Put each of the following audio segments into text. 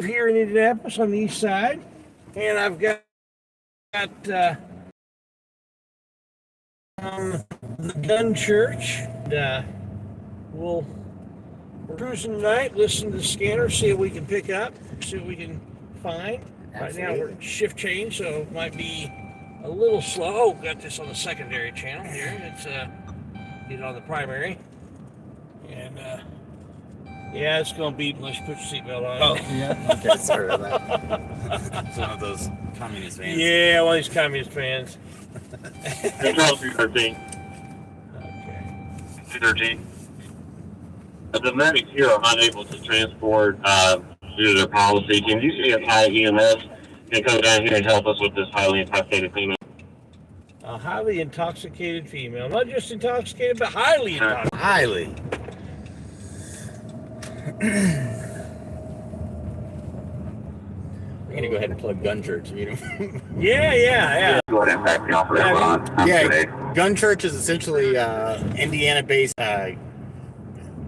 Here in Indianapolis on the east side, and I've got the gun church. We'll we're cruising tonight, listen to the scanner, see what we can pick up, see what we can find. Absolutely. Right now we're shift change, so it might be a little slow. Oh, got this on the secondary channel here. It's get it on the primary, and yeah, it's gonna beep unless you put your seatbelt on. Oh, yeah. Okay, sorry about that. It's one of those communist vans. Yeah, one of these communist vans. Control 213. Okay. 213. The medics here are unable to transport due to their policy. Can you see if high EMS can come down here and help us with this highly intoxicated female? A highly intoxicated female. Not just intoxicated, but highly intoxicated. Highly. We're gonna go ahead and plug Gun Church. Yeah. Go ahead and back the operator on. Yeah, Gun Church is essentially Indiana-based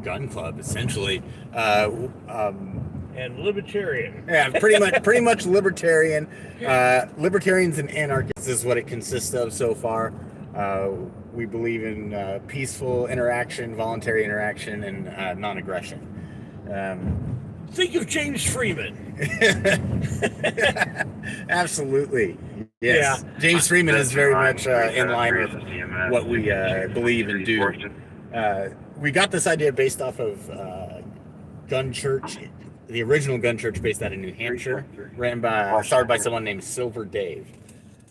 gun club, essentially. And libertarian. Yeah, pretty much libertarian. Libertarians and anarchists is what it consists of so far. We believe in peaceful interaction, voluntary interaction, and non-aggression. Think of James Freeman. Absolutely. Yes. Yeah. James Freeman is very much in line with what we believe and do. We got this idea based off of Gun Church, the original Gun Church based out of New Hampshire, started by someone named Silver Dave.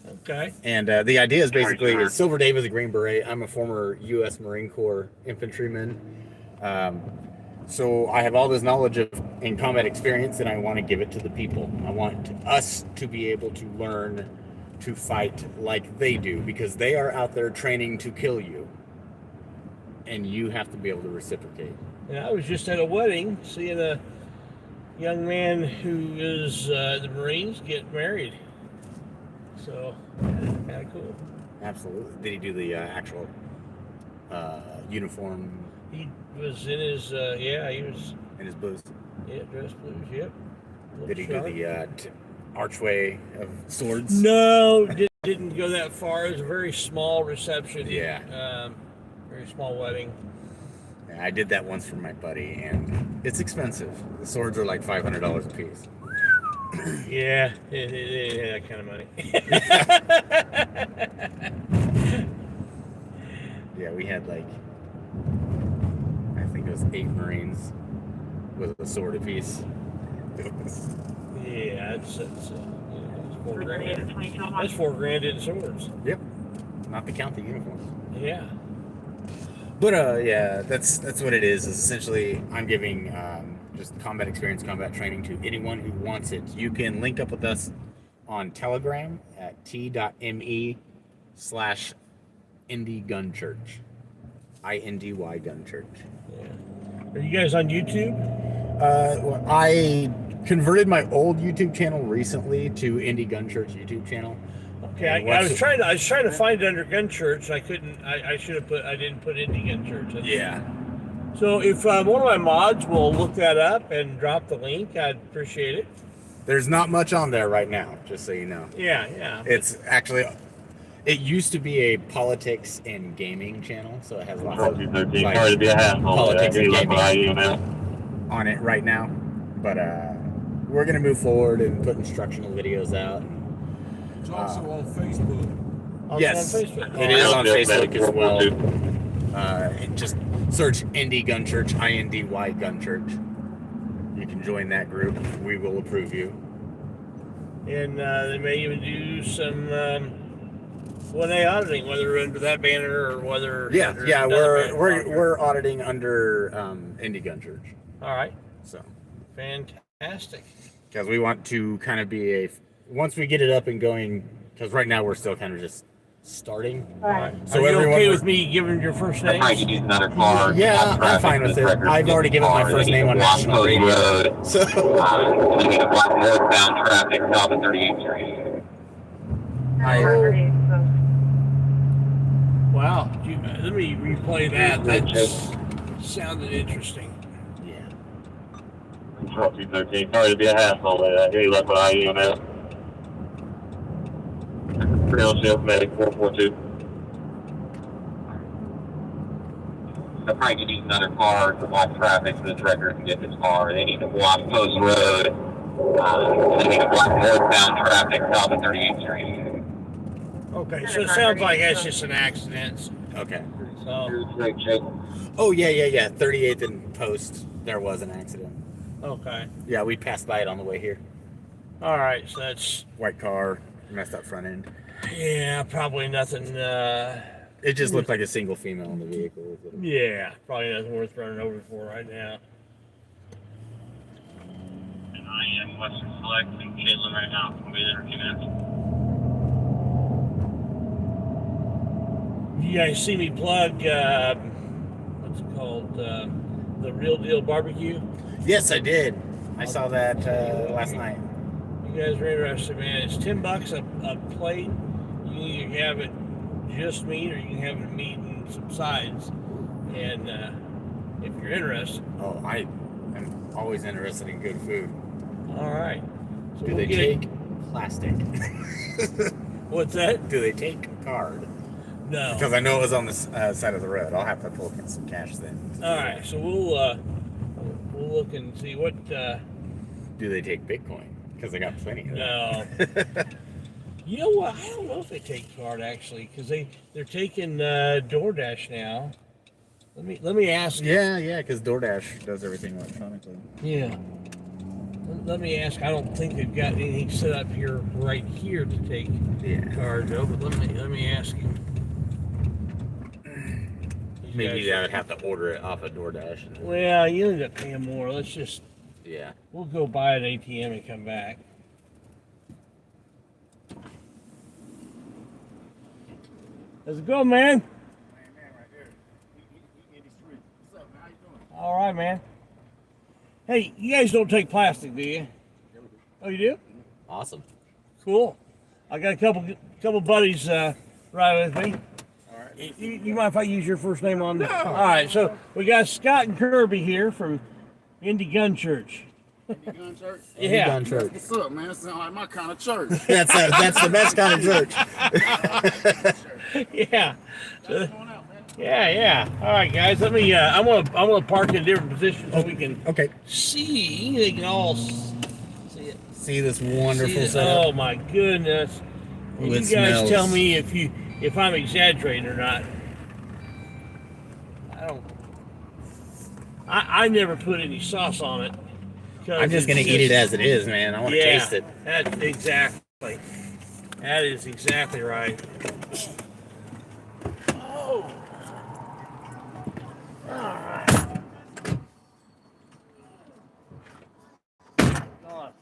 Okay. And the idea is basically Silver Dave is a Green Beret. I'm a former U.S. Marine Corps infantryman. So I have all this knowledge in combat experience, and I want to give it to the people. I want us to be able to learn to fight like they do, because they are out there training to kill you, and you have to be able to reciprocate. Yeah, I was just at a wedding seeing a young man who is the Marines get married. So, kind of cool. Absolutely. Did he do the actual uniform? He was in his, he was in his blues. Yeah, dress blues, yep. Did he do the archway of swords? No, didn't go that far. It was a very small reception. Yeah. Very small wedding. I did that once for my buddy, and it's expensive. The swords are like $500 a piece. Yeah, that kind of money. Yeah, we had like, I think it was 8 Marines with a sword apiece. Yeah, it's $4,000. That's $4,000 in swords. Yep, not to count the uniforms. Yeah. But yeah, that's what it is. Is essentially I'm giving just combat experience, combat training to anyone who wants it. You can link up with us on Telegram at t.me/IndyGunChurch. INDY Gun Church. Yeah. Are you guys on YouTube? Well, I converted my old YouTube channel recently to Indy Gun Church YouTube channel. Okay, I was trying to find it under Gun Church. I couldn't. I should have put. I didn't put Indy Gun Church. Yeah. So if one of my mods will look that up and drop the link, I'd appreciate it. There's not much on there right now, just so you know. Yeah. It's actually, it used to be a politics and gaming channel, so it has lots of politics and gaming on it right now. But we're gonna move forward and put instructional videos out. It's also on Facebook. Yes, on Facebook. It is on Facebook as well. Just search Indy Gun Church, INDY Gun Church. You can join that group. We will approve you. And they may even do some 1A auditing, whether under that banner or whether. Yeah. We're auditing under Indy Gun Church. All right. So. Fantastic. Because we want to kind of be once we get it up and going, because right now we're still kind of just starting. All right. So are you okay with me giving your first name? I could use another car. Yeah, I'm fine with it. I've already given my first name on national radio. So. Northbound traffic south of 38th Street. Wow. Let me replay that. That just sounded interesting. Yeah. 12-213. Sorry to be a hassle, but I hear you left with IEMS. Trail shift medic 442. I probably need another car to block traffic for this record and get this car. They need to block Post Road. They need to block northbound traffic south of 38th Street. Okay, so it sounds like that's just an accident. Okay. So, Oh, yeah. 38th and Post, there was an accident. okay. Yeah, we passed by it on the way here. All right, so that's, White car, messed up front end. yeah, probably nothing, It just looked like a single female in the vehicle. yeah, probably nothing worth running over for right now. And I am Western Select and Caitlin right now. I'll be there in a few minutes. You guys see me plug, what's it called, the Real Deal Barbecue? Yes, I did. I saw that last night. You guys are interested, man. It's $10 a plate. You can either have it just meat or you can have it meat and some sides. And if you're interested. Oh, I am always interested in good food. All right. So Do they take plastic? What's that? Do they take card? No. Because I know it was on the side of the road. I'll have to pull in some cash then. All right. So we'll look and see what. Do they take Bitcoin? Because they got plenty of No. You know what? I don't know if they take card actually, because they're taking DoorDash now. Let me ask. Yeah, because DoorDash does everything electronically. Yeah. Let me ask. I don't think they've got anything set up here right here to take cards over. But let me ask you. Maybe I would have to order it off of DoorDash. Well, you end up paying more. Let's just. Yeah. We'll go buy an ATM and come back. How's it going, man? All right, man. Hey, you guys don't take plastic, do you? Oh, you do? Awesome. Cool. I got a couple buddies ride with me. All right. You mind if I use your first name on this? All right, so we got Scott and Kirby here from Indy Gun Church. Indy Gun Church? Yeah. Gun Church. What's up, man? It sounds like my kind of church. That's the best kind of church. Yeah. What's going out, man? Yeah. All right, guys. Let me. I'm gonna park in a different position so we can Okay. see. They can all see it. See this wonderful See it. setup. Oh my goodness! And Ooh, you it guys smells. tell me if I'm exaggerating or not. I don't. I never put any sauce on it. I'm just gonna eat it as it is, man. I want to taste it. That's exactly. That is exactly right. Oh. All right. God.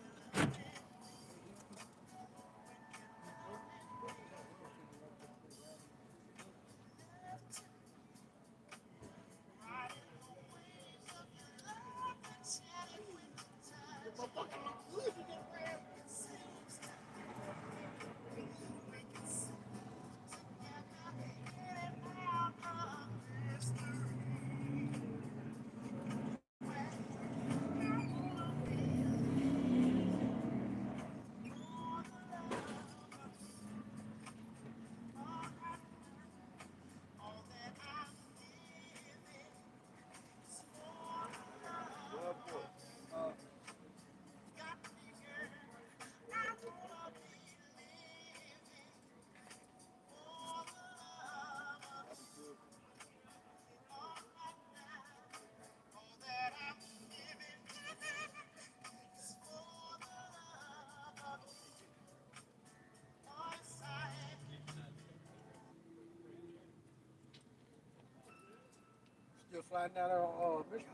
Still flying down there on Michigan.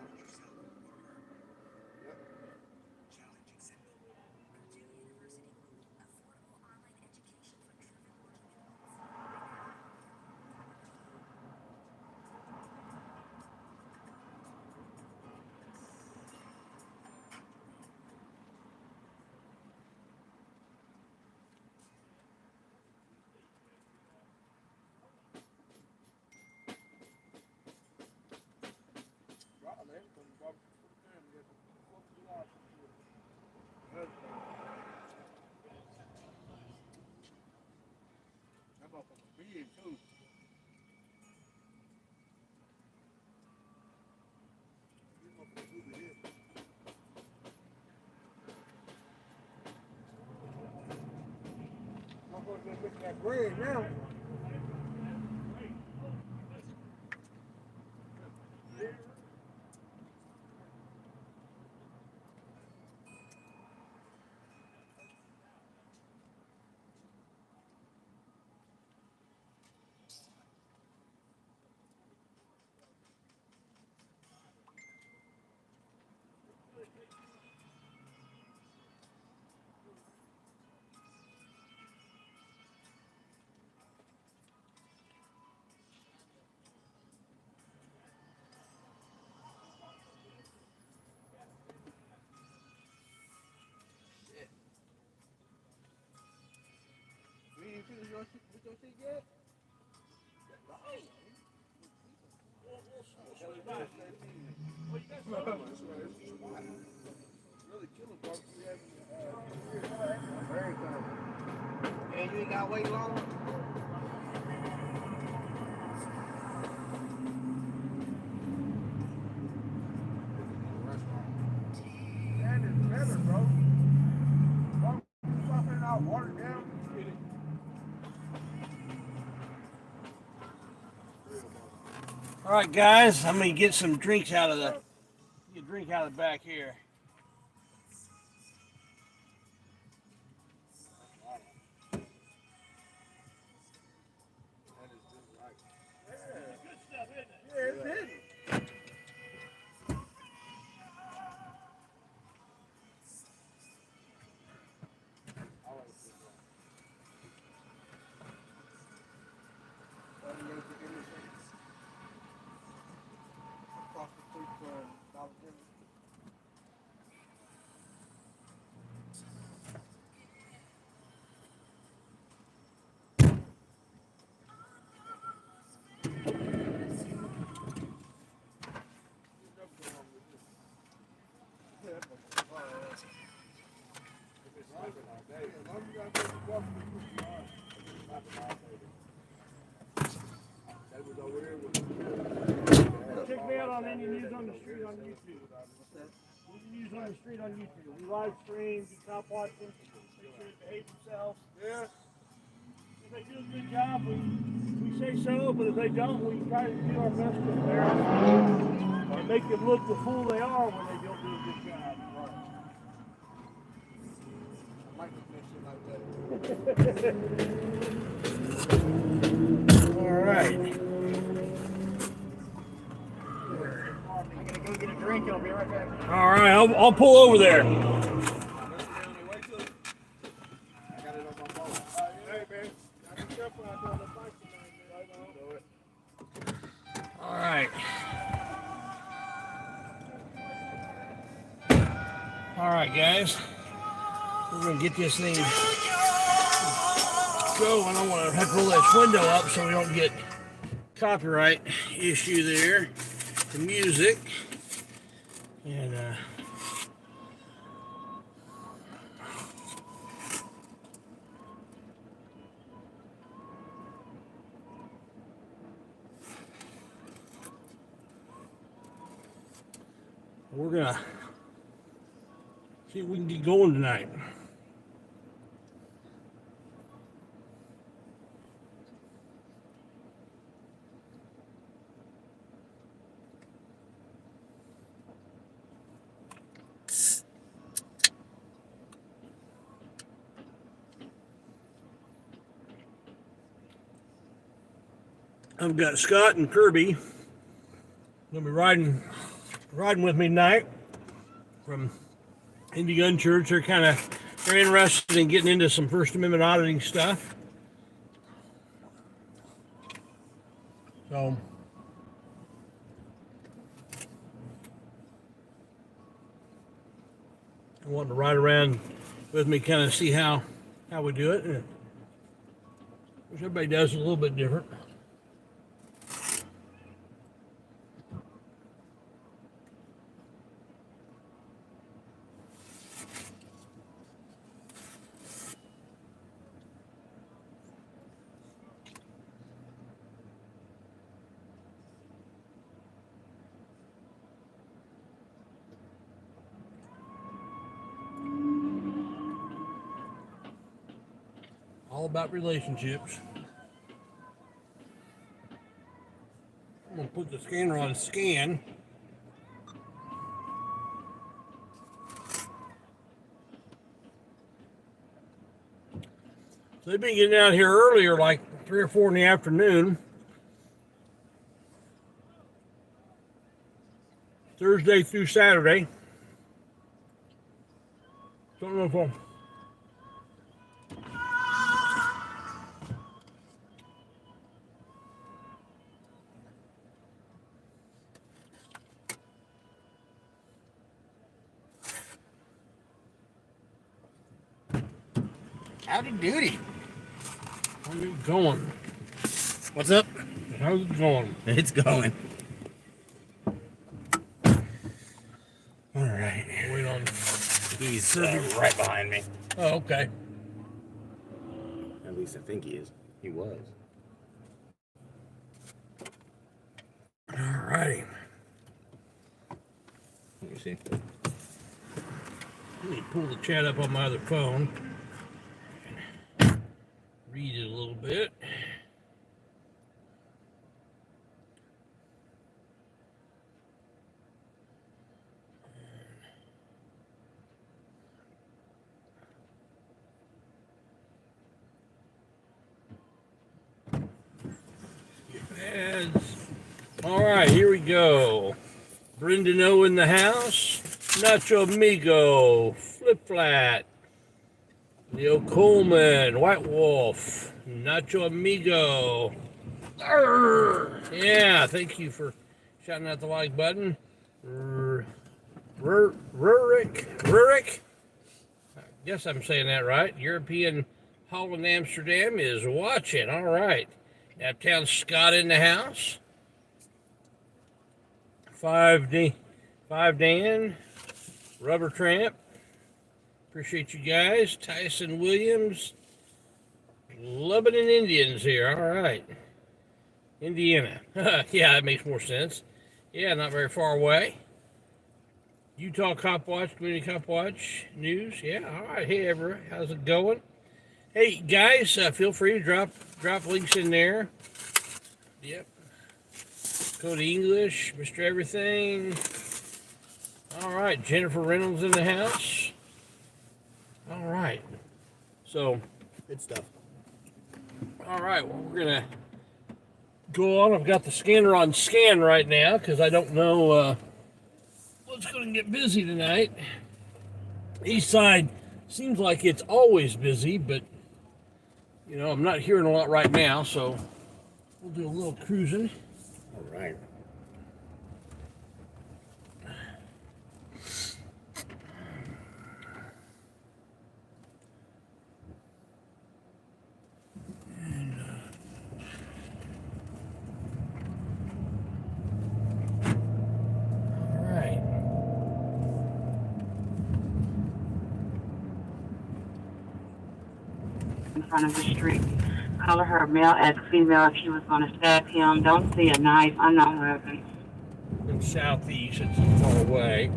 That motherfucker big too. Motherfucker just looking at bread now. We ain't finished your shit yet? Really killing folks. Very cold. And you ain't got to wait long? And it's better, bro. Softening out, water down. All right, guys, I'm gonna get some drinks out of the back here. Yeah, it's hidden. Across the street from Dollar General. Check me out on any news on the street on YouTube. Any news on the street on YouTube. We live stream, we cop watch them, make sure they behave themselves. Yeah. If they do a good job, we say so, but if they don't, we try to do our best to embarrass them or make them look the fool they are when they don't do a good job. I like to finish shit like that. All right. I'm gonna go get a drink and I'll be right back. All right, I'll pull over there. I got it on my phone. Hey, man. Gotta be careful out there on the bike tonight, man. All right. All right, guys. We're gonna get this thing going. I want to have to roll this window up so we don't get copyright issue there. The music and we're gonna see if we can get going tonight. I've got Scott and Kirby gonna be riding with me tonight from Indie Gun Church. They're interested in getting into some First Amendment auditing stuff. So I want to ride around with me, kind of see how we do it. Which everybody does a little bit different. all about relationships. I'm gonna put the scanner on scan. So they've been getting out here earlier, like 3 or 4 in the afternoon. Thursday through Saturday. Don't know if I'm... Howdy doody. How's it going? What's up? How's it going? It's going. All right. Wait on. He's right behind me. Oh, okay. At least I think he is. He was. All righty. Let me see. Let me pull the chat up on my other phone. Read it a little bit. All right, here we go. Brendan O in the house. Nacho Amigo. Flip Flat. Leo Coleman. White Wolf. Nacho Amigo. Arr! Yeah, thank you for shouting out the like button. Rurik. I guess I'm saying that right. European Holland Amsterdam is watching. All right. Uptown Scott in the house. 5 Dan. Rubber Tramp. Appreciate you guys. Tyson Williams. Lebanon Indians here. All right. Indiana. Yeah, that makes more sense. Yeah, not very far away. Utah Cop Watch, Community Cop Watch News. Yeah, all right. Hey, everyone. How's it going? Hey, guys, feel free to drop links in there. Yep. Cody English, Mr. Everything. All right, Jennifer Reynolds in the house. All right. So, Good stuff. all right, well, we're going to go on. I've got the scanner on scan right now because I don't know what's going to get busy tonight. East side seems like it's always busy, but, you know, I'm not hearing a lot right now, so we'll do a little cruising. All right. All right. In front of the street. Color her male as female if she was going to stab him. Don't see a knife. Unknown weapon. In southeast, it's far away.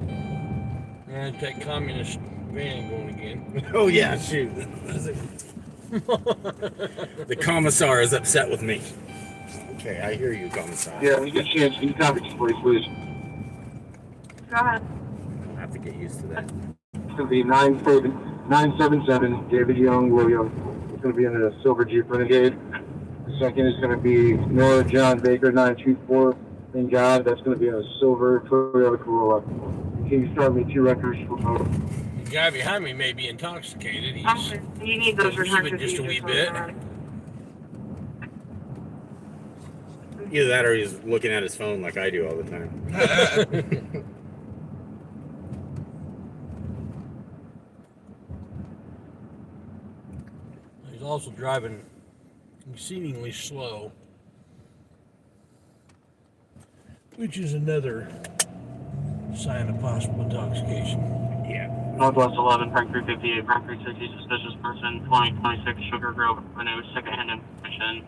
And that communist van going again. Oh, yeah, shoot. The commissar is upset with me. Okay, I hear you, commissar. Yeah, when you get a chance, can you copy this, please? Go ahead. I'll have to get used to that. It's going to be 977 David Young William. It's going to be in a silver Jeep Renegade. The second is going to be Nora John Baker 924. Thank God, that's going to be a silver Toyota Corolla. Can you start me 2 records for both? The guy behind me may be intoxicated. You need those return Even just a wee procedures. bit. Either that or he's looking at his phone like I do all the time. He's also driving exceedingly slow, which is another sign of possible intoxication. Yeah. Northwest 11, Frank 358, Frank 360, suspicious person, 2026 Sugar Grove Avenue, second-hand information.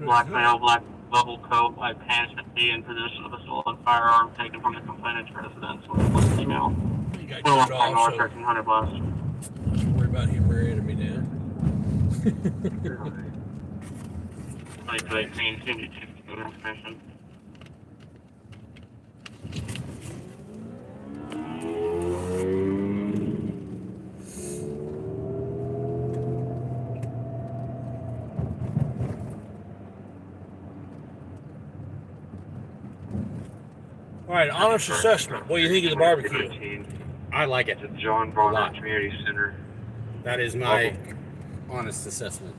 Black male, black bubble coat, white pants, and be in possession of a stolen firearm taken from the complainant's residence with a female. You got 115 turned North, off, 1300 West. so don't worry about him rearing me now. Like maintain information. All right, honest assessment. What do you think of the barbecue? I like it. The John Bonner Community Center. That is my honest assessment.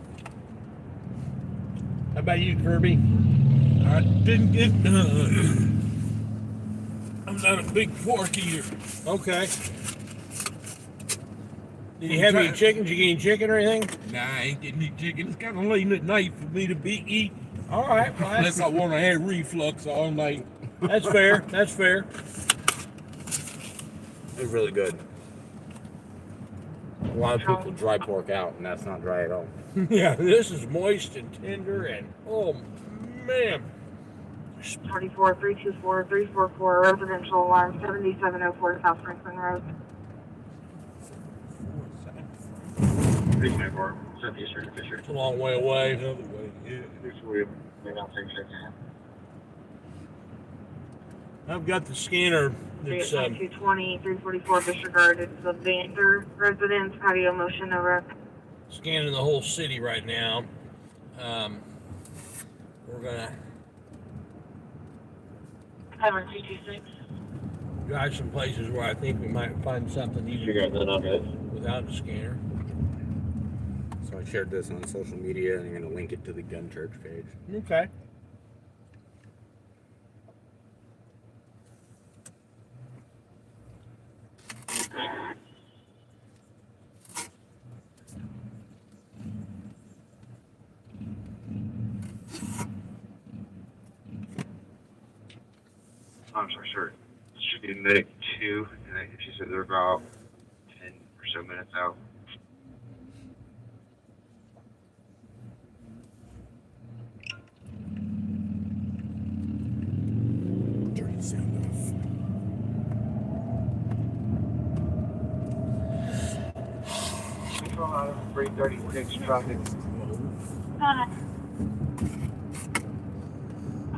How about you, Kirby? I didn't get. I'm not a big pork eater. Okay. Did you have any chicken? Did you get any chicken or anything? Nah, I ain't getting any chicken. It's kind of late at night for me to be eating. All right, well, Unless I want to have reflux all night. that's fair. That's fair. It's really good. A lot of people dry pork out, and that's not dry at all. Yeah, this is moist and tender, and oh man. 44324 residential alarm 7704 South Franklin Road. 324, Southeastern Fisher. It's a long way away. Another way, yeah. I've got the scanner. It's 220 344 disregard. It's the Vander residence patio motion over. scanning the whole city right now. We're gonna 7226. drive some places where I think we might find something You got that on it? without a scanner. So I shared this on social media, and I'm going to link it to the Gun Church page. Okay. I'm sorry, sir. It should be medic 2, and she said they're about 10 or so minutes out. Turn the sound Control out of 336 traffic.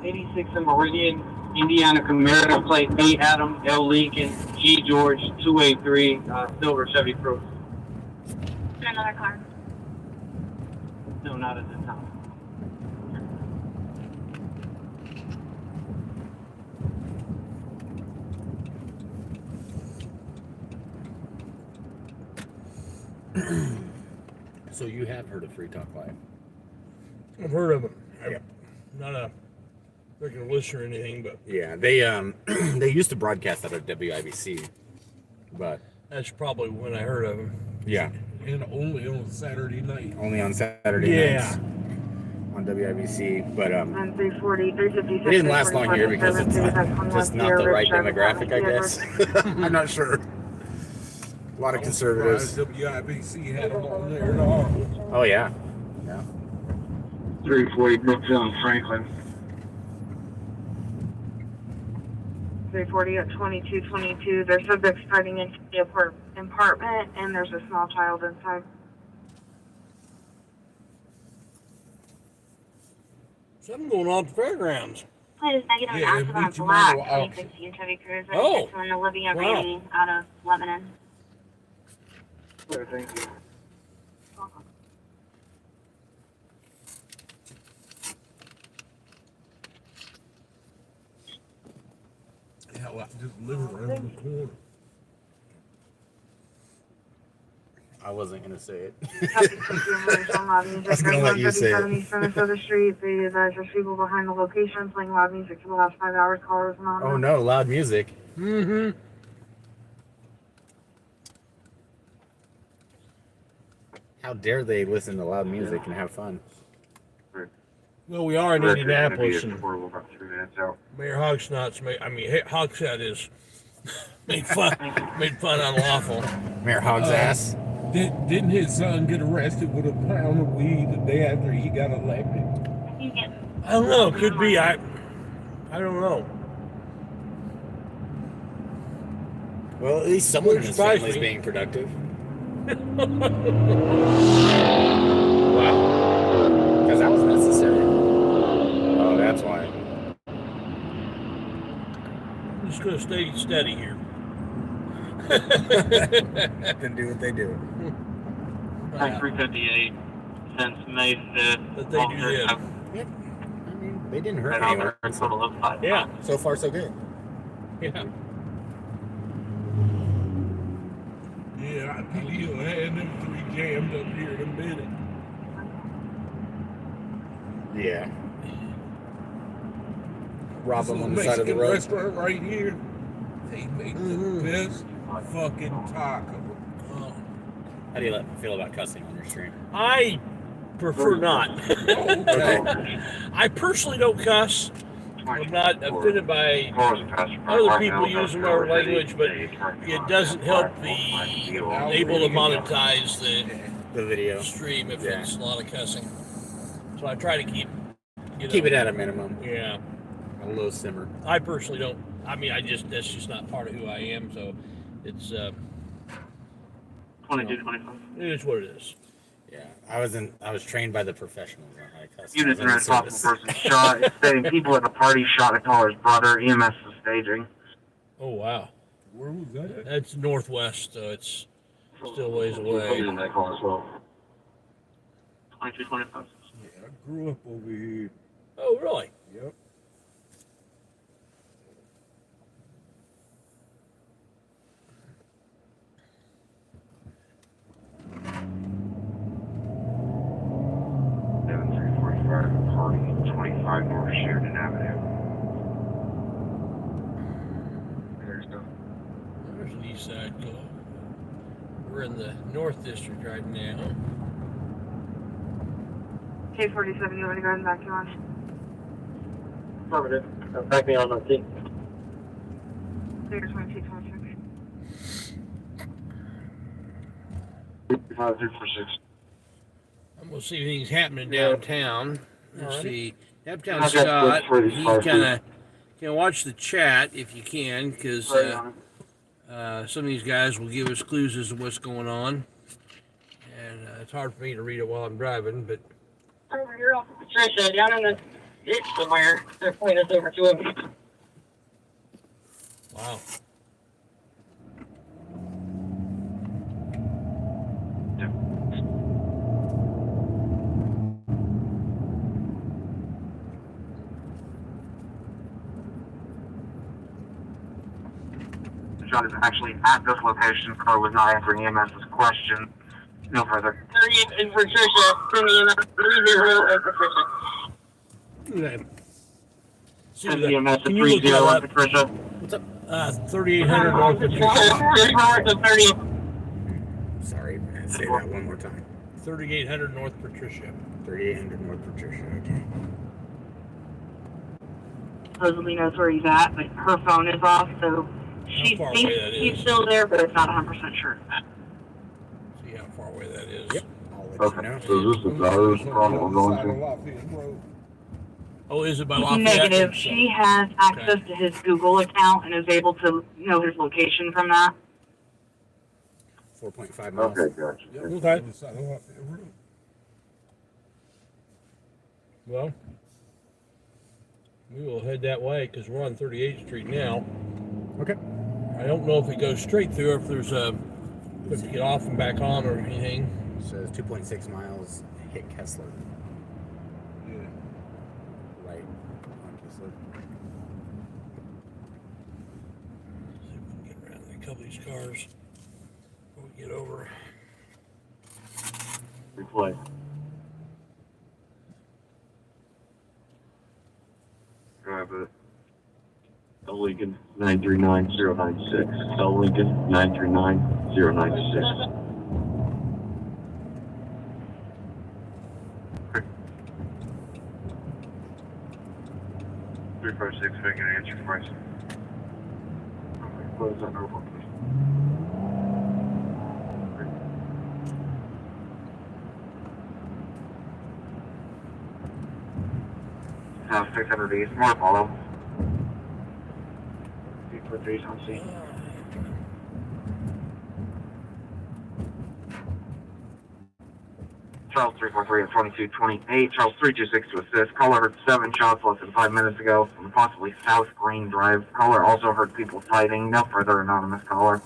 86 in Meridian, Indiana Camaro, plate A Adam, L Lincoln, G George, 283, silver Chevy Cruze. Another car. No, not at this time. So you have heard of Free Talk Live? I've heard of them. Yeah. Not a freaking listener or anything, but Yeah, they they used to broadcast out of WIBC, but that's probably when I heard of them. yeah, And only on Saturday night. only on Saturday nights on WIBC. But 340 356. it didn't last long here because it's just not the right demographic, I guess. I'm not sure. A lot of conservatives. WIBC had them on there at all. Oh yeah, yeah. 340 Brookville, Franklin. 340 at 2222. There's subjects fighting into the apartment, and there's a small child inside. Something going on at the fairgrounds. Please negative Yeah, and active on Beachy black Model auction. 2016 Chevy Cruze. Oh. And Olivia Wow. Brady out of Lebanon. Thank you. Hell, I just live around the corner. I wasn't gonna say it. I was gonna let you say it. East Minnesota Street. There's people behind the location playing loud music for the last 5 hours. Callers anonymous. Oh no, loud music. Mm-hmm. How dare they listen to loud music and have fun? Well, we are in Indianapolis, and About 3 minutes out. Mayor Hogshead is made fun unlawful. Mayor Hogg's ass. Didn't his son get arrested with a pound of weed the day after he got elected? I don't know. Could be. I don't know. Well, at least someone in his Surprised family's me. being productive. Wow. that's why. I'm just going to stay steady here. Then do what they do. Frank 358 since May 5th. That they do this. Yep. I mean, they didn't hurt Right anyone. over a total of 5. Yeah. So far, so good. Yeah. Yeah, I think he'll have them 3 jammed up here in a minute. Yeah. Rob This them on little the side of the Mexican road. restaurant right here. They make the best fucking taco. How do you feel about cussing on your stream? I prefer not. Okay. I personally don't cuss. I'm not offended by other people using our language, but it doesn't help the able to monetize The video. the stream if it's a lot of cussing. So I try to keep it at a minimum. Yeah. A low simmer. I personally don't. I mean, that's just not part of who I am. So it's 2225. it is what it is. Yeah. I was trained by the professionals on how to cuss. Units I was in in responsible service. person shot. It's stating people at the party shot a caller's brother. EMS is staging. Oh wow, Where was that at? that's northwest, so it's still a ways away. In that call as well. 2225. Yeah, I grew up over here. Oh really? Yep. Party 25 North Sheridan Avenue. There's no. There's the east side call. We're in the North District right now. K47, you want to go ahead and back you on? Affirmative. Back me on the team. Clear 2226. 5346. I'm gonna see if anything's happening downtown. Let's see. Downtown Okay, Scott, wait, he wait, kind of can watch the chat if you can, because some of these guys will give us clues as to what's going on, and it's hard for me to read it while I'm driving. But Over here off of Patricia, down in the ditch somewhere. They're pointing us over to him. wow, Shot is actually at this location. Car was not answering EMS's question. No further. 30th and Patricia, sending him 30 and Patricia. okay. See Send that- EMS at can you look 30 that on up? Patricia. 3800 North Patricia. There's more at the 30th. Sorry, say that one more time. 3800 North Patricia. 3800 North Patricia. Okay. Supposedly knows where he's at, but her phone is off, so she far thinks away that he's is? still there, but it's not 100% sure. See how far away that is. Yep. I'll let you know. So this is the other problem we're going to. Lafayette Road. Oh, is it by Lafayette? Negative. So- She has access to his Google account and is able to know his location from that. 4.5 miles. Okay, gotcha. Yep. Okay. On the side of Lafayette Road. Well, we will head that way because we're on 38th Street now. Okay. I don't know if it goes straight through or if there's a if to get off and back on or anything. Says 2.6 miles. Hit Kessler. Yeah. Right on Kessler. See if we can get around a couple of these cars before we get over. Replay. L Lincoln 939096. L Lincoln 939096. Three five six. If I can answer for us. Close that door, please. Now 600 East. More follow. 843 on scene. Charles 343 at 2228. Charles 326 to assist. Caller heard 7 shots less than 5 minutes ago from possibly South Green Drive. Caller also heard people fighting. No further anonymous caller.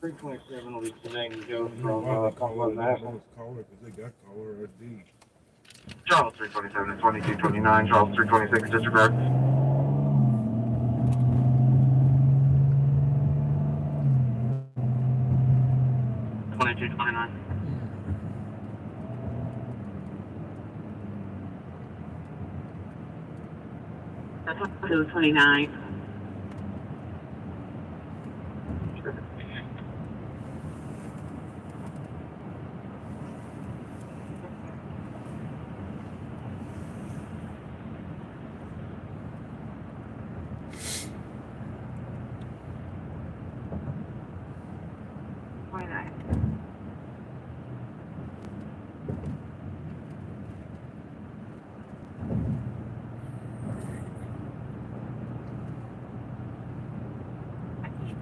327 will be connecting Joe from Cumberland National. Caller because they got caller ID. Charles 327 at 2229. Charles 326 disregard. 2229. That's 229.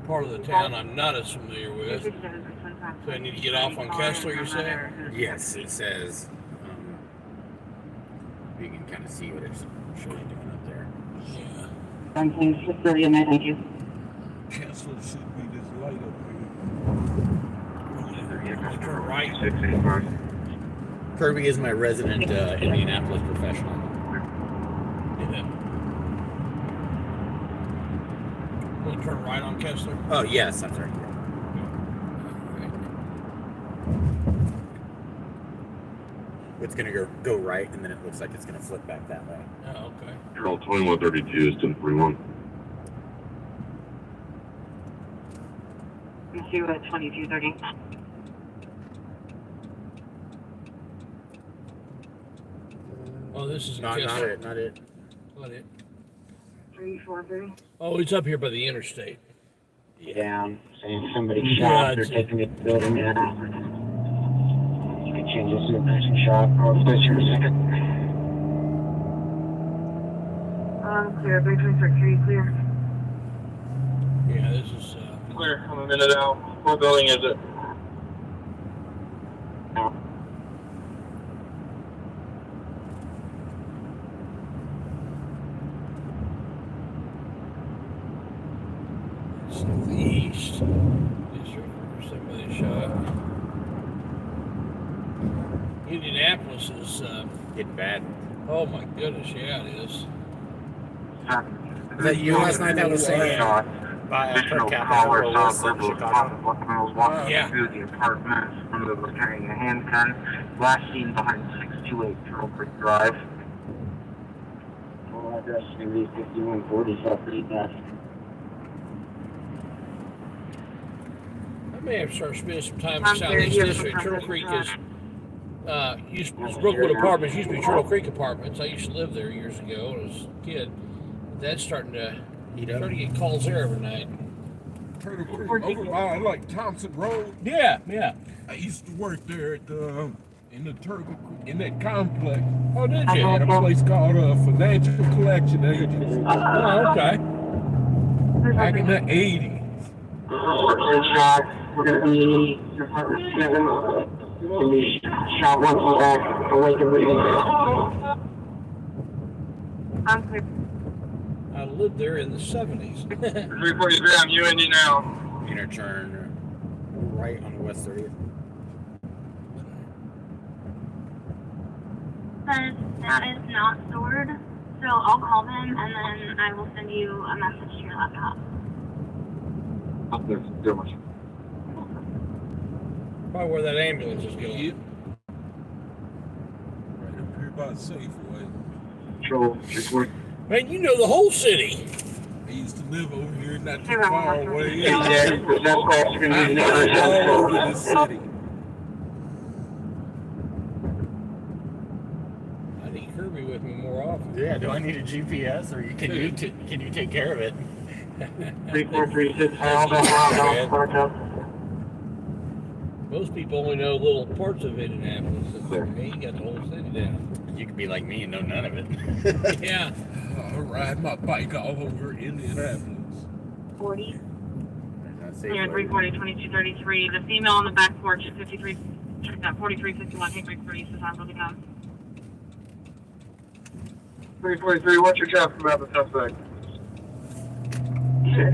Part of the town I'm not as familiar with. So I need to get off on Kessler, you say? Yes, it says. You can kind of see what it's showing doing up there. Yeah. Thank you. Kessler should be this light up Turn right. Kirby is my resident Indianapolis professional. Yeah. We'll turn right on Kessler. Oh, yes, that's right. It's going to go right, and then it looks like it's going to flip back that way. Oh, okay. Charles 2132 is 1041. You see what 2230. Oh, this is Not Kessler. it, not it. Not it. 3430. Oh, it's up here by the interstate. Yeah, saying somebody Yeah, shot. They're it's- taking it to the building now. You can change this to a person shot. I'll place here in a second. Clear, 326, clear. Yeah, this is. Clear, I'm a minute out. What building is it? Southeast district where somebody shot. Indianapolis is. Getting bad. Oh my goodness, yeah, it is. Is that you last night that was saying by per capita or less than Chicago? Yeah. To the apartment. Somebody was carrying a handgun. Last seen behind 628 Turtle Creek Drive. Well, address is going to be 5140 South Creek Drive. I may have to start spending some time in I'm Southeast here, District. I'm Turtle here. Creek is. It's Brookwood Apartments. Used to be Turtle Creek Apartments. I used to live there years ago when I was a kid. That's starting to get calls there every night. Turtle Creek, over by like Thompson Road. Yeah, yeah. I used to work there at in the Turtle Creek, in that complex. Oh, did you? At a place called Financial Collection Agency. Oh, okay. Back in the 80s. We're going to be Department 7. Going to be shot once and back, awake and breathing. I'm clear. I lived there in the 70s. 343, I'm UND now. Inner turn right on West 30th. Says that is not stored, so I'll call them and then I will send you a message to your laptop. There's so much. Probably where that ambulance is going. Yep. Right up here by Safeway. Control, report. Man, you know the whole city. I used to live over here, not too Yeah, far well, away. That's why you're going to need I'm all another over the city. I need Kirby with me more often. Yeah, do I need a GPS or can you take care of it? 3436. Most people only know little parts of Indianapolis. Me, you got the whole city down. You could be like me and know none of it. Yeah. I ride my bike all over Indianapolis. 40. Clear, 340, 2233. The female on the back porch at 53 Check that 4351 Hickory for East San Francisco. 343, what's your traffic about the suspect?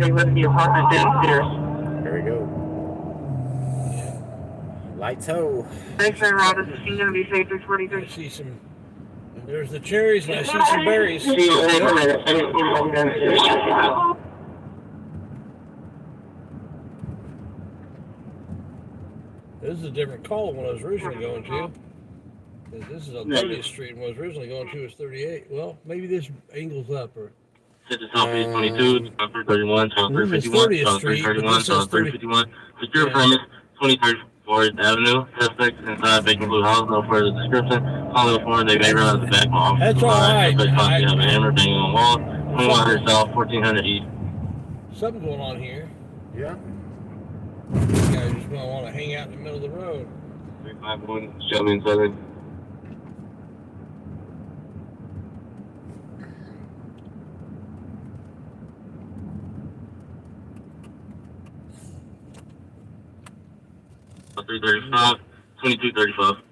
They live in the apartment downstairs. There we go. Lights ho. Thanks, man, Rob. This is going to be safe 343. I see some. There's the cherries, and I see some berries. See you later. I didn't see anybody downstairs. This is a different call than what I was originally going to. This is on 30th Street, and what I was originally going to was 38. Well, maybe this angles up, or. City Southeast 22, 331, 351, 331, 351. Secure premise, 23rd Avenue. Suspect inside vacant blue house. No further description. Calling the phone, they may run out the back wall. That's all right. Suspect possibly have a hammer banging on wall. 2100 South, 1400 East. Something going on here. Yeah. These guys just gonna want to hang out in the middle of the road. 351, Shelby and Southern. Oh, 335, 2235.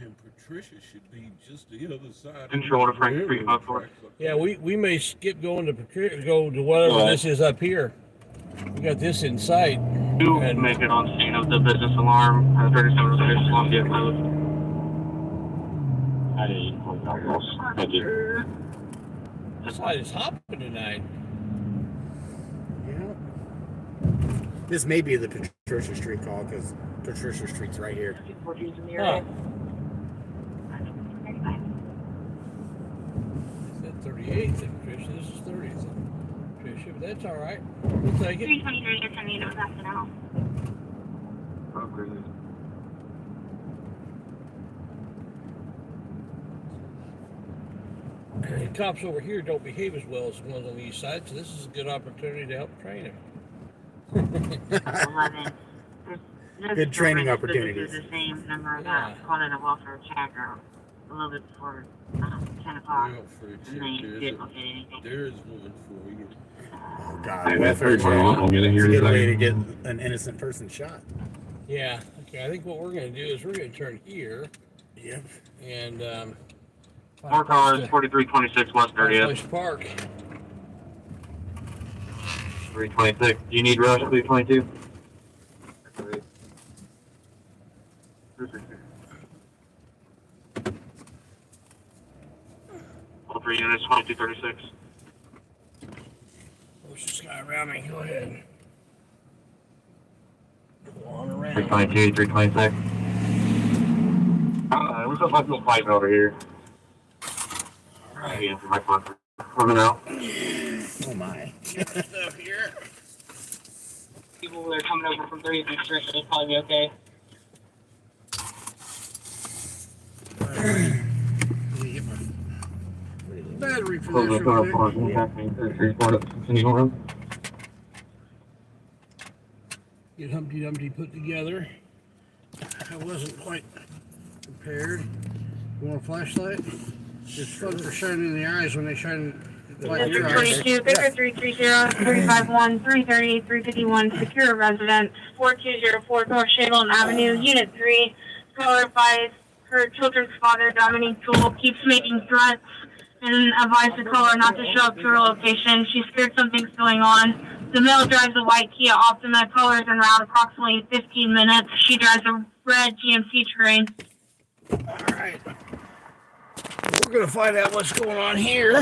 And Patricia should be just the other side. Control to Frank 354. Yeah, we may skip going to whatever this is up here. We got this in sight. Do And- make it on scene of the business alarm. 37 Station Columbia Code. Thank you. This light is hopping tonight. Yeah. This may be the Patricia Street call because Patricia Street's right here. Huh. Is that 38th and Patricia? This is 30th and Patricia, but that's all right. We'll take it. 323 to send me to pass it out. The cops over here don't behave as well as the ones on the east side, so this is a good opportunity to help train them. 11. Good training This opportunities. is the same number Yeah. that called in a welfare check or a little bit before 10 o'clock. Well, for And they didn't look at anything. there's one for you. Oh God, welfare check. I'm gonna hear It's a good you. way to get an innocent person shot. Yeah. Okay. I think what we're going to do is we're going to turn here Yep. and More cars, 4326 West 30th. Place Park. 326. Do you need rush, 322? All 3 units, 2236. What's this guy around me? Go ahead. Go on around. 322, 326. We're supposed to be fighting over here. Yeah, for my phone. Coming out. Oh my. Stuff here. People that are coming over from 30th Street, so they'll probably be okay. Battery for Close this the car real for quick. continue on. Get Humpty Dumpty put together. I wasn't quite prepared. You want a flashlight? It's fun for shining in the eyes when they shine like in your eyes. 22, Baker 330, 351, 330, 351, secure residence, 4204 North Shavelin Avenue, Unit 3. Caller advised her children's father, Dominique Jewell, keeps making threats and advised the caller not to show up to her location. She's scared something's going on. The male drives a white Kia Optima. Caller is en route approximately 15 minutes. She drives a red GMC Terrain. All right. We're going to find out what's going on here.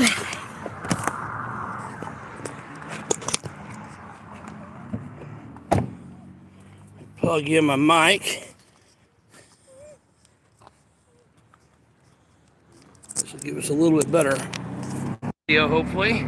Plug in my mic. This will give us a little bit better video, hopefully.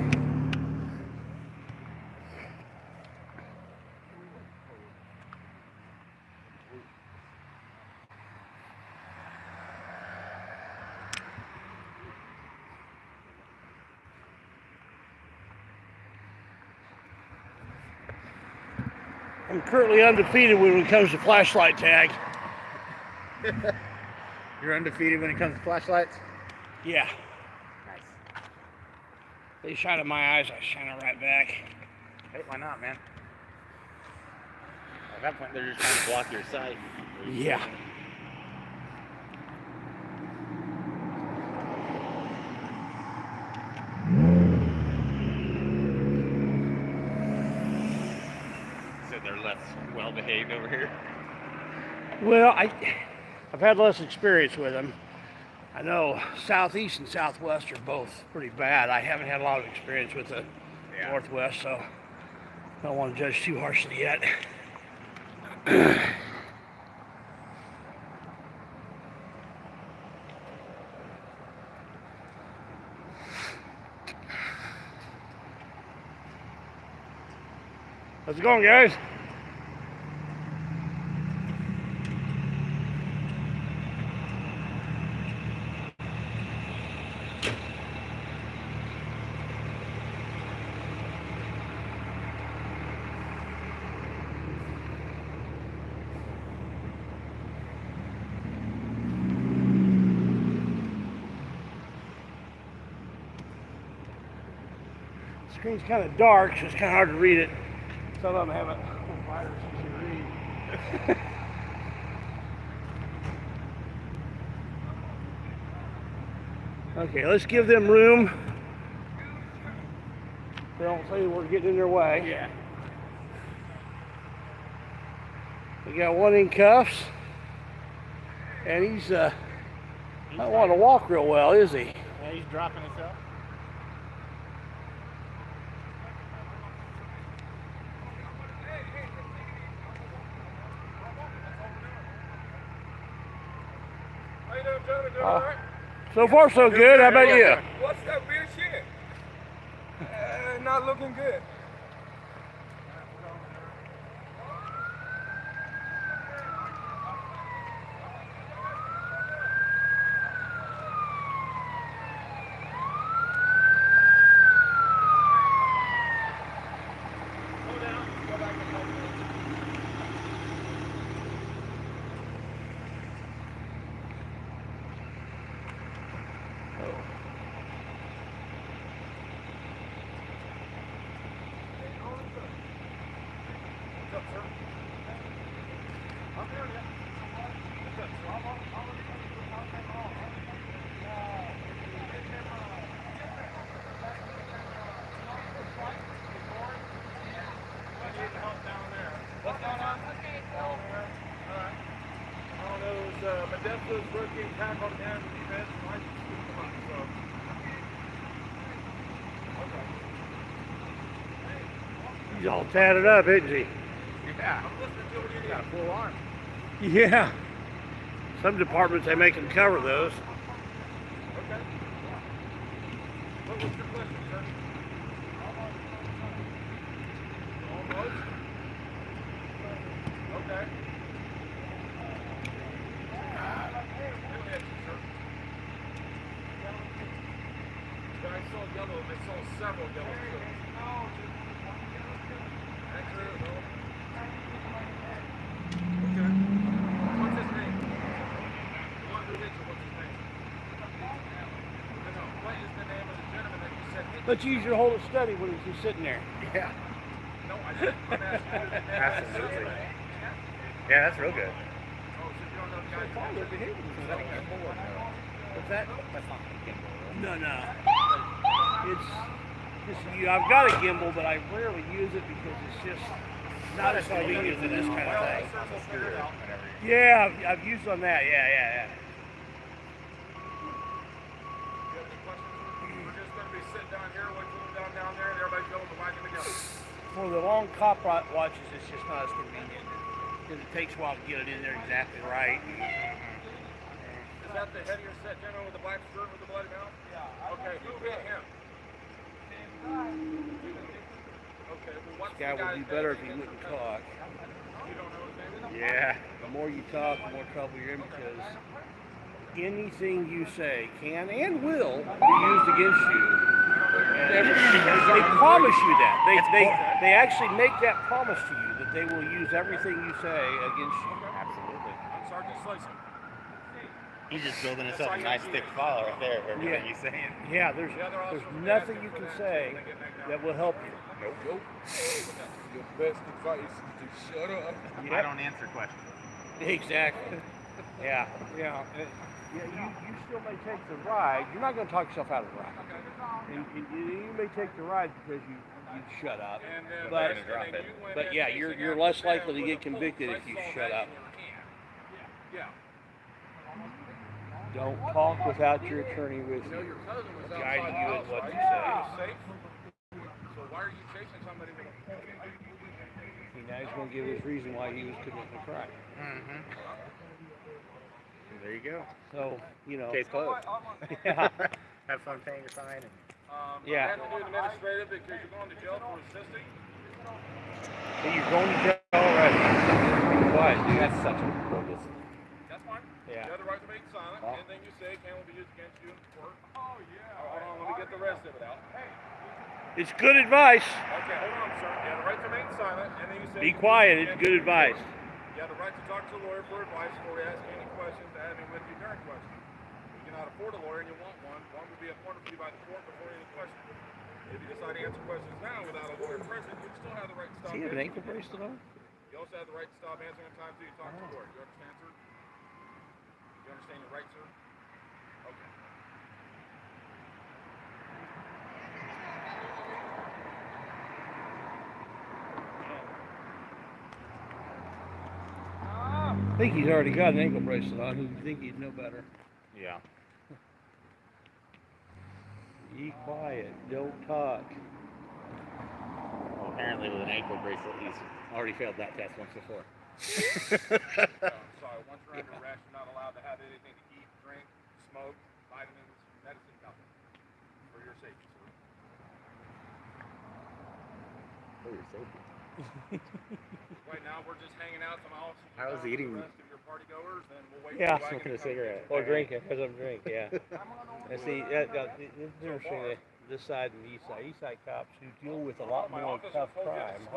I'm currently undefeated when it comes to flashlight tag. You're undefeated when it comes to flashlights? Yeah. Nice. They shine in my eyes, I shine it right back. Hey, why not, man? At that point, they're just trying to block your sight. Yeah. So they're less well behaved over here. Well, I've had less experience with them. I know Southeast and Southwest are both pretty bad. I haven't had a lot of experience with the Northwest, so I don't want to judge too harshly yet. How's it going, guys? The screen's kind of dark, so it's kind of hard to read it. Some of them have it wider so you can read. Okay, let's give them room. They don't say we're getting in their way. Yeah. We got one in cuffs, and he's not wanting to walk real well, is he? Yeah, he's dropping himself. How you doing, Jonah? Doing all right? So far, so good. How about you? What's that weird shit? Not looking good. Modesto's rookie tackle down to defense. Might come up, so. Okay. He's all tatted up, isn't he? Yeah. I'm listening to what you He's got a full arm. Yeah. Some departments, they make them cover those. Okay. What was your question, sir? Almost? Okay. I saw yellow, they saw several yellow strips. Actually, no. Okay. What's his name? The one who hit you, what's his name? No, what is the name of the gentleman that you said hit you? Let's use your hold it steady when he's just sitting there. Yeah. No, I didn't. I'm asking you the name. Absolutely. Yeah, that's real good. Oh, so you don't know the guy's Oh, they're behaving Is that a gimbal or no? What's that? That's not a gimbal. No, no. It's I've got a gimbal, but I rarely use it because it's just not as convenient for this kind of thing. Yeah, I've used on that. Yeah. We're just going to be sitting down here, we're cooling down there, and everybody's going to wagon together. For the long cop watches, it's just not as convenient because it takes a while to get it in there exactly right. Is that the heavier set gentleman with the black shirt with the bloody mouth? Yeah. Okay, who hit him? Okay, well, what's This guy the would guy's be better if name? he wouldn't talk. You don't know his name? Yeah. The more you talk, the more trouble you're in because anything you say can and will be used against you. And they promise you that. They actually make that promise to you that they will use everything you say against you. Absolutely. Sergeant Slayson. He's just building himself a nice thick file right there. Everything he's saying. Yeah, there's nothing you can say that will help you. Nope. Your best advice is to shut up. Yep. I don't answer questions. Exactly. Yeah. Yeah. You still may take the ride. You're not going to talk yourself out of the ride. And you may take the ride because you shut up. But yeah, you're less likely to get convicted if you shut up. Don't talk without your attorney with you, guiding you in what to say. So why are you chasing somebody with a Now he's going to give his reason why he was committing a crime. Mm-hmm. There you go. So, Case closed. Yeah. Have fun paying your fine. Yeah. You have to do administrative because you're going to jail for assisting. So you're going to jail already. Be quiet, dude. That's such a bogus. That's fine. Yeah. You have the right to make silent. Anything you say can be used against you in court. Oh, yeah. Hold on, let me get the rest of it out. It's good advice. Okay, hold on, sir. You have the right to remain silent. Anything you say. Be quiet. It's good advice. You have the right to talk to a lawyer for advice or ask any questions to have him with you during questions. If you cannot afford a lawyer and you want one will be appointed for you by the court before any question. If you decide to answer questions now without a lawyer present, you still have the right to stop. Does he have an ankle bracelet on? You also have the right to stop answering at times until you talk to the lawyer. You understand, sir? You understand your right, sir? Okay. I think he's already got an ankle bracelet on. He'd think he'd know better. Yeah. Be quiet. Don't talk. Well, apparently with an ankle bracelet, he's already failed that test once before. Sorry, once you're under arrest, you're not allowed to have anything to eat, drink, smoke, vitamins, medicine, nothing. For your safety, sir. For your safety. Right now, we're just hanging out. Some officers. I was eating. The rest of your party goers, then we'll wait. Yeah. For Smoking a cigarette. Or drinking. Has a drink, yeah. And see, it's interesting. This side and the east side. East side cops who deal with a lot more tough crime.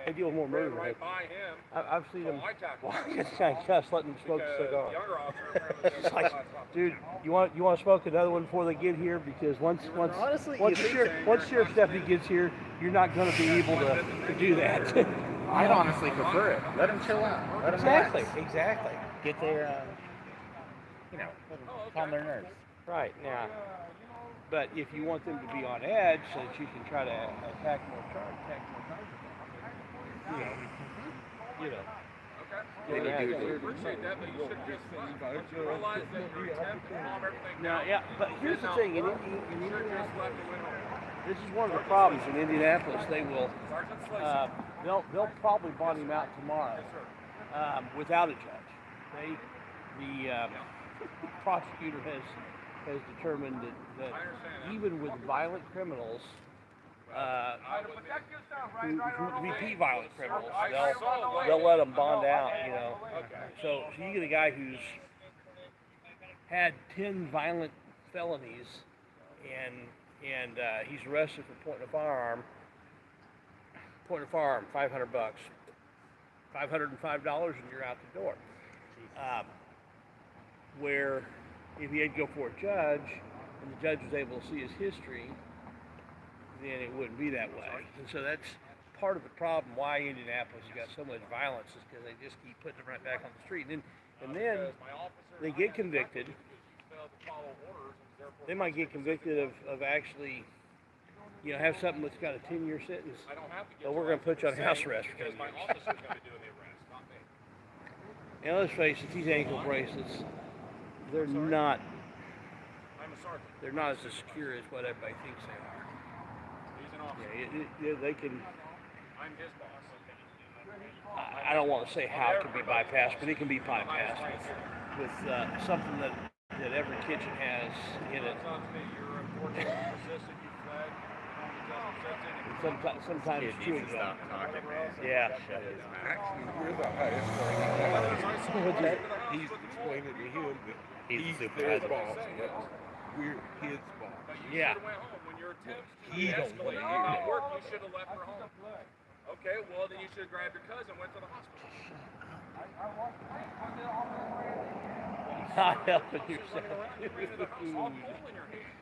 They deal with more murder. Right by him. I've seen them So walking this guy cuss, letting him smoke a cigar. the younger officer It's like, dude, you want to smoke another one before they get here? Because once Sheriff Deputy gets here, you're not going to be able to do that. I'd honestly prefer it. Let them chill out. Let them Exactly. get their, calm their nerves. Right, now. But if you want them to be on edge so that you can try to attack more charges, Okay. We appreciate that, but you should just realize that your attempt to calm everything down. Yeah, but here's the thing. In Indianapolis, this is one of the problems in Indianapolis. They will, they'll probably bond him out tomorrow without a judge. The prosecutor has determined that even with violent criminals, who repeat violent criminals, they'll let them bond out, So you get a guy who's had 10 violent felonies and he's arrested for pointing a firearm, $500, $505, and you're out the door. Where if he had to go for a judge and the judge was able to see his history, then it wouldn't be that way. And so that's part of the problem why Indianapolis has got so much violence, is because they just keep putting them right back on the street. And then they get convicted. They might get convicted of actually, have something that's got a 10-year sentence. So we're going to put you on house arrest for 10 years. And let's face it, these ankle bracelets, they're not as secure as what everybody thinks they are. Yeah, they can. I'm his boss. I don't want to say how it can be bypassed, but it can be bypassed with something that every kitchen has in it. Sometimes chewing gum. Yeah. Actually, we're the highest. He's explaining to him that he's their boss. We're his boss. Yeah. He don't play here. You should have left her home. Okay, well then you should have grabbed your cousin and went to the hospital. Not helping yourself. Small tool in your hand.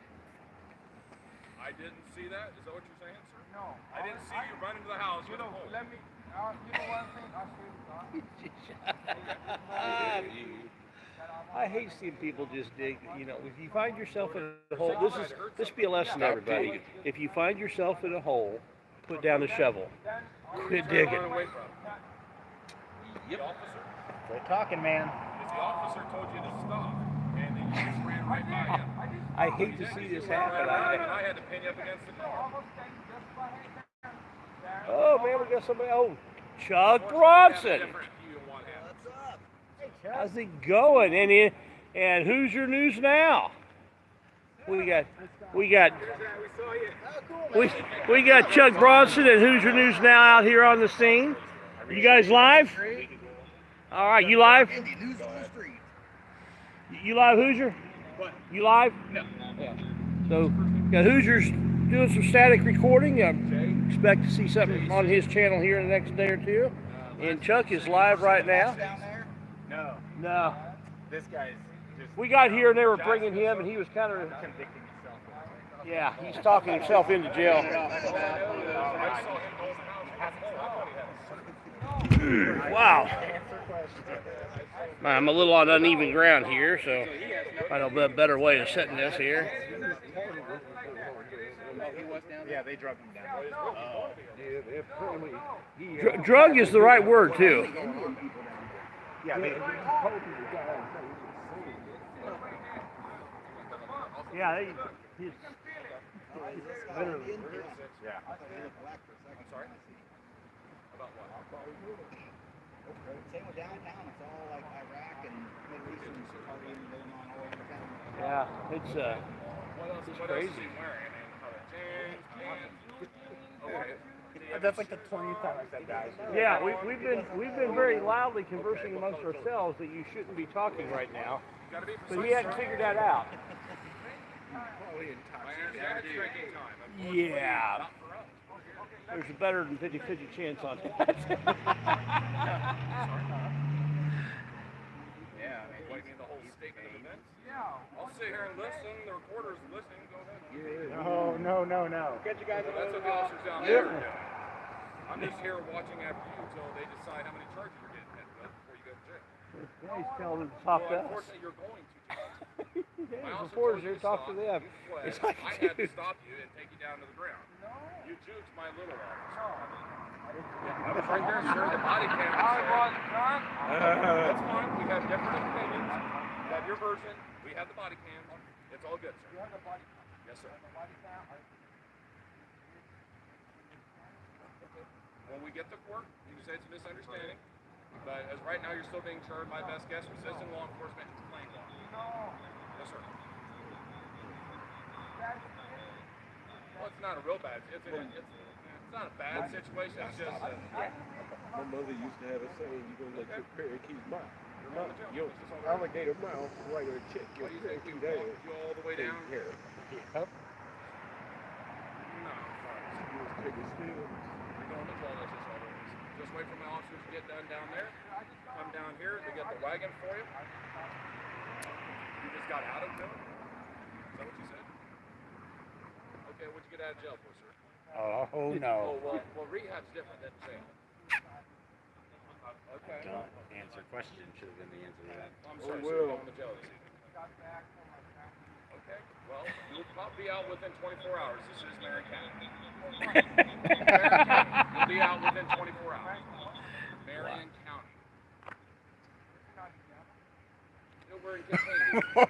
I didn't see that. Is that what you're saying, sir? No. I didn't see you run into the house with a pole. Let me, you know one thing I should I hate seeing people just dig. You know, if you find yourself in a hole, this be a lesson to everybody. If you find yourself in a hole, put down a shovel. Quit digging. The officer, Quit talking, man. the officer told you to stop, and then you just ran right by him. I hate to see this happen. I had to pin you up against the car. Oh man, we got somebody. Oh, Chuck Bronson. How's it going? And who's your news now? We got Chuck Bronson and Who's Your News Now out here on the scene. You guys live? All right, you live? You live, Hoosier? You live? No. So, got Hoosiers doing some static recording. Expect to see something on his channel here in the next day or two. And Chuck is live right now. No. No. This guy's just. We got here and they were bringing him, and he was kind of convicting himself. yeah, he's talking himself into jail. Wow. I'm a little on uneven ground here, so I know a better way of setting this here. Yeah, they drug him down. Drug is the right word, too. Yeah, Yeah, he's literally. Yeah. I'm sorry? About what? Same with downtown, it's all like Iraq and Middle Eastern partying going on all over town. Yeah, it's crazy. Is he wearing? Okay. That's like the 20th time I said that. Yeah, we've been very loudly conversing amongst ourselves that you shouldn't be talking right now, but he hadn't figured that out. Yeah, there's a better than 50-50 chance on that. Yeah, what, you mean the whole statement of events? Yeah. I'll sit here and listen. The reporter's listening. Go ahead. No. Catch you guys. That's what the officers down there are doing. I'm just here watching after you until they decide how many charges you're getting hit with before you go to jail. Yeah, he's telling them to talk to us. Unfortunately, you're going to jail. Yeah, reporters here, talk to them. It's like, I had to stop you and take you down to the ground. You juked my little officer. I was right there, sir. The body cam was there. That's fine. We have different opinions. You have your version. We have the body cam. It's all good, sir. Yes, sir. When we get to court, you can say it's a misunderstanding. But as right now, you're still being charged, my best guess, resisting law enforcement and plain law. Yes, sir. Well, it's not a real bad. It's not a bad situation. It's just. My mother used to have a saying, you're going to let your parakeet mouth. Your alligator mouth right or check your parakeet down. You all the way down? Here. No. Take it still. You're going to toilet this all over. Just wait for my officers to get done down there. Come down here. They get the wagon for you. You just got out of jail? Is that what you said? Okay, what'd you get out of jail for, sir? Oh no. Oh, well, rehab's different than jail. Okay. Don't answer question should have been the answer to that. I'm sorry, sir. You're going to jail this evening. Okay. Well, you'll probably be out within 24 hours. This is Marion County. You'll be out within 24 hours. Marion County. We're in Kentucky.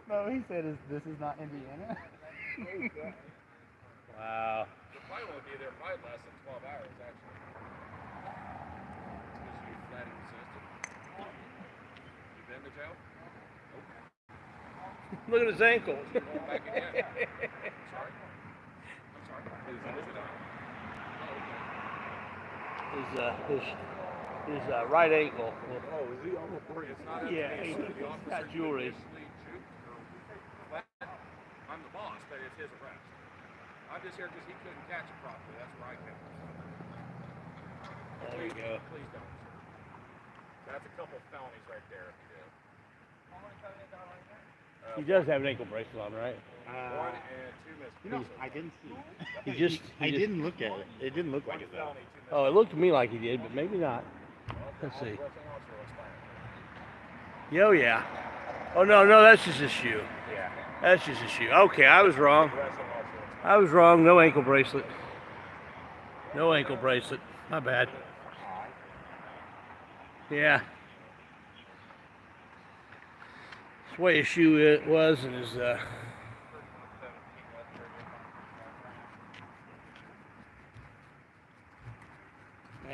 No, he said this is not Indiana. wow. You'll probably won't be there probably less than 12 hours, actually. Because you flat and resisted. You been to jail? Okay. Look at his ankle. Going back again. I'm sorry. His right ankle. Oh, is he on the break? Yeah, he's got jewelry. I'm the boss, but it's his arrest. I'm just here because he couldn't catch it properly. That's where I came from. There you go. Please don't. That's a couple felonies right there if you do. He does have an ankle bracelet on, right? 1 and 2 missed. You know, I didn't see. I didn't look at it. It didn't look like it though. Oh, it looked to me like he did, but maybe not. Let's see. Oh yeah. Oh no, that's just his shoe. Yeah. That's just his shoe. Okay, I was wrong. No ankle bracelet. No ankle bracelet. My bad. Yeah. That's the way his shoe was and his now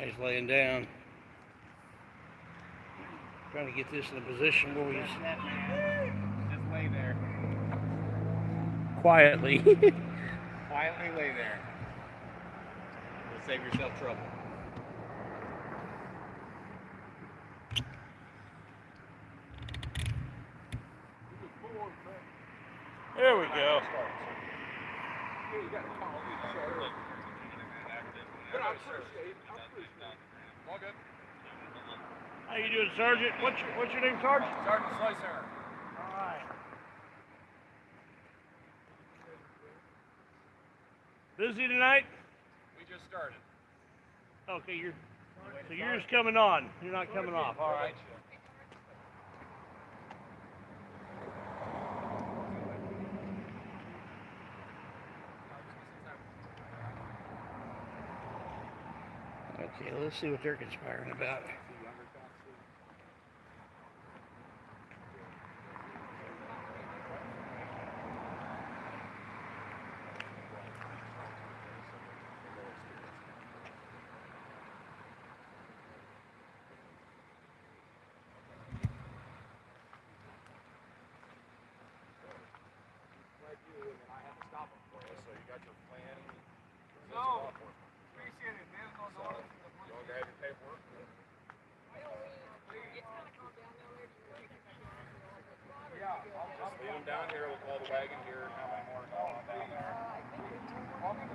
he's laying down. Trying to get this in a position where we just lay there. quietly. Quietly lay there. You'll save yourself trouble. There we go. How you doing, Sergeant? What's your name, Sergeant? Sergeant Slicer. All right. Busy tonight? We just started. Okay, you're just coming on. You're not coming off. All right. Okay, let's see what they're conspiring about. No, appreciate it. There's no dollar for the You all grab your paperwork. Yeah, Just leave them down here. We'll call the wagon here and how many more are going on down there. Okay,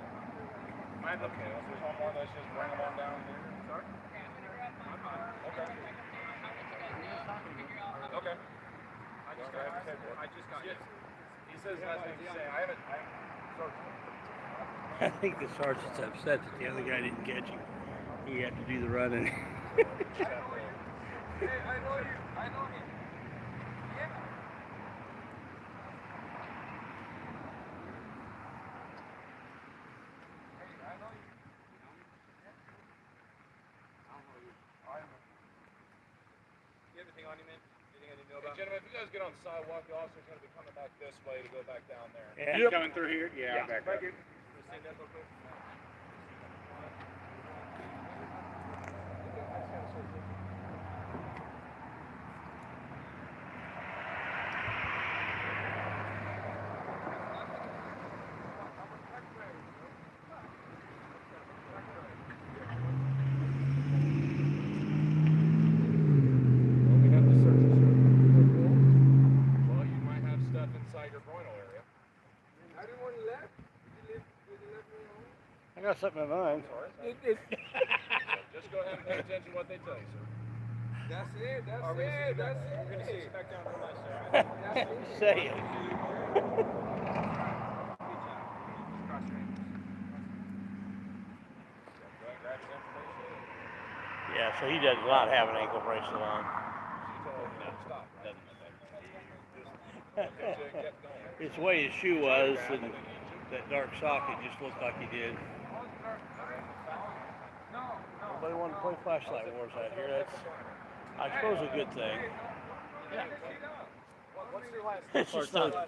if there's one more, let's just bring them on down here. Sorry? Okay. Okay. I just got it. He says that's what he's saying. I haven't. I think the sergeant's upset that the other guy didn't catch him. He had to do the running. Hey, I know you. I know him. Yeah. Hey, I know you. You have anything on you, man? Anything I need to know about? Hey, gentlemen, if you guys get on the sidewalk, the officer's going to be coming back this way to go back down there. Yeah. Yep. Coming through here? Yeah, back up. You see that real quick? Well, we have to search it, sir. Well, you might have stuff inside your groinal area. Everyone left? Did you let me know? I got something in mind. Just go ahead and pay attention to what they tell you, sir. That's it. That's We're it. That's going to see you it. back down real nice, sir. Say it. Cross your ankles. Go ahead and grab his information. Yeah, so he does not have an ankle bracelet on. She told him to stop, right? Kept going. It's the way his shoe was, and that dark sock, it just looked like he did. Nobody wanted to play flashlight wars out here. That's, I suppose, a good thing. What's your last It's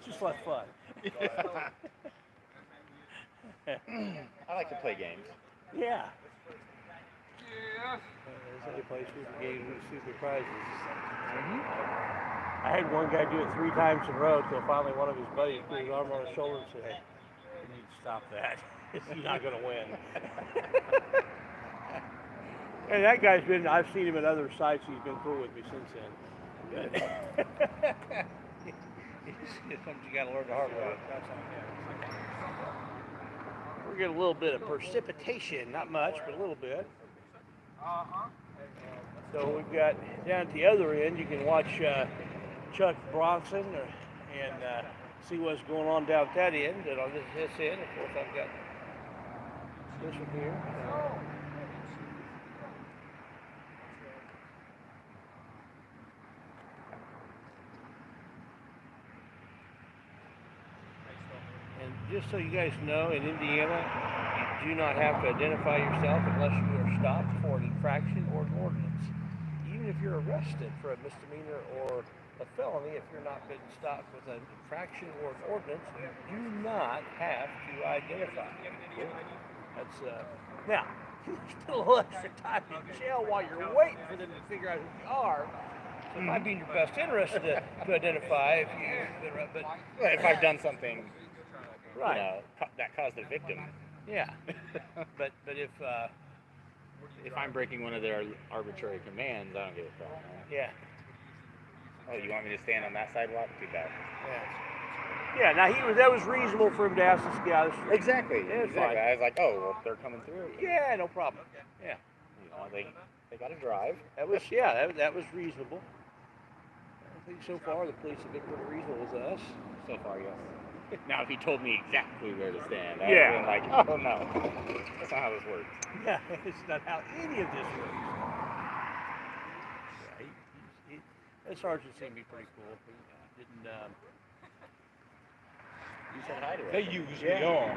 just like fun. I like to play games. Yeah. Yes. There's any place we can get super prizes. I had one guy do it 3 times in a row until finally one of his buddies put his arm on his shoulder and said, "Hey, you need to stop that. You're not going to win." And that guy's been, I've seen him at other sites. He's been cool with me since then. But it's something you got to learn the hard way. We're getting a little bit of precipitation, not much, but a little bit. So we've got down at the other end, you can watch Chuck Bronson and see what's going on down at that end. And on this end, of course, I've got this one here. And just so you guys know, in Indiana, you do not have to identify yourself unless you are stopped for an infraction or an ordinance. Even if you're arrested for a misdemeanor or a felony, if you're not been stopped with an infraction or an ordinance, you do not have to identify. That's now, you spend a little extra time in jail while you're waiting for them to figure out who you are. So it might be in your best interest to identify if you. But if I've done something, right, that caused the victim. Yeah. but if I'm breaking one of their arbitrary commands, I don't give a crap. Yeah. Oh, you want me to stand on that sidewalk? Too bad. Yeah. Now that was reasonable for him to ask this guy. Exactly. Yeah, exactly. I was like, oh, well, they're coming through. Yeah, no problem. Yeah. You know, they got to drive. That was reasonable. I think so far the police have been pretty reasonable with us. So far, yes. Now, if he told me exactly where to stand, I would Yeah. have been like, oh no, that's not how this works. Yeah, it's not how any of this works. Yeah, that sergeant seemed to be pretty cool. He didn't. You said hi to him. They usually are.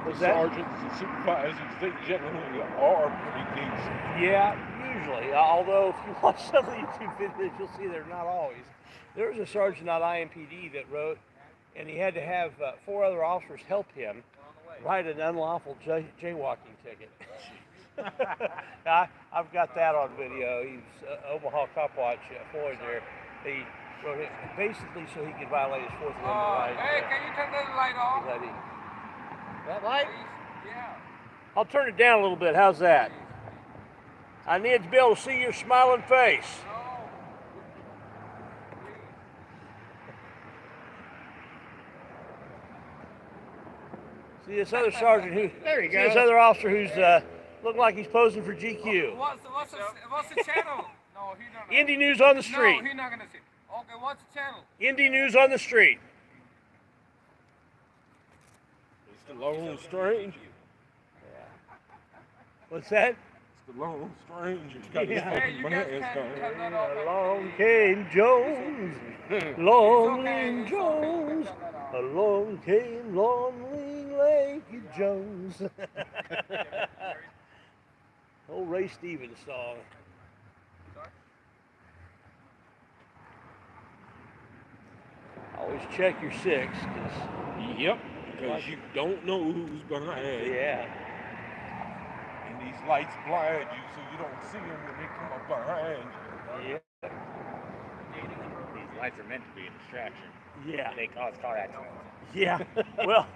What's The that? sergeants and supervisors, they generally are pretty decent. Yeah, usually. Although if you watch some of the YouTube videos, you'll see they're not always. There was a sergeant at IMPD that wrote, and he had to have 4 other officers help him write an unlawful jaywalking ticket. I've got that on video. He's Omaha Cop Watch Floyd there. He wrote it basically so he could violate his Fourth Amendment right. Hey, can you turn that light off? That light? Yeah. I'll turn it down a little bit. How's that? I need to be able to see your smiling face. See this other sergeant who? There you go. See this other officer who's looking like he's posing for GQ. What's the channel? No, he don't know. Indy News on the street. No, he's not gonna see. Okay, what's the channel? Indy News on the street. It's the Lone Stranger. What's that? It's the Lone Stranger. It's got Yeah. this Hey, you fucking guys mask can't on. turn that off. Along came Jones, long-legged Jones. Along came long-legged Jones. Old Ray Stevens song. Always check your 6, 'cause Yep, because you don't know who's behind. yeah. And these lights blind you so you don't see them when they come up behind you. Yeah. These lights are meant to be a distraction. Yeah. They cause car accidents. Yeah. Well,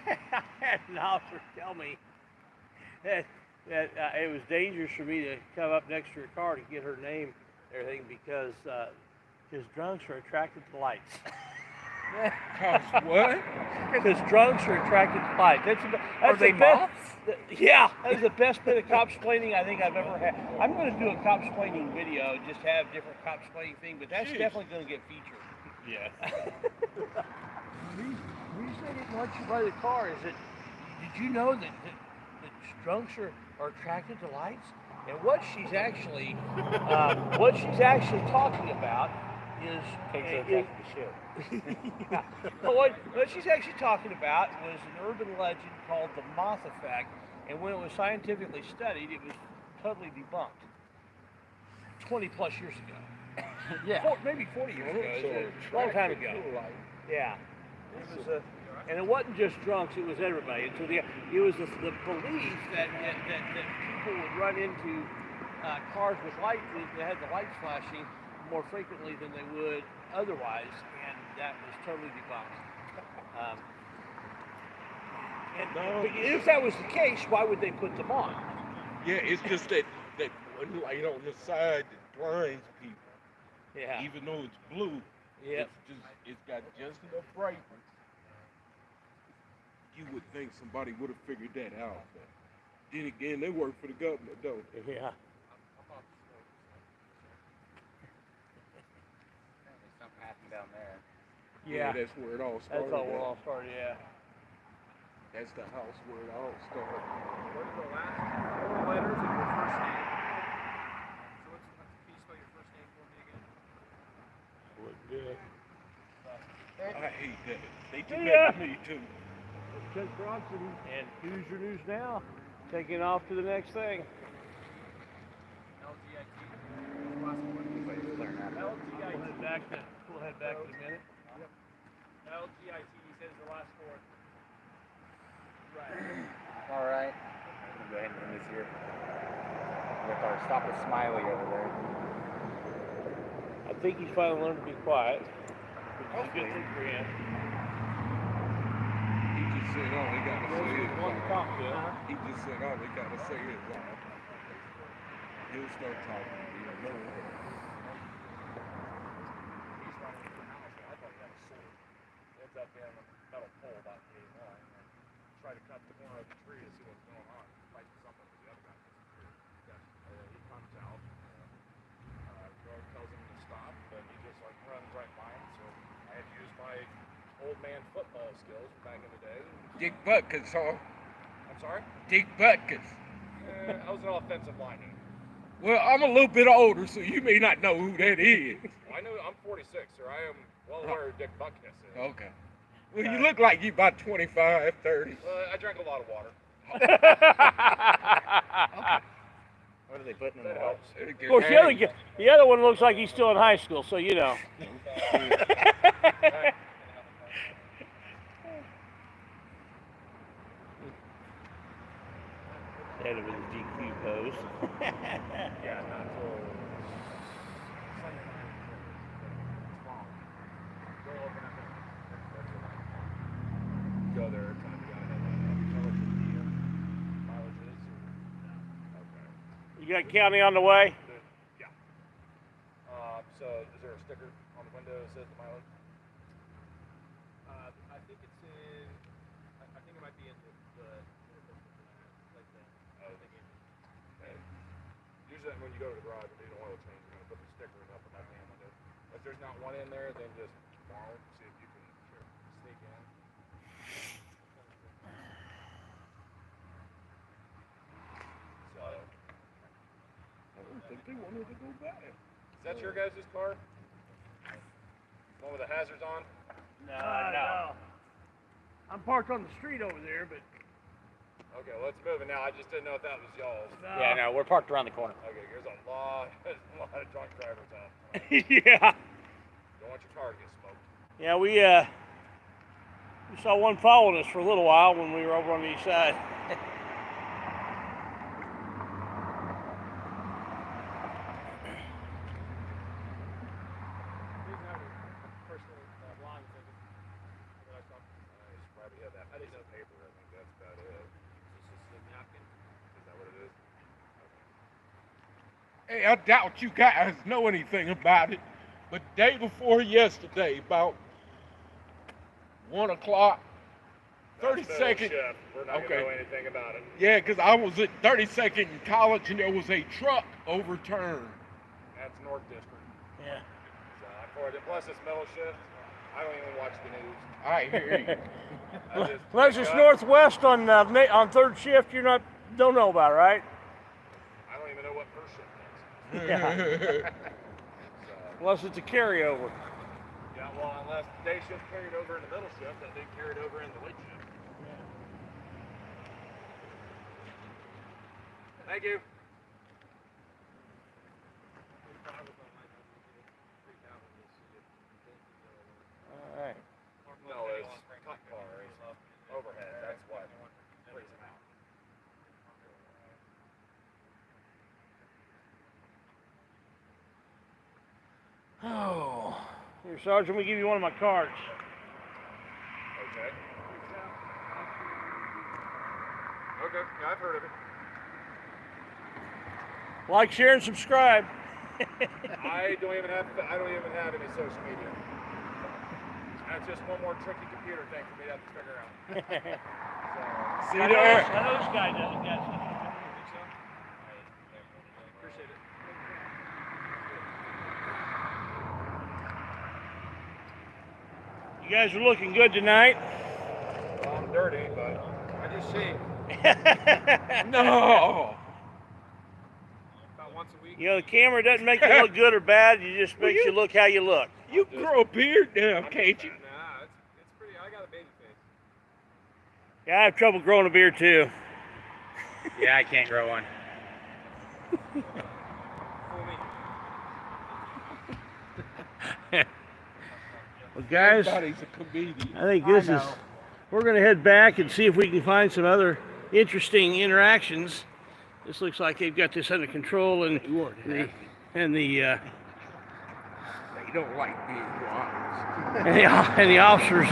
I had an officer tell me that it was dangerous for me to come up next to her car to get her name and everything because drunks are attracted to lights. Cause what? Because drunks are attracted to lights. That's they the best. moths? Yeah, that was the best bit of cop explaining I think I've ever had. I'm going to do a cop explaining video, just have different cop explaining things, but that's definitely going to get featured. Yeah. The reason I didn't want you by the car is that, did you know that drunks are attracted to lights? And what she's actually talking about is yeah. What she's actually talking about was an urban legend called the moth effect, and when it was scientifically studied, it was totally debunked 20 plus years ago. Yeah, maybe 40 years ago. It was a long time ago. Yeah, it was and it wasn't just drunks; it was everybody. And so it was the belief that people would run into cars with lights that had the lights flashing more frequently than they would otherwise, and that was totally debunked. But if that was the case, why would they put them on? Yeah, it's just that one light on the side that blinds people. Yeah. Even though it's blue, Yep. it's got just enough brightness. You would think somebody would have figured that out. But then again, they work for the government, don't they? Yeah. down there. Yeah, that's where it all started. That's all where it at. all started, yeah. That's the house where it all started. What are the last 4 letters of your first name? So can you spell your first name for me again? I hate that. They do Yeah. that to me too. Chuck Bronson and Who's Your News Now, taking off to the next thing. We'll head back in a minute. LGIT, he says the last 4. Right. All right. I'm gonna go ahead and end this here. With our stop with Smiley over there. I think he's finally learned to be quiet, which is a good thing for him. He just said all he got to say is One to talk to. He just said all he got to say is he'll start talking. You know. Ends up in a metal pole about 8 long. Try to cut the corner of the tree to see what's going on. Fight something with the other guy. He comes out. Guard tells him to stop, but he just like runs right by him. So I had to use my old man football skills from back in the day. Dick Butkus, huh? I'm sorry? Dick Butkus. I was an offensive lineman. Well, I'm a little bit older, so you may not know who that is. Well, I know I'm 46, sir. I am well aware who Dick Butkus is. Okay. Well, you look like you about 25, 30. I drank a lot of water. What are they putting in That the helps. Of course, the other one looks like he's still in high school, so you know. Head of his DQ pose. Yeah, not till Sunday night. Go there, trying to get mileage is. Okay. You got county on the way? Yeah. So is there a sticker on the window that says the mileage? I think it's in. I think it might be in the like that. Oh, I think it. Usually when you go to the garage and do the oil change, you're gonna put the sticker up in that damn window. If there's not one in there, then just tomorrow see if you can sneak in. So. I don't think they wanted to go back. Is that your guys' car? One with the hazards on? No. I'm parked on the street over there, but. Okay, well, let's move it now. I just didn't know if that was y'all's. No. Yeah, no, we're parked around the corner. Okay, there's a lot of drunk drivers out. Yeah. Don't want your car to get smoked. Yeah, we saw one following us for a little while when we were over on the east side. I didn't know paper. I think that's about it. Is this a napkin? Is that what it is? Hey, I doubt you guys know anything about it, but day before yesterday, about 1 o'clock, 32nd. We're not gonna know anything about it. Yeah, because I was at 32nd in college and there was a truck overturned. That's North District. Yeah. So, plus it's middle shift. I don't even watch the news. I hear you. Unless it's northwest on third shift, don't know about it, right? I don't even know what first shift is. Yeah. Unless it's a carryover. Yeah, well, unless day shift carried over in the middle shift, that didn't carry it over in the late shift. Thank you. All right. No, it's cop cars overhead. That's what frees them out. Oh. Here, Sergeant, let me give you one of my cards. Okay. Okay, yeah, I've heard of it. Like, share, and subscribe. I don't even have any social media. That's just one more tricky computer thing for me to have to figure out. See you there. I know this guy doesn't got stuff. Appreciate it. You guys are looking good tonight. Well, I'm dirty, but I just shave. No. About once a week. You know, the camera doesn't make you look good or bad. It just makes you look how you look. You grow a beard now, can't you? Nah, it's pretty. I got a baby face. Yeah, I have trouble growing a beard too. Yeah, I can't grow one. Fool me. Well, guys, Everybody's a comedian. I think this is. We're going to head back and see if we can find some other interesting interactions. This looks like they've got this under control, and They don't like being robbed. and the officers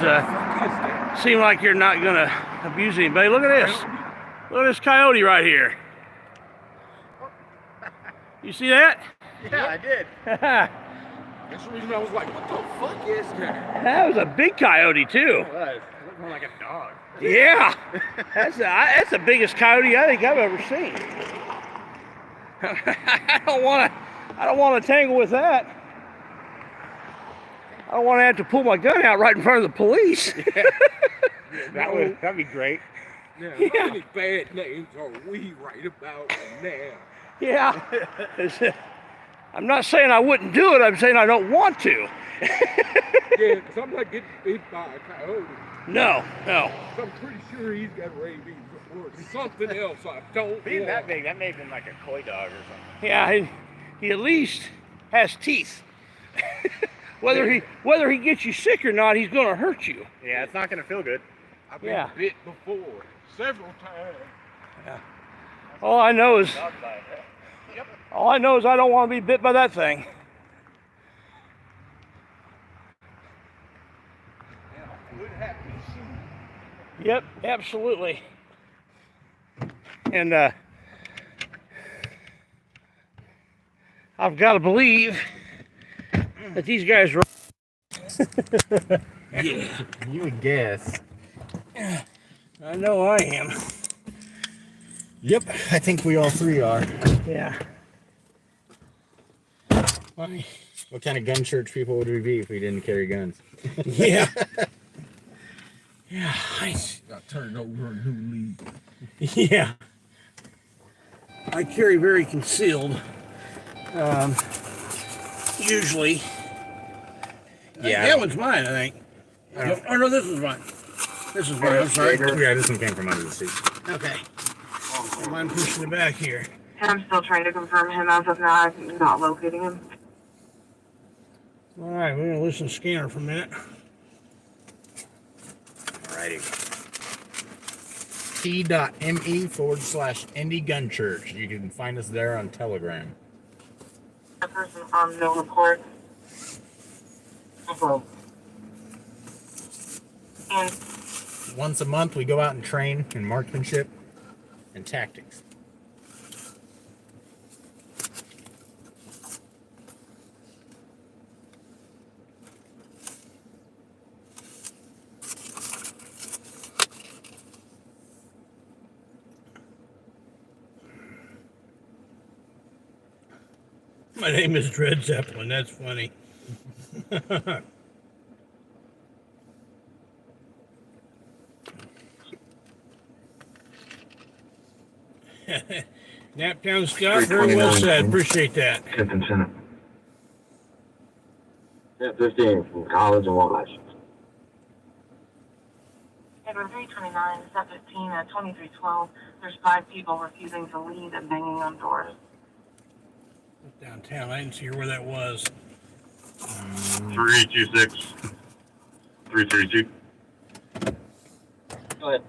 seem like you're not going to abuse anybody. Look at this. Look at this coyote right here. You see that? Yeah, I did. That's the reason I was like, what the fuck is that? That was a big coyote too. It was. It looked more like a dog. Yeah, that's the biggest coyote I think I've ever seen. I don't want to tangle with that. I don't want to have to pull my gun out right in front of the police. That'd be great. Now, Yeah. how many bad names are we right about now? Yeah. I'm not saying I wouldn't do it. I'm saying I don't want to. Yeah, because I'm not getting bit by a coyote. No. I'm pretty sure he's got rabies or something else I don't Being want. that big, that may have been like a coy dog or something. Yeah, he at least has teeth. Whether he gets you sick or not, he's going to hurt you. Yeah, it's not gonna feel good. I've been Yeah. bit before, several times. All I know is Dog bite. Yep. all I know is I don't want to be bit by that thing. Good happy shoes. Yep, absolutely. And I've got to believe that these guys are. Yeah. You would guess. I know I am. Yep, I think we all three are. Yeah. Why? What kind of gun church people would we be if we didn't carry guns? Yeah. Yeah. Got turned over a new leaf. Yeah. I carry very concealed. Usually. Yeah. That one's mine, I think. Oh no, this is mine. This is mine. I'm sorry. Yeah, this one came from under the seat. Okay. I'm pushing the back here. I'm still trying to confirm him as of now. I'm not locating him. All right, we're gonna listen to scanner for a minute. Alrighty. t.me/Indy Gun Church. You can find us there on Telegram. A person on no report. Hello. And Once a month, we go out and train in marksmanship and tactics. My name is Dred Zeppelin. That's funny. Naptown Scott, very well said. Appreciate that. 10th and Senate. Yeah, 15 from college and one license. Edward 329, step 15 at 2312. There's 5 people refusing to leave and banging on doors. Downtown. I didn't see where that was. 326. 332. Go ahead.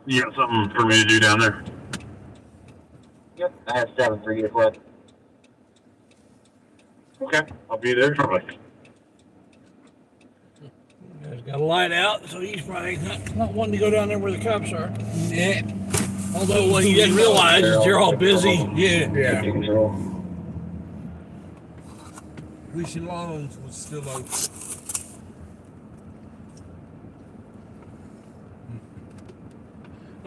You got something for me to do down there? Yep, I have 7 for you to collect. Okay, I'll be there shortly. He's got a light out, so he's probably not wanting to go down there where the cops are. Yeah. Although what he didn't realize is they're all busy. Yeah. Safety control. Wish your lawns was still open.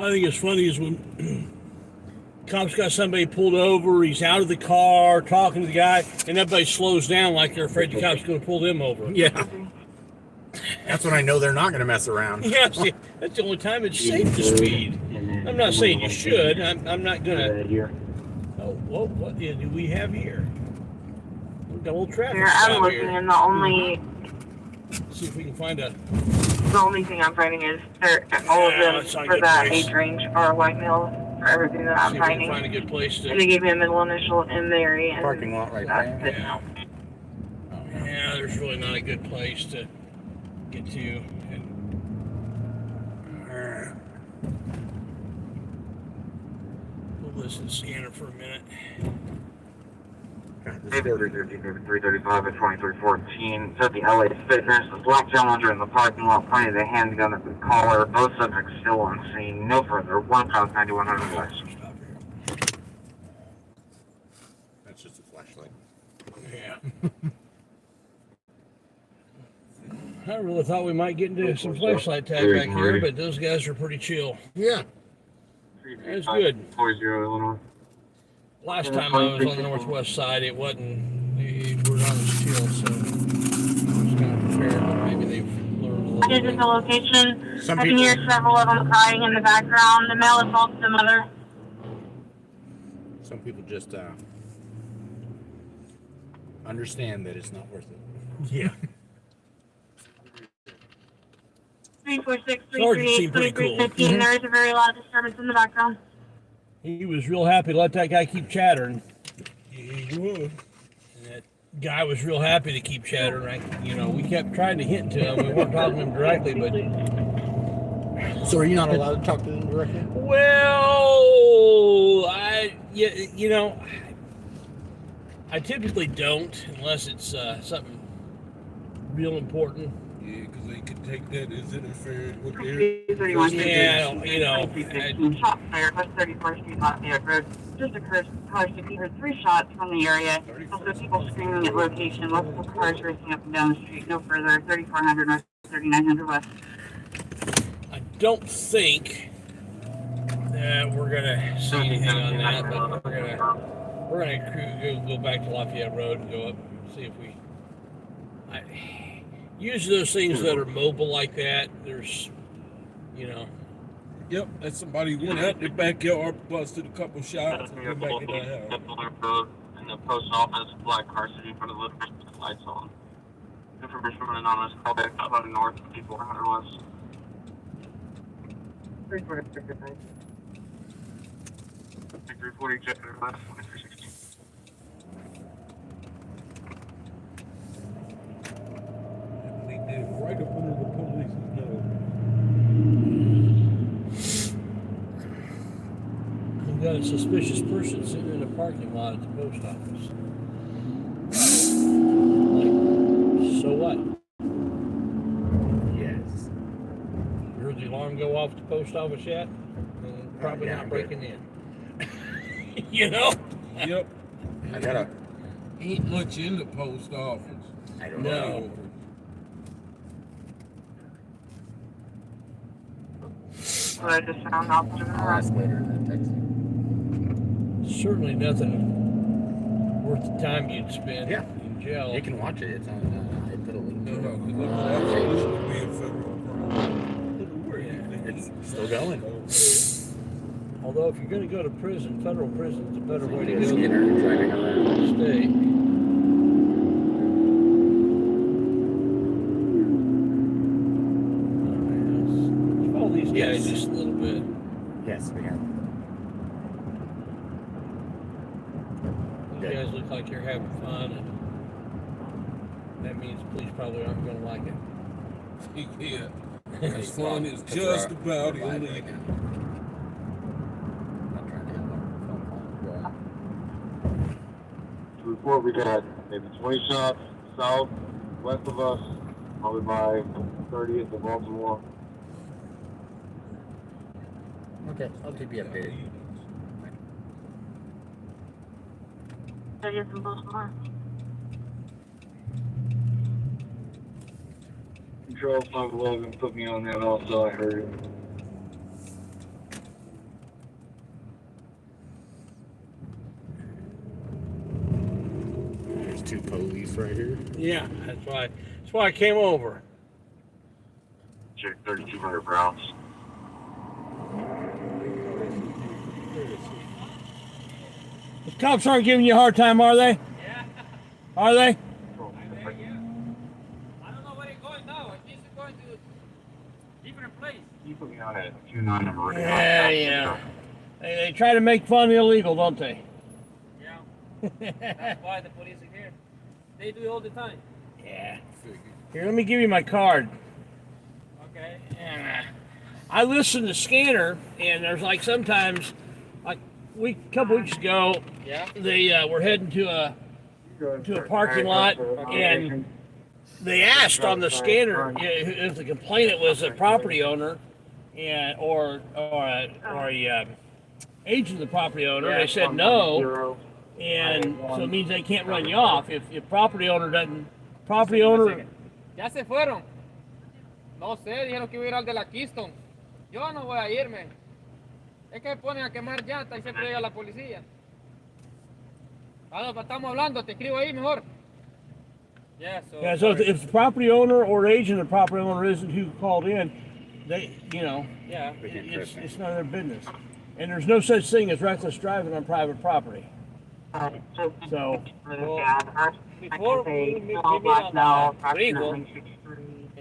I think it's funny is when cop's got somebody pulled over, he's out of the car talking to the guy, and everybody slows down like they're afraid the cop's going to pull them over. Yeah. That's when I know they're not going to mess around. Yeah, see, that's the only time it's safe to speed. I'm not saying you should. I'm not going to. Oh, what do we have here? We've got a little traffic I'm stop looking, here. and the only See if we can find a. the only thing I'm finding is all of them that's not a for good that place. age range are white males for everything that I'm See if we can finding. find a good place And they to. gave me a middle initial in Mary, and Parking lot right that's there. it now. Yeah, there's really not a good place to get to. We'll listen to scanner for a minute. Maybe 335 at 2314. It's at the LA Fitness. The black gentleman in the parking lot pointed a handgun at the caller. Both subjects still on scene. No further. 1 pound 9100 west. That's just a flashlight. Yeah. I really thought we might get into some flashlight tag back here, but those guys are pretty chill. Yeah. That's good. 40 Illinois. Last time I was on the northwest side, it wasn't. They were not as chill, so I was kind of prepared. But maybe they've learned a little This is bit. the location. Some I can people- hear several of them crying in the background. The male assaults the mother. Some people just understand that it's not worth it. Yeah. 346 Sergeant seemed 338 pretty cool. 2315. There is a very loud disturbance in the background. He was real happy to let that guy keep chattering. And that guy was real happy to keep chattering. Right? We kept trying to hint to him. We weren't talking to him directly, but. So are you not allowed to talk to them directly? Well, I typically don't unless it's something real important. Yeah, because they could take that as interfering with their. 331 shots fired West 31st Street, Lafayette Road. Just occurred. Cars to heard 3 shots from the area. Also, people screaming at location. Multiple cars racing up and down the street. No further. 3400 North, 3900 West. I don't think that we're gonna see anything on that, but we're gonna go back to Lafayette Road and go up and see if we. Usually those things that are mobile like that, there's, Yep, that's somebody who went out their backyard, busted a couple shots, and went back in their house. Road in the post office, black car sitting in front of the lift with lights on. Information from an anonymous call back 500 North, 5400 West. 340 Jupiter West, 2316. They did right up under the police's nose. we've got a suspicious person sitting in a parking lot at the post office. So what? Yes. You heard the alarm go off at the post office yet? Probably yeah, not I'm breaking in. Yep. I gotta. Ain't much in the post office. I don't No. know. What I just found out. I'll ask later in that text. Certainly nothing worth the time you'd spend Yeah. in jail. You can watch it. It's on. I put a link. No, because that would absolutely be a federal crime. It's still going. Although if you're going to go to prison, federal prison is a better way to Video go scanner than driving around. state. Let's follow these guys Yes. just a little bit. Yes, we have. You guys look like you're having fun, and that means police probably aren't going to like it. Yeah. As fun as just about illegal. To report, we got maybe 20 shots south, west of us, probably by 30th of Baltimore. Okay, I'll keep you updated. I guess in Baltimore. Control 511 put me on that also, I heard it. right here. Yeah, that's why I came over. Check 3200 Browns. The cops aren't giving you a hard time, are they? Yeah. Are they? I don't know where it's going now. I think it's going to different place. You put me on a 29 number. Yeah. They try to make fun illegal, don't they? Yeah. That's why the police are here. They do it all the time. Yeah. Here, let me give you my card. Okay. And I listen to Scanner, and there's like sometimes, like a couple weeks ago, Yeah. they were heading to a parking lot, and they asked on the Scanner if the complainant was a property owner, or a agent of the property owner. They said no, and so it means they can't run you off if property owner doesn't. Property owner. Ya se fueron. No sé, dijeron que iba a ir al de la Keystone. Yo no voy a irme. Es que ponen a quemar llantas y siempre llega la policía. Ah, no, estamos hablando, te escribo ahí mejor. Yeah, So if the property owner or agent of the property owner isn't who called in, they, yeah, it's none of their business. And there's no such thing as reckless driving on private property. So, before we meet on legal, and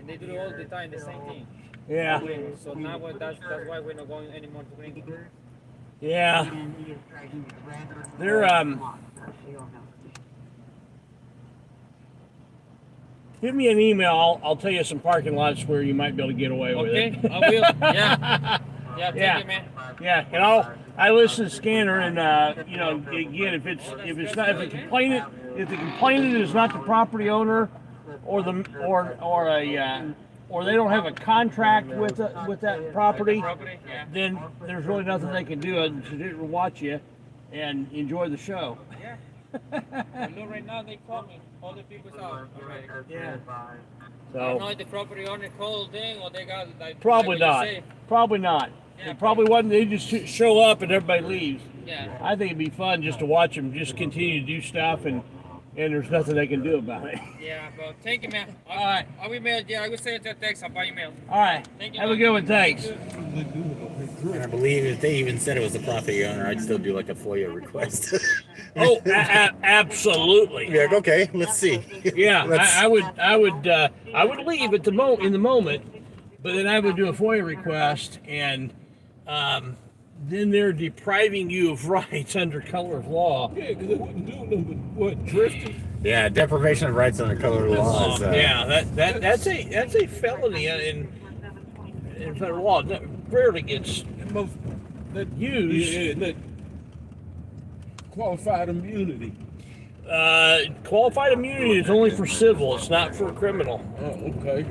they do it all the time, the same thing. yeah. So now that's why we're not going anymore to Green. Yeah. They're give me an email. I'll tell you some parking lots where you might be able to get away with it. Okay, I will. Yeah. Yeah, thank you, man. Yeah, and I listen to Scanner, and again, if the complainant is not the property owner, or they don't have a contract with that property, then there's really nothing they can do other than watch you and enjoy the show. Yeah. Look, right now they call me. All the people's out already. Yeah. I don't know if the property owner called in or they got like. Probably like not. Probably not. Yeah, It probably wasn't. They just show up and everybody leaves. Yeah. I think it'd be fun just to watch them just continue to do stuff, and there's nothing they can do about it. Yeah, but thank you, man. All right. I'll email. Yeah, I will send you a text. I'll buy email. All right. Thank you. Have a good one. Thanks. And I believe if they even said it was the property owner, I'd still do like a FOIA request. Oh, absolutely. Yeah. Okay. Let's see. Yeah, I would leave at in the moment, but then I would do a FOIA request, and then they're depriving you of rights under color of law. Yeah, because they wouldn't do nothing but what, drifting? Yeah, deprivation of rights under color of law. Is, yeah, that's a felony in federal law. That rarely gets used. Yeah, that qualified immunity. Qualified immunity is only for civil. It's not for criminal. Oh, okay.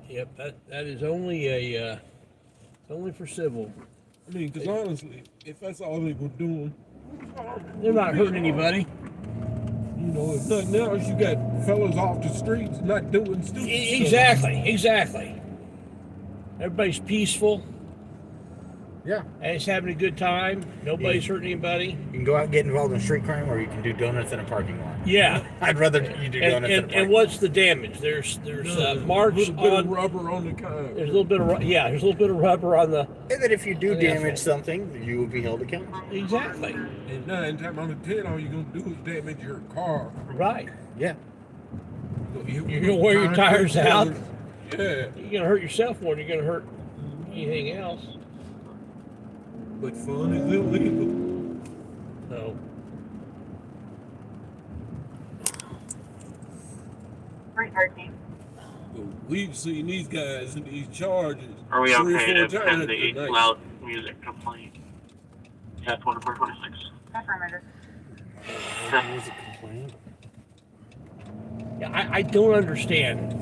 Yep, that is only only for civil. I mean, because honestly, if that's all they were doing, They're not hurting anybody. you know, if nothing else, you got fellas off the streets not doing stupid Exactly. Everybody's peaceful. Yeah. And it's having a good time. Nobody's hurting anybody. You can go out and get involved in street crime, or you can do donuts in a parking lot. Yeah. I'd rather you do donuts in a parking lot. And what's the damage? There's marks stuff. A little bit on of rubber on the car. There's a little bit of there's a little bit of rubber on the. And then if you do on the damage asphalt. something, you will be held accountable. Exactly. And 9 times out of 10, all you're going to do is damage your car. Right. Yeah. So You're gonna wear your tires out. Yeah. You're gonna hurt yourself more than you're gonna hurt anything else. But fun is illegal. So. But we've seen these guys in these charges. Are we 3 or 4 okay to times send the tonight. loud music complaint? Yeah, 2426. Affirmative. Yeah, I don't understand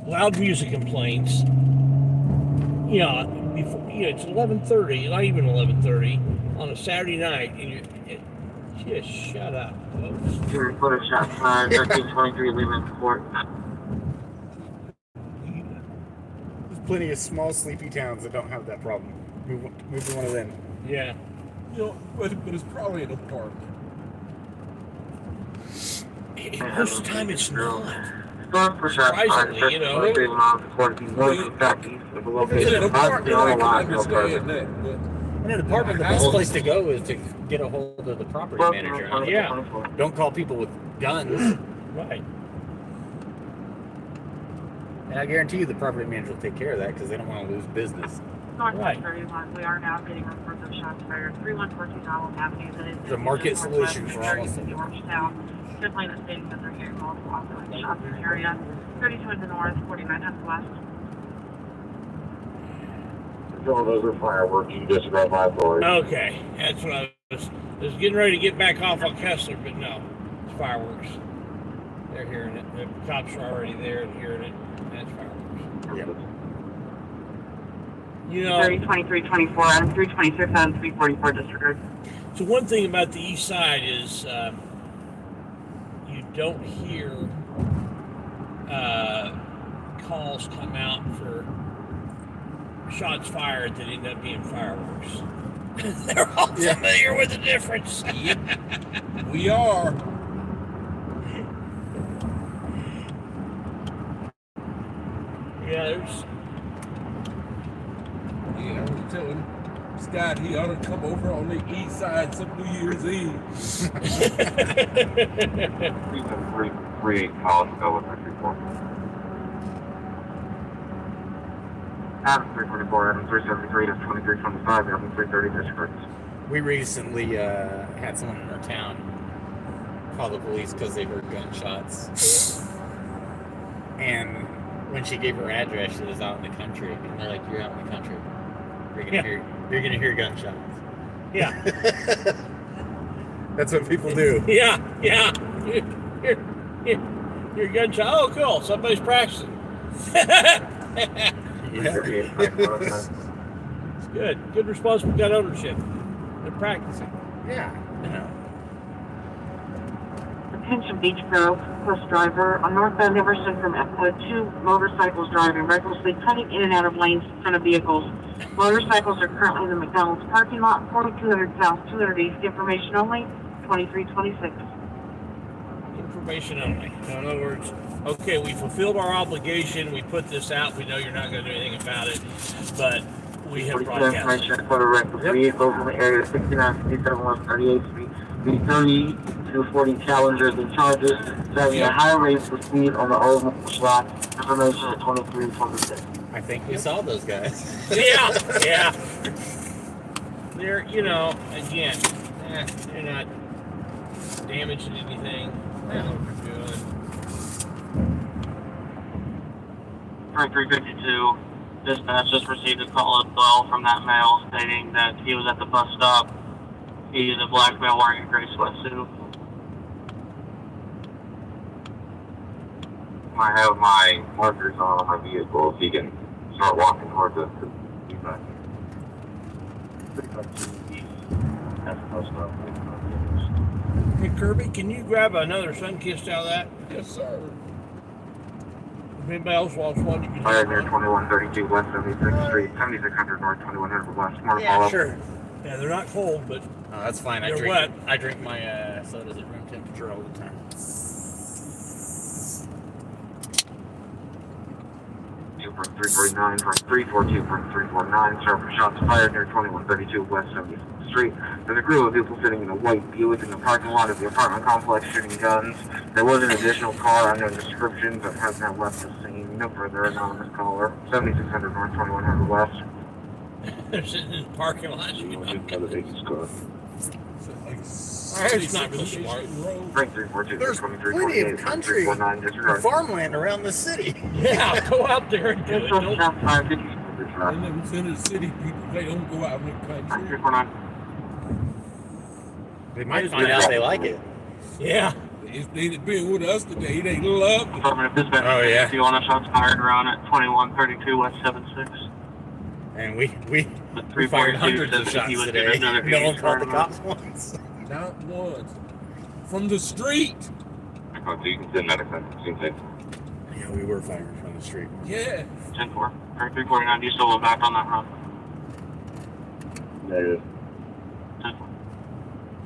loud music complaints. It's 11:30, not even 11:30 on a Saturday night, and just shut up, folks. Your Photoshop 1323 leaving the port. plenty of small, sleepy towns that don't have that problem. Move to one of them. Yeah. You know, but it's probably an apartment. Most of the time it's not. Surprisingly, you know. If it's an apartment, I can understand that. But In an apartment, the best place to go is to get a hold of the property manager. Yeah. Don't call people with guns. Right. And I guarantee you the property manager will take care of that because they don't want to lose business. Northwest 31, we are now getting reports of shots fired. 3114 Allen Avenue. That is It's a market solution for almost in Georgetown. Definitely the stating that they're hearing multiple ongoing shots in the area. 32 in the north, 49 in the west. All those are fireworks. You just read my authority. Okay. That's what I was getting ready to get back off on Kessler, but no. It's fireworks. They're hearing it. The cops are already there and hearing it. That's fireworks. Yeah. You know, 30, 23, 24, and 326 and 344 disregard. so one thing about the east side is you don't hear calls come out for shots fired that end up being fireworks. They're all familiar with the difference. yep, we are. Yeah, there's. Yeah, I was telling Scott he ought to come over on the east side some New Year's Eve. 338 calls go with 344. Adam 344, Adam 373, that's 2325, Adam 330, disregard. We recently had someone in our town call the police because they heard gunshots. And when she gave her address, she was out in the country. And they're like, "You're out in the country. You're gonna hear gunshots." Yeah. That's what people do. Yeah. You're a gunshot. Oh, cool. Somebody's practicing. It's good. Good responsible gun ownership. They're practicing. Yeah. You know. Attention Beach Grove, bus driver on northbound Everson from Epwood, 2 motorcycles driving recklessly, cutting in and out of lanes in front of vehicles. Motorcycles are currently in the McDonald's parking lot, 4200 South, 200 East. Information only, 2326. Information only. So in other words, okay, we fulfilled our obligation. We put this out. We know you're not going to do anything about it, but we have broadcast. Information for the reckless vehicles in the area 6957 38th Street, B30 240 challengers and charges, driving at high rates of speed on the old slot. Information at 2326. I think we saw those guys. Yeah. They're, again, they're not damaging anything. They know what they're doing. 352, dispatch just received a call as well from that male stating that he was at the bus stop. He is a black male wearing a gray sweatsuit. I have my markers on my vehicle if he can start walking towards us. Hey, Kirby, can you grab another Sunkist out of that? Yes, sir. If anybody else wants one, you can. Fire near 2132 West 76th Street, 7600 North 2100 West. More Yeah, follow. sure. Yeah, they're not cold, but Oh, that's fine. They're wet. I drink my sodas at room temperature all the time. 349 from 342 from 349. Several shots fired near 2132 West 76th Street. There's a group of people sitting in a white Buick in the parking lot of the apartment complex shooting guns. There was an additional car unknown description but has now left the scene. No further anonymous caller. 7600 North 2100 West. they're sitting in the parking lot. It's not real smart. 342 There's 23 plenty of 28 country 349 disregard. farmland around the city. Yeah, go out there and do it. Don't- Shot 550. In them center city people, they don't go out in the country. 349. They might find out they like it. Yeah. If they'd been with us today, they love it. Affirmative dispatch. Oh, yeah. You want shots fired around at 2132 West 76. And we But fired 342 hundreds of says that shots he was today. given another No one called the 80 cops once. Not once. From the street. So you can send that a Yeah, we were firing from the street. Yeah. 10-4. 349, do you still go back on that road? Negative. 10-4.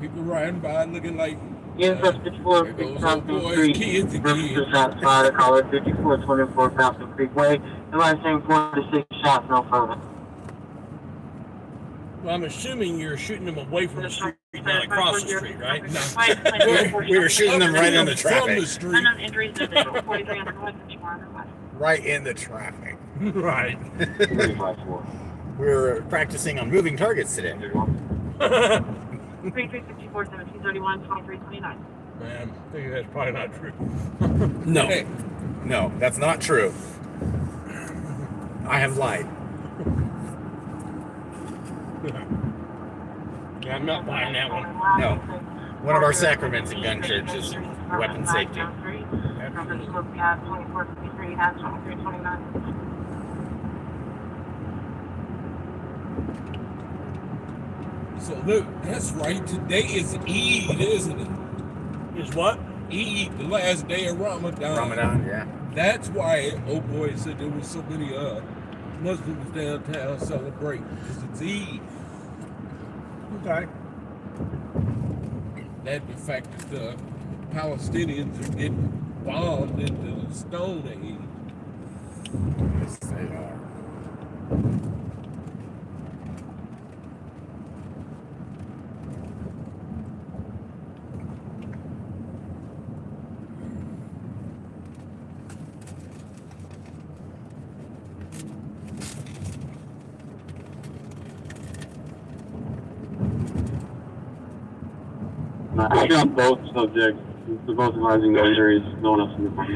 People riding by looking like Yes, that's 54, there goes 6 old boys, Street. kids again. Just outside of Collar 5424 Fountain Creekway. The line saying 4 to 6 shots, no further. Well, I'm assuming you're shooting them away from the street, not across the street, right? No. We were shooting them right in the From traffic. the street. Unknown injuries to the 4300 North and 400 West. Right in the traffic. Right. 354. We were practicing on moving targets today. 3354 1731 2329. Man, I think that's probably not true. No. Hey, No, that's not true. I have lied. Yeah, I'm not buying that one. No. One of our sacraments in gun church is weapon safety. Absolutely. 2453 has 2329. so look, that's right. Today is Eid, isn't it? Is what? Eid, the last day of Ramadan. Ramadan, yeah. That's why old boy said there was so many Muslims downtown celebrating, because it's Eid. Okay. That the fact that the Palestinians are getting bombed into the Stone Age. Yes, they are. I got both subjects. They're both causing no injuries. No one else in the body.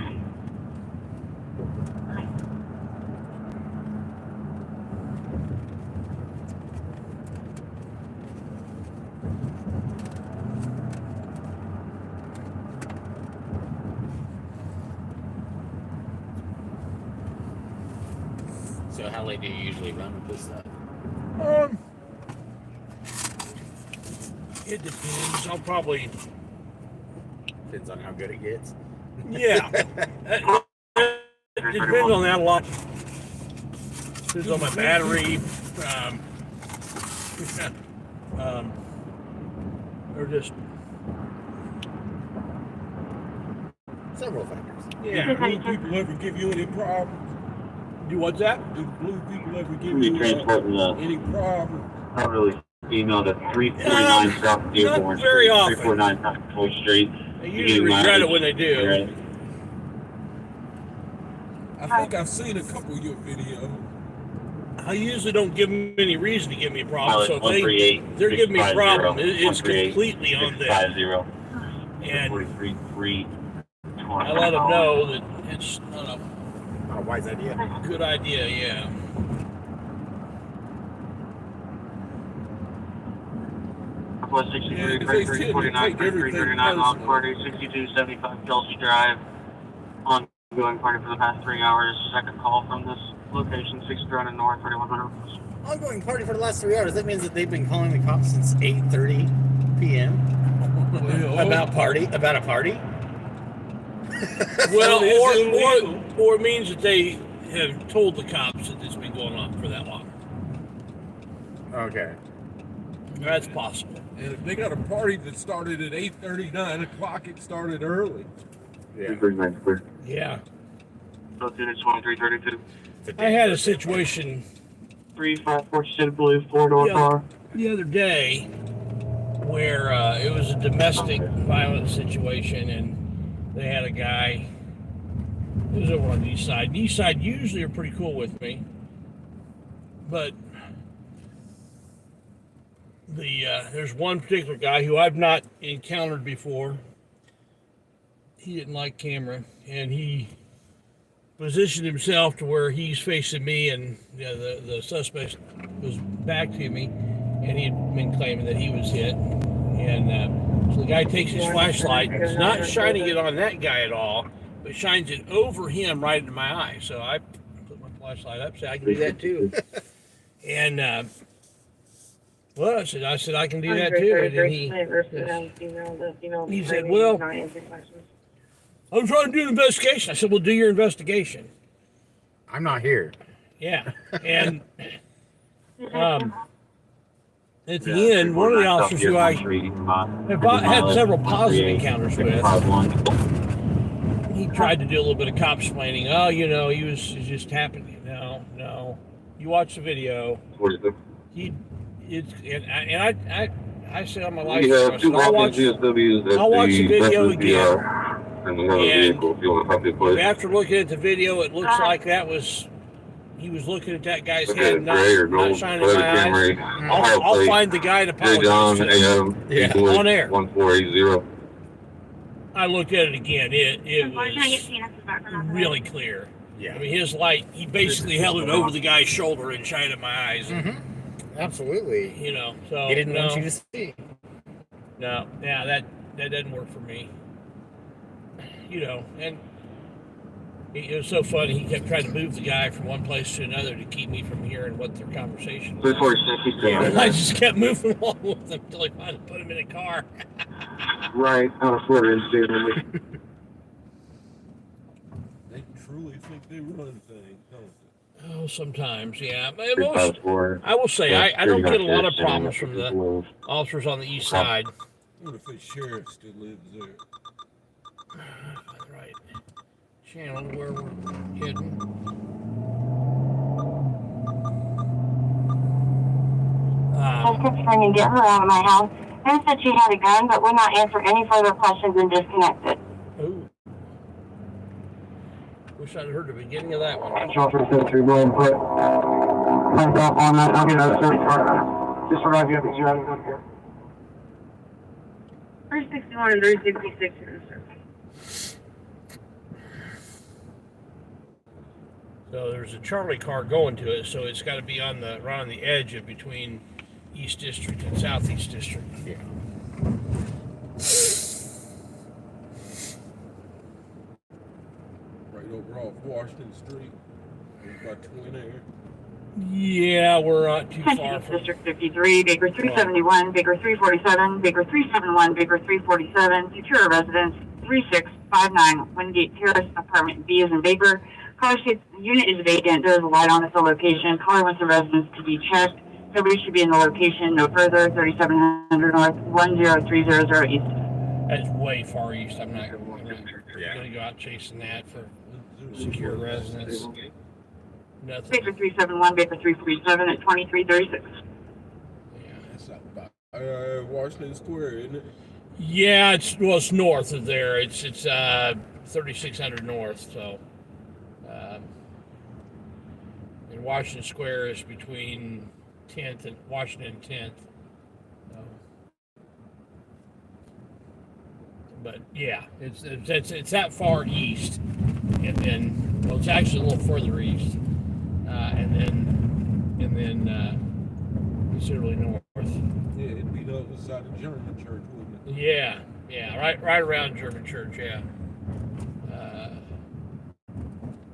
So how late do you usually run with this stuff? It depends. I'll probably. Depends on how good it gets. Yeah. It depends on that a lot. Depends on my battery. Or just. Several factors. Yeah. Do blue people ever give you any problems? Do what's that? Do blue people ever give We you transporting the any problems? not really female to 349 South Dearborn not very Street, often. 349 South Dearborn Street. They usually regret it when they do. I think I've seen a couple of your videos. I usually don't give them any reason to give me a problem. So Pilot if they're giving me a problem, it's 138, completely on them. 650. And 43 I let them know that it's not Not a wise idea. a good idea, yeah. Northwest 63, Yeah, 'cause they tend to 349, take everything 339, log personal. party, 6275 Kelsey Drive. Ongoing party for the past 3 hours. Second call from this location, 6300 North, 3100 West. Ongoing party for the last 3 hours. That means that they've been calling the cops since 8:30 p.m. About a party. Well, it is illegal. or it means that they have told the cops that it's been going on for that long. Okay. That's possible. And if they got a party that started at 8:30, 9 o'clock, it started early. Yeah. 339 clear. Yeah. Both units 2332. I had a situation 3547 Blue, 4-door Yeah. car. the other day where it was a domestic violence situation, and they had a guy. It was over on the east side. The east side usually are pretty cool with me, but there's one particular guy who I've not encountered before. He didn't like camera, and he positioned himself to where he's facing me, and the suspect was back to me, and he'd been claiming that he was hit. And so the guy takes his flashlight, and is not shining it on that guy at all, but shines it over him right into my eye. So I put my flashlight up, said I can do that too. And well, I said I can do that too. And then he said, well, I'm trying to do an investigation. I said, well, do your investigation. I'm not here. Yeah. And at the end, one of the officers who I have had several positive encounters with, he tried to do a little bit of cop explaining. Oh, he was just happening. No. You watch the video. I say on my license, I'll watch the video again. And after looking at the video, it looks like he was looking at that guy's head, not shining my eyes. I'll find the guy and apologize to him. On air. 1480. I looked at it again. It was really clear. Yeah. I mean, his light, he basically held it over the guy's shoulder and shined in my eyes. Mm-hmm. Absolutely. So he didn't want you to see. No, yeah, that doesn't work for me. And it was so funny. He kept trying to move the guy from one place to another to keep me from hearing what their conversation was. I just kept moving along with him until he finally put him in a car. Right, out of Florida. They truly think they run things, don't they? Oh, sometimes, yeah. But I will say, I don't get a lot of problems from the officers on the east side. What if the sheriff still lives there? Right. Channel where we're heading. Trying to get her out of my house. Her said she had a gun, but would not answer any further questions and disconnected. Ooh. Wish I'd heard the beginning of that one. Officer 73 will input. On that, I'll get a search warrant. Just arrive here, because you haven't done here. 361 and 366 in the service. So there's a Charlie car going to it, so it's got to be right on the edge of between East District and Southeast District. Yeah. Right over off Washington Street. About 20 there. Yeah, we're not too far from District 53, Baker 371, Baker 347, Baker 371, Baker 347, secure residence 3659, Wingate Terrace, apartment B is in Baker. Caller states the unit is vacant. There is a light on at the location. Caller wants the residence to be checked. Nobody should be in the location. No further. 3700 North, 10300 East. That's way far east. I'm not going to go out chasing that for secure residence. Nothing. Baker 371, Baker 347 at 2336. Yeah, that's not bad. Washington Square, isn't it? Yeah, it's north of there. It's 3600 north. So, and Washington Square is between 10th and Washington and 10th. But yeah, it's that far east, and then it's actually a little further east, and then considerably north. Yeah, it'd be the other side of German Church, wouldn't it? Yeah, right around German Church. Yeah,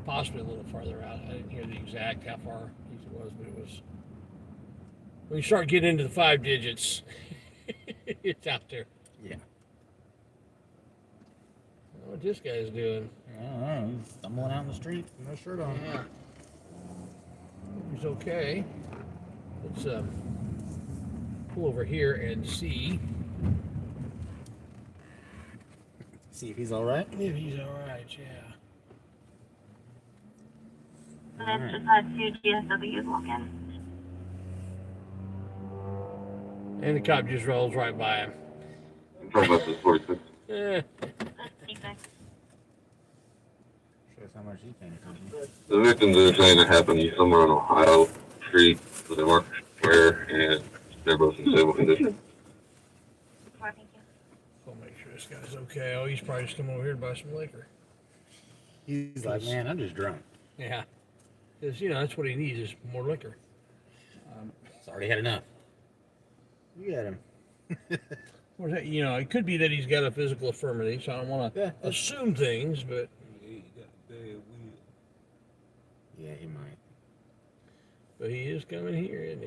possibly a little farther out. I didn't hear the exact how far east it was, but it was. When you start getting into the 5 digits, it's out there. Yeah. What this guy's doing? I don't know. He's stumbling out in the street with no shirt on. Yeah. He's okay. Let's pull over here and see. See if he's all right. If he's all right, yeah. That's just had 2 GSWs walk in. And the cop just rolls right by him. Shows how much he paying attention. The victims are saying it happened somewhere on Ohio Street, so they weren't square, and they're both in stable condition. I'll make sure this guy's okay. Oh, he's probably just come over here to buy some liquor. He's like, man, I'm just drunk. Yeah. Because, that's what he needs is more liquor. He's already had enough. Look at him. Or that, it could be that he's got a physical infirmity, so I don't want to assume things, but... Yeah, he might. But he is coming here, isn't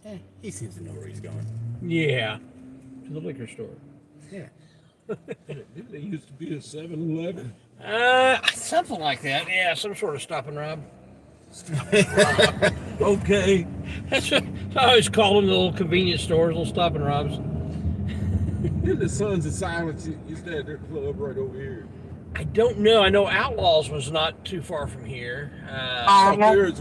he? He seems to know where he's going. Yeah. To the liquor store. Yeah. Didn't there used to be a 7-Eleven? Something like that. Yeah, some sort of stop and rob. Okay. That's what I always call them, the little convenience stores, little stop and robs. In the Sons of Silence, used to have their club right over here. I don't know. I know Outlaws was not too far from here. West Avenue,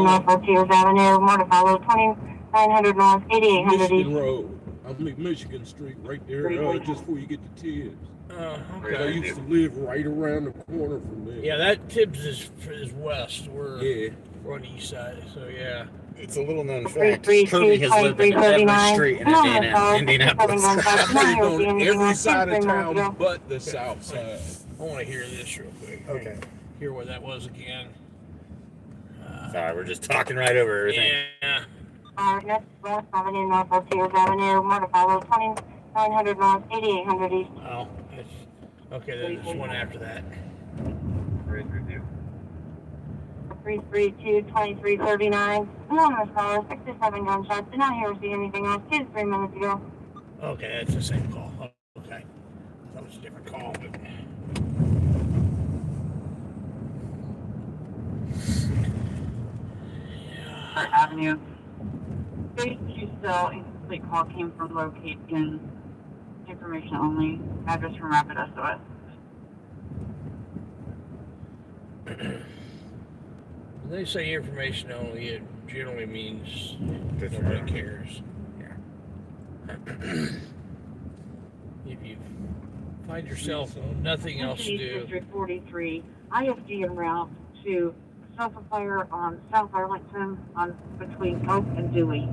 North Tears Avenue, more to follow, 2900 North, 8800 Michigan East. Road. I believe Michigan Street, right there, just before you get to Tibbs. Okay. I used to live right around the corner from there. Yeah, that Tibbs is west. We're on the east side, so yeah. It's a little known fact. Kirby has lived in every street in Indianapolis. I've lived on every side of town but the south side. I want to hear this real quick. Okay. Hear what that was again. Sorry, we're just talking right over everything. Yeah. Next, West Avenue, North Tears Avenue, more to follow, 2900 North, 8800 East. Oh, okay, then there's one after that. 332 2339. Anonymous caller, 67 gunshots. Did not hear or see anything else. 2 to 3 minutes ago. Okay, that's the same call. Okay. That was a different call, but. Avenue. 32 cell incomplete call came from locate in information only. Address from Rapid SOS. When they say information only, it generally means nobody cares. Yeah. If you find yourself nothing else to do. District 43, IFD en route to self-fire on South Arlington on between Oak and Dewey.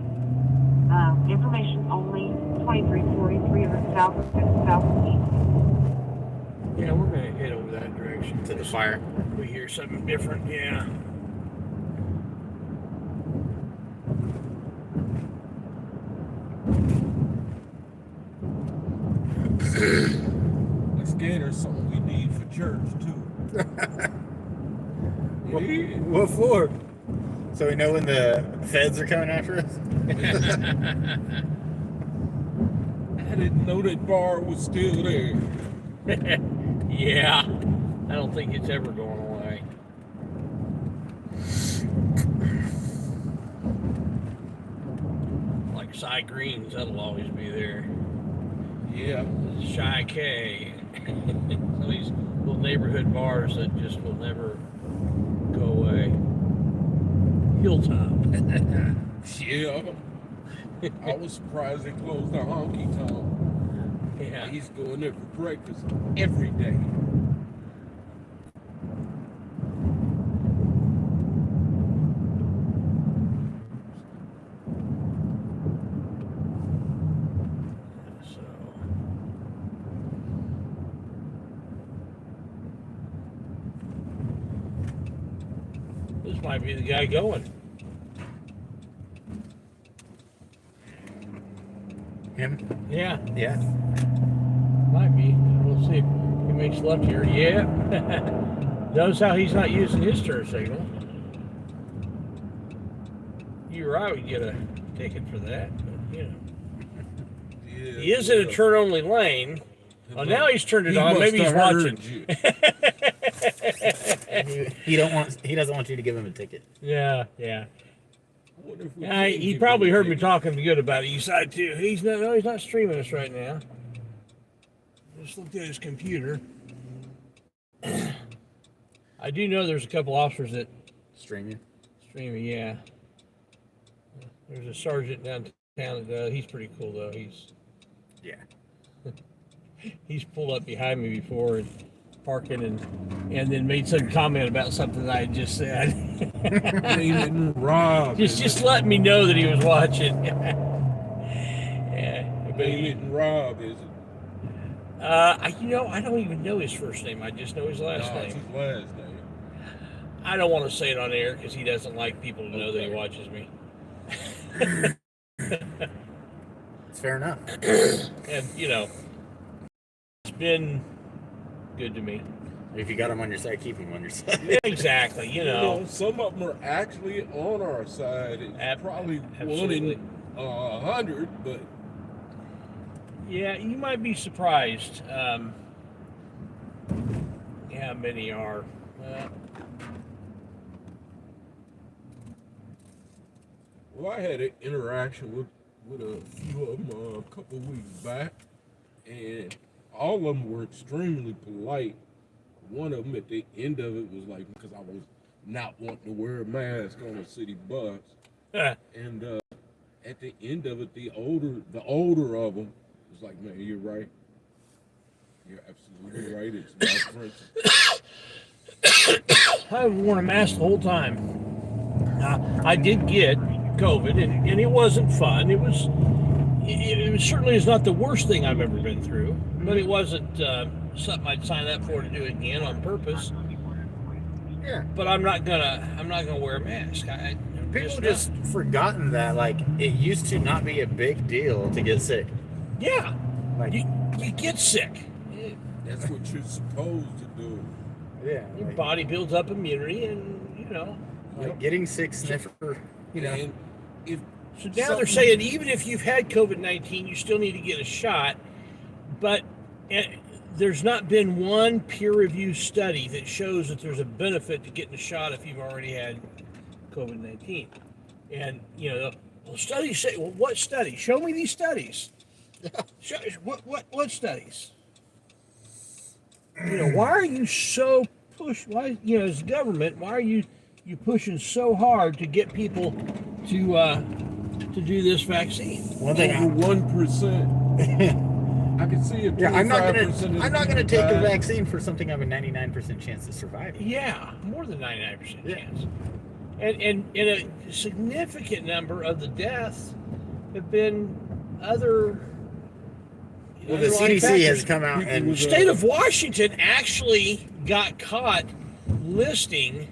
Information only 2343 of the south and southeast. Yeah, we're gonna head over that direction. To the fire. We hear something different, yeah. The scanner's something we need for church too. What for? So we know when the feds are coming after us? I didn't know that bar was still there. Yeah, I don't think it's ever going away. Like Cy Green's, that'll always be there. Yeah. Shy K. Some of these little neighborhood bars that just will never go away. Hilltop. Yeah. I was surprised they closed the honky tonk. Yeah. I used to go in there for breakfast every day. This might be the guy going. Him? Yeah. Yeah. Might be. We'll see if he makes left here. Yeah. Notice how he's not using his turn signal. You're right, we get a ticket for that. But, you know. Yeah, He is in a turn-only lane. Oh, now he's turned it on. Maybe he's watching. He doesn't want you to give him a ticket. Yeah. He probably heard me talking good about it. You side too. He's not streaming us right now. Just looked at his computer. I do know there's a couple officers that Streaming, yeah. There's a sergeant downtown that does. He's pretty cool though. He's pulled up behind me before and parking and then made some comment about something that I had just said. David Rob. just letting me know that he was watching. Yeah. David Rob, is it? I don't even know his first name. I just know his last name. It's his last name. I don't want to say it on air because he doesn't like people to know that he watches me. It's fair enough. And, it's been good to me. If you got him on your side, keep him on your side. Yeah, exactly, Some of them are actually on our side. It's probably one in 100, but Yeah, you might be surprised how many are. Well, I had an interaction with a few of them a couple of weeks back, and all of them were extremely polite. One of them at the end of it was like, because I was not wanting to wear a mask on a city bus, and at the end of it, the older of them was like, "Man, you're right. You're absolutely right. It's my principle." I've worn a mask the whole time. I did get COVID, and it wasn't fun. It certainly is not the worst thing I've ever been through, but it wasn't something I'd sign up for to do again on purpose. Yeah. But I'm not gonna wear a mask. People just forgotten that like it used to not be a big deal to get sick. Yeah. Like you get sick. That's what you're supposed to do. Yeah. Your body builds up immunity, and like getting sick, sniffer. And so now they're saying even if you've had COVID-19, you still need to get a shot, but there's not been one peer-reviewed study that shows that there's a benefit to getting a shot if you've already had COVID-19. And studies say, well, what study? Show me these studies. What studies? Why are you so pushed? Why, as government, why are you pushing so hard to get people to do this vaccine? Over 1%. I can see it. Yeah, I'm not gonna take the vaccine for something I have a 99% chance to survive. Yeah, more than 99% chance. And a significant number of the deaths have been other. Well, the CDC has come out and state of Washington actually got caught listing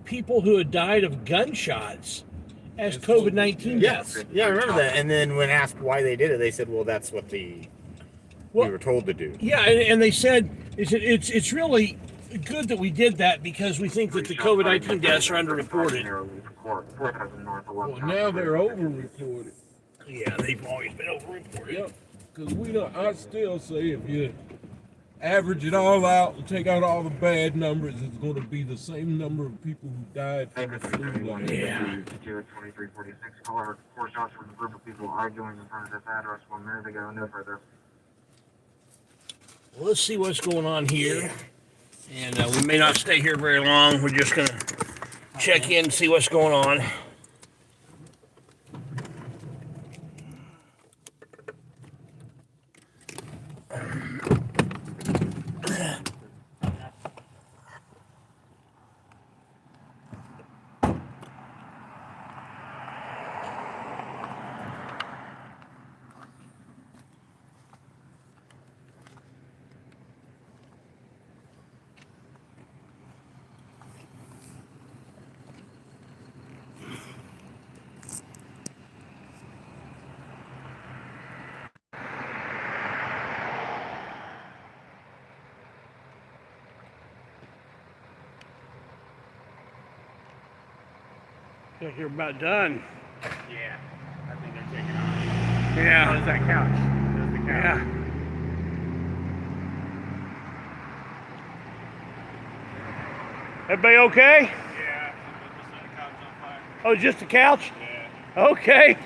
people who had died of gunshots as COVID-19 deaths. Yeah, I remember that. And then when asked why they did it, they said, "Well, that's what we were told to do." Yeah, and they said it's really good that we did that because we think that the COVID-19 deaths are underreported. Well, now they're overreported. Yeah, they've always been overreported. Yep, because I still say if you average it all out and take out all the bad numbers, it's going to be the same number of people who died from the flu last year. 2346 caller, 4 shots from a group of people arguing in front of this address 1 minute ago. No further. Well, let's see what's going on here. And we may not stay here very long. We're just going to check in and see what's going on. I think you're about done. Yeah, I think they're taking off. Yeah. There's that couch. There's the couch. Yeah. Everybody okay? Yeah, just set the couch on fire. Oh, just a couch? Yeah. Okay.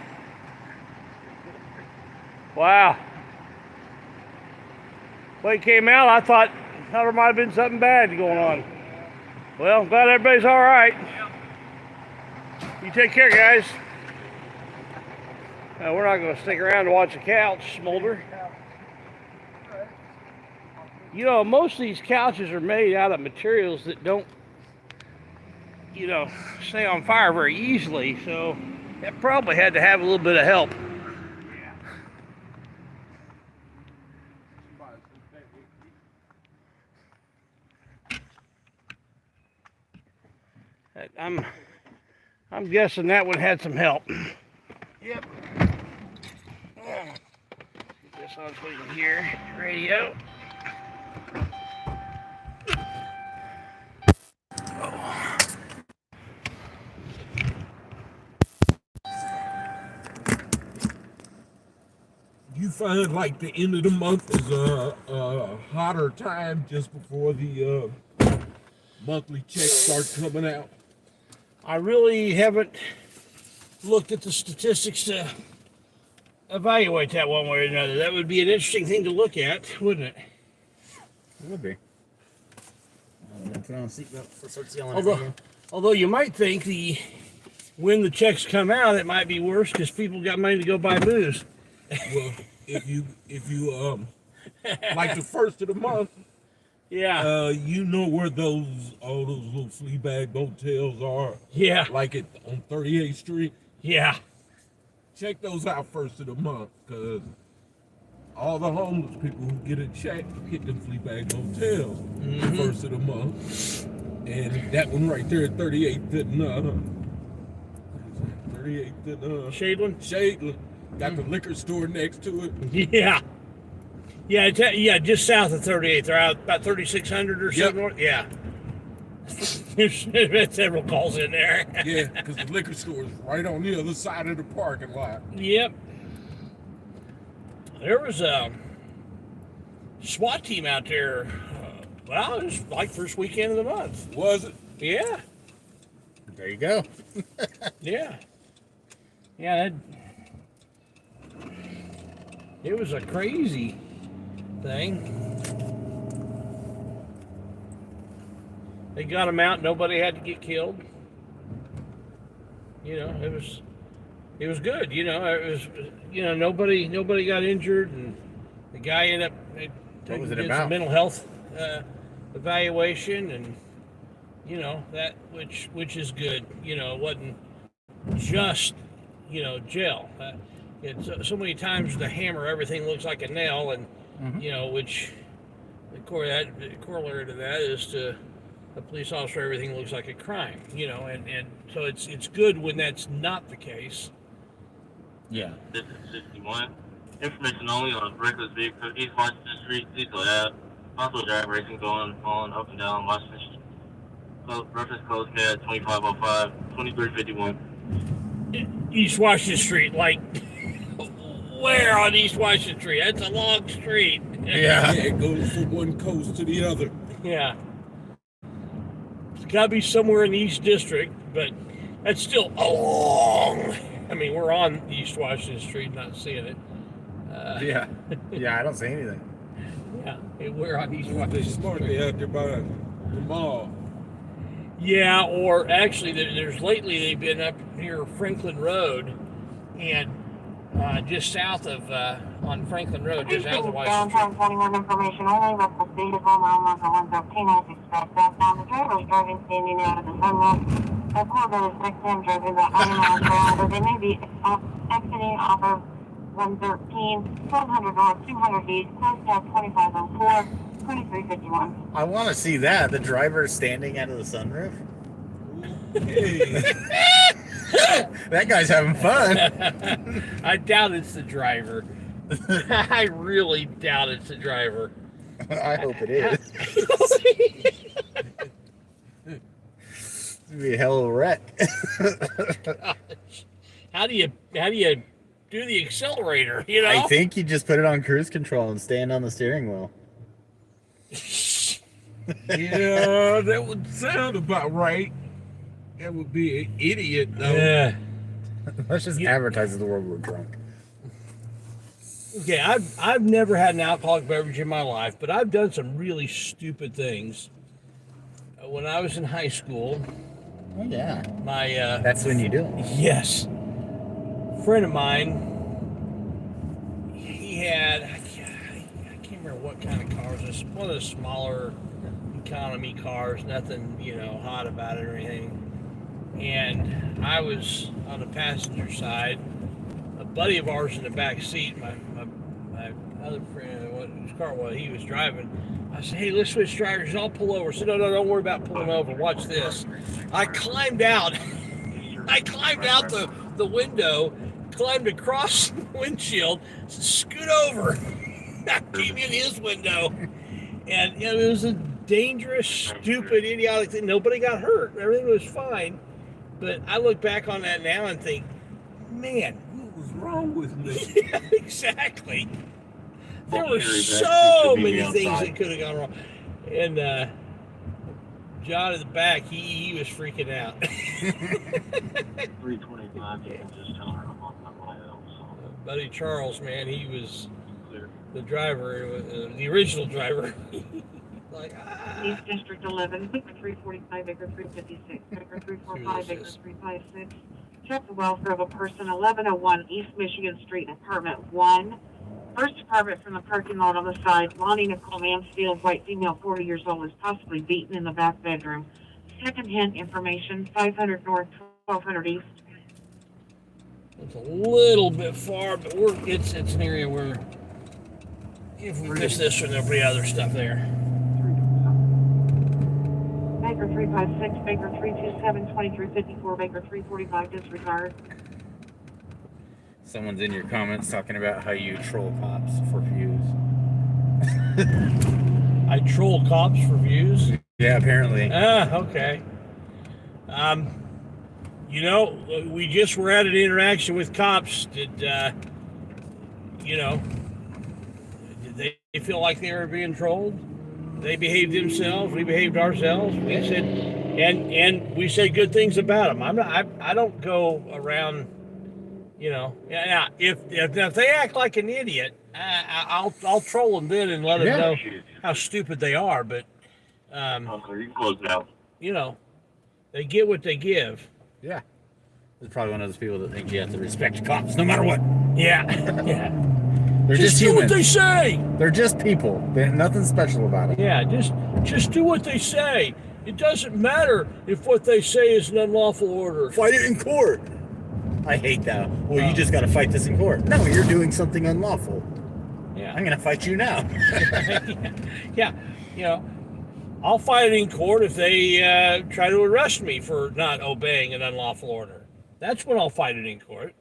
Wow. When it came out, I thought there might have been something bad going on. Well, I'm glad everybody's all right. You take care, guys. We're not going to stick around to watch the couch smolder. Most of these couches are made out of materials that don't, stay on fire very easily, so it probably had to have a little bit of help. I'm guessing that one had some help. Yep. This one's leaving here. Radio. find like the end of the month is a hotter time just before the monthly checks start coming out? I really haven't looked at the statistics to evaluate that one way or another. That would be an interesting thing to look at, wouldn't it? It would be. Put on a seatbelt before it starts yelling at me again. Although you might think when the checks come out, it might be worse because people got money to go buy booze. Well, if you like the first of the month, yeah, you know where all those little flea bag motels are. Yeah, like on 38th Street. Yeah, check those out first of the month because all the homeless people who get a check hit them flea bag motels first of the month, and that one right there at 38th and 38th and Shadeland. Got the liquor store next to it. Yeah, just south of 38th. They're out about 3600 or so north. Yeah. There's been several calls in there. Yeah, because the liquor store is right on the other side of the parking lot. Yep. There was a SWAT team out there. Well, it was like first weekend of the month. Was it? Yeah. There you go. Yeah. Yeah. It was a crazy thing. They got them out. Nobody had to get killed. You know, it was good. You know, it was. You know, nobody got injured, and the guy ended up taking some mental health evaluation, and you know that which is good. You know, it wasn't just jail. It's so many times the hammer, everything looks like a nail, and you know, which the corollary to that is to a police officer, everything looks like a crime. You know, and so it's good when that's not the case. Yeah. This is 61. Information only on reckless vehicle. East Washington Street, diesel ad. Also drag racing going on up and down Washington Street. Reference code CAD 2505 2351. East Washington Street, like where on East Washington Street? That's a long street. Yeah, it goes from one coast to the other. Yeah. It's got to be somewhere in the East District, but that's still a long. I mean, we're on East Washington Street, not seeing it. Yeah, I don't see anything. Yeah, we're on East Washington Street. Smartly out there by the mall. Yeah, or actually, there's lately they've been up near Franklin Road, and just south of on Franklin Road, just out of Washington. Downtown 21 information only. Reckless vehicle mile marker 113 as expected. Southbound. The driver is driving standing out of the sunroof. A Corvette is next to him driving about 90 miles per hour. They may be exiting off of 113, 1200 north, 200 east, close down 2504, 2351. I want to see that. The driver standing out of the sunroof. Hey. That guy's having fun. I doubt it's the driver. I really doubt it's the driver. I hope it is. It'd be a hell of a wreck. How do you do the accelerator? You know, I think you just put it on cruise control and stand on the steering wheel. Yeah, that would sound about right. That would be an idiot, though. Yeah. Let's just advertise to the world we're drunk. Okay, I've never had an alcoholic beverage in my life, but I've done some really stupid things. When I was in high school, oh yeah, my that's when you do it. Yes, a friend of mine, he had I can't remember what kind of car it was. One of the smaller economy cars, nothing hot about it or anything. And I was on the passenger side. A buddy of ours in the back seat. My other friend, whose car was he was driving. I said, "Hey, let's switch drivers. I'll pull over." I said, "No, don't worry about pulling over. Watch this." I climbed out. I climbed out the window, climbed across the windshield, scoot over. I came in his window, and it was a dangerous, stupid, idiotic thing. Nobody got hurt. Everything was fine. But I look back on that now and think, man, What was wrong with me? Yeah, exactly. There were Carry back so to many the things outside. that could have gone wrong. And John in the back, he was freaking out. 325, you can just tell her I'm on my way out. So. Buddy Charles, man, he was Clear. the driver, the original driver. Like, East District 11, Baker 345, Baker 356, Baker 345, Baker 356. Check the welfare of a person, 1101 East Michigan Street, apartment 1. First apartment from the parking lot on the side. Lonnie Nicole Mansfield, white female, 40 years old, is possibly beaten in the back bedroom. Second-hand information, 500 North, 1200 East. it's a little bit far, but it's an area where if we miss this one, there'll be other stuff there. Baker 356, Baker 327, 2354, Baker 345, disregard. Someone's in your comments talking about how you troll cops for views. I troll cops for views? Yeah, apparently. Okay. You know, we just were at an interaction with cops. Did they feel like they were being trolled? They behaved themselves. We behaved ourselves. We said, and we said good things about them. I don't go around, Yeah. If they act like an idiot, I'll troll them then and let them know how stupid they are. But You can close it out. They get what they give. Yeah. It's probably one of those people that think you have to respect cops no matter what. Yeah. Yeah. They're just do humans. what they say. They're just people. There's nothing special about it. Yeah, just do what they say. It doesn't matter if what they say is an unlawful order. Fight it in court. I hate that. Well, you just got to fight this in court. No, you're doing something unlawful. Yeah. I'm going to fight you now. Yeah. I'll fight it in court if they try to arrest me for not obeying an unlawful order. That's when I'll fight it in court.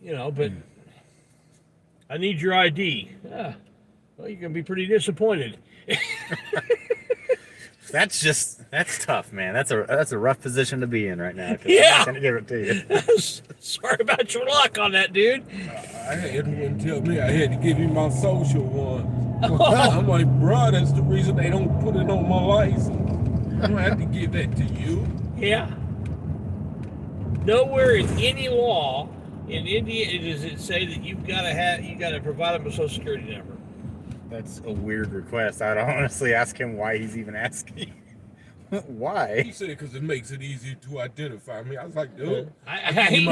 But I need your ID. Well, you're going to be pretty disappointed. That's tough, man. That's a rough position to be in right now. Yeah. I'm not going to give it to you. Sorry about your luck on that, dude. I had one tell me I had to give him my social one. I'm like, bro, that's the reason they don't put it on my license. I don't have to give that to you. Yeah. Nowhere in any law in India does it say that you got to provide them a social security number. That's a weird request. I'd honestly ask him why he's even asking. Why? He said because it makes it easier to identify me. I was like, dude, I'm